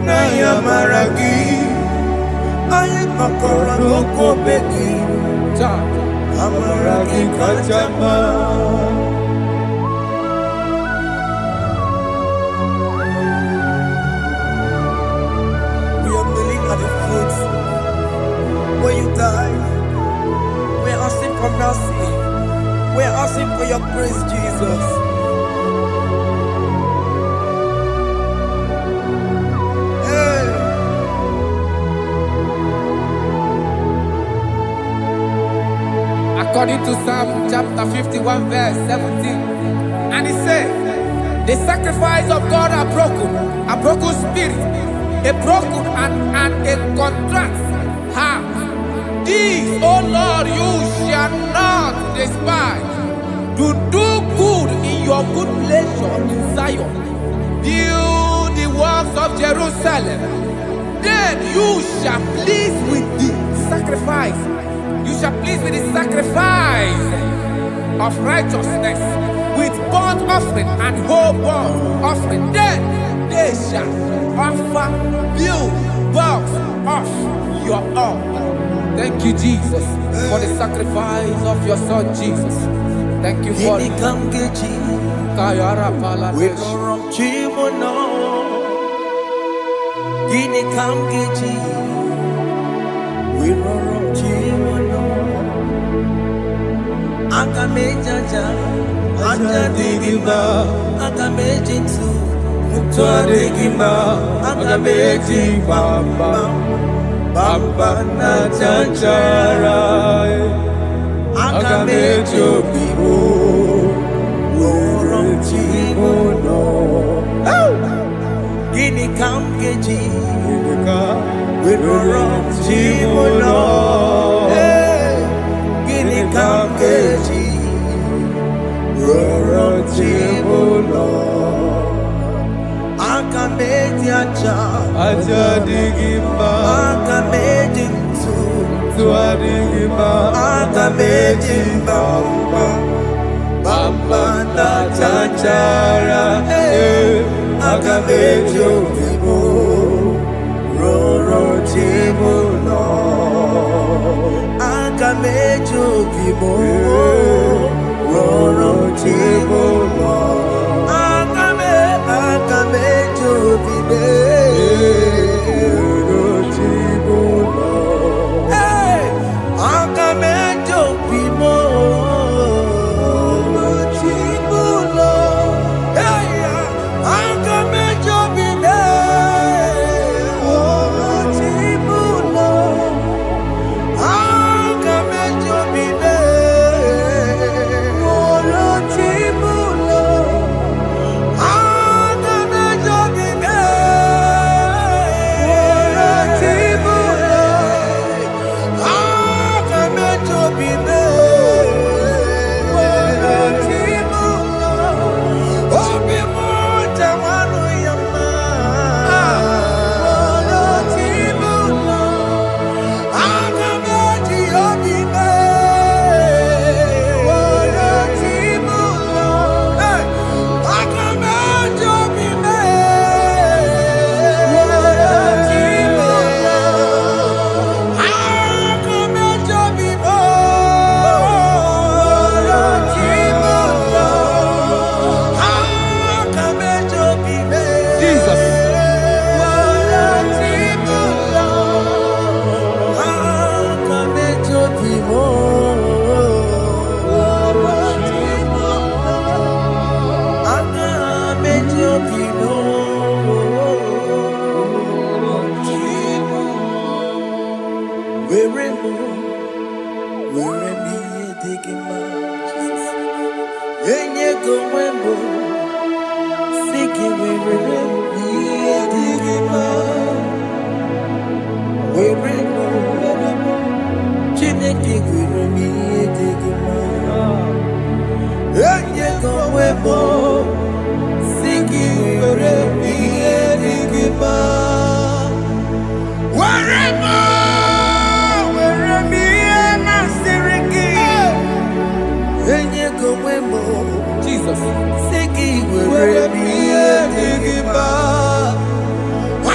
N'anya mara gị, anyị makọrọ n'okwu obe gị, amara gị kacha mma. We are kneeling at the foot where you died. We are asking for mercy. We are asking for your grace, Jesus. According to Psalm chapter 51 verse 17. And he said, the sacrifice of God are broken spirit, a broken and a contrite heart. These, O Lord, you shall not despise. To do good in your good pleasure in Zion. Build the works of Jerusalem. Then you shall please with the sacrifice. You shall please with the sacrifice of righteousness, with burnt offering and whole burnt offering. Then they shall offer build works of your own. Thank you, Jesus, for the sacrifice of your Son, Jesus. Thank you for it. Kayara Paladesh. Agamejaja, Ajadigima, Agamejinsu, Tuadigima. Agameji Bamba. Bamba na chanchara. Agamejo bibo. Worom chimono. Gini kam geji, Worom chimono. Gini kam geji, Worom Aka meji aja adịghị mma aka meji ntu ndụ adịghị mma aka meji mba bamba na-achachara aka meji obibo roro chibulo aka meji obibo roro chibulo aka meji obibo roro chibulo aka meji obibo roro chibulo aka meji obibo roro chibulo aka meji obibo roro chibulo aka meji obibo roro chibulo aka meji obibo roro chibulo obi mo jawanu yama roro chibulo aka meji obibo roro chibulo aka meji obibo roro chibulo aka meji obibo roro chibulo aka meji obibo Jesus. roro chibulo aka meji obibo roro chibulo aka meji obibo roro chibulo were mo were mi edigi ma enye go wembo siki were mi edigi ma were mo Chineke were mi edigi ma enye go wembo siki were mi edigi ma were mi emasiriki enye go wembo Jesus. siki were were mi mi edigi edịghị ma mma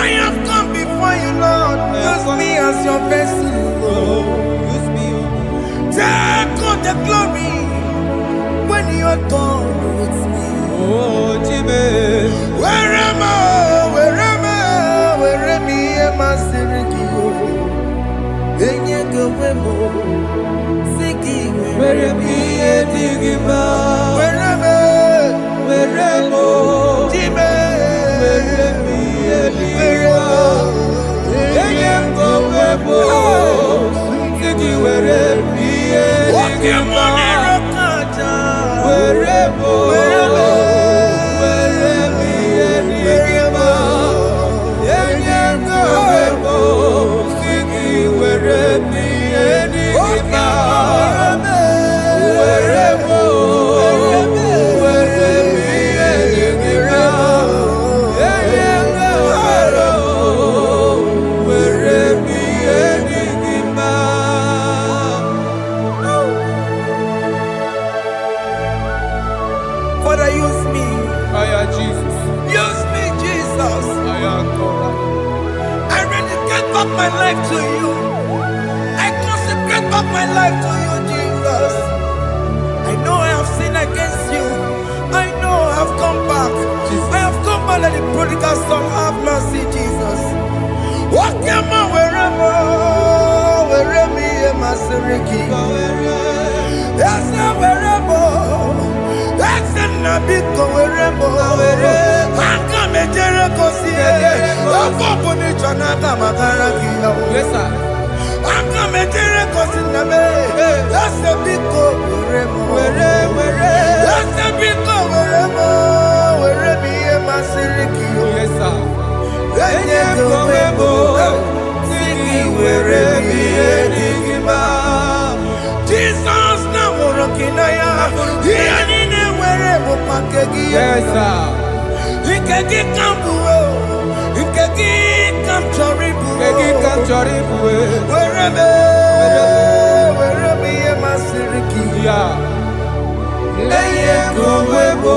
I have come before you, Lord. Use me as your vessel, Lord. use me Take all the glory when you are done with me. oh Chime Where am I? Where am I? Where am I? Siriki, enye go wemo, siki were mi edịghị mma Where am I? were mo Jime, were mi edịghị mma enye ngo webo sigi were mi edịghị mma were mo were mi edịghị mma enye ngo webo sigi were mi edịghị mma were mo were mi edịghị mma enye ngo wero were mi edịghị mma. Father, use me. Aya Jesus, Use me, Jesus. aya God. I rededicate back my life to you. I consecrate back my life to you, Jesus. I know I have sinned against you. I know I have come back. I have come back like the prodigal son. Have mercy, Jesus. What am I? Where am I? Masiriki. Yes, where am I? Yes, Nabiko. Where am I? Akame Jericho siye. Opo ni chanaga magaraki. Yes, sir. Akame Jericho siname. Yes, Biko. Where am I? Yes, Biko. Where am I? Where am I? Masiriki. Yes, sir. Enye go webo. Siki where mi edigima. Jesus na morokinaya. Iyanine where mo pakegi Yes, sir. Ikeki kambuo, ikeki kamchoribu, Kegi kamchoribu. wereme ye masiriki. Yeah. Eye kumwebo.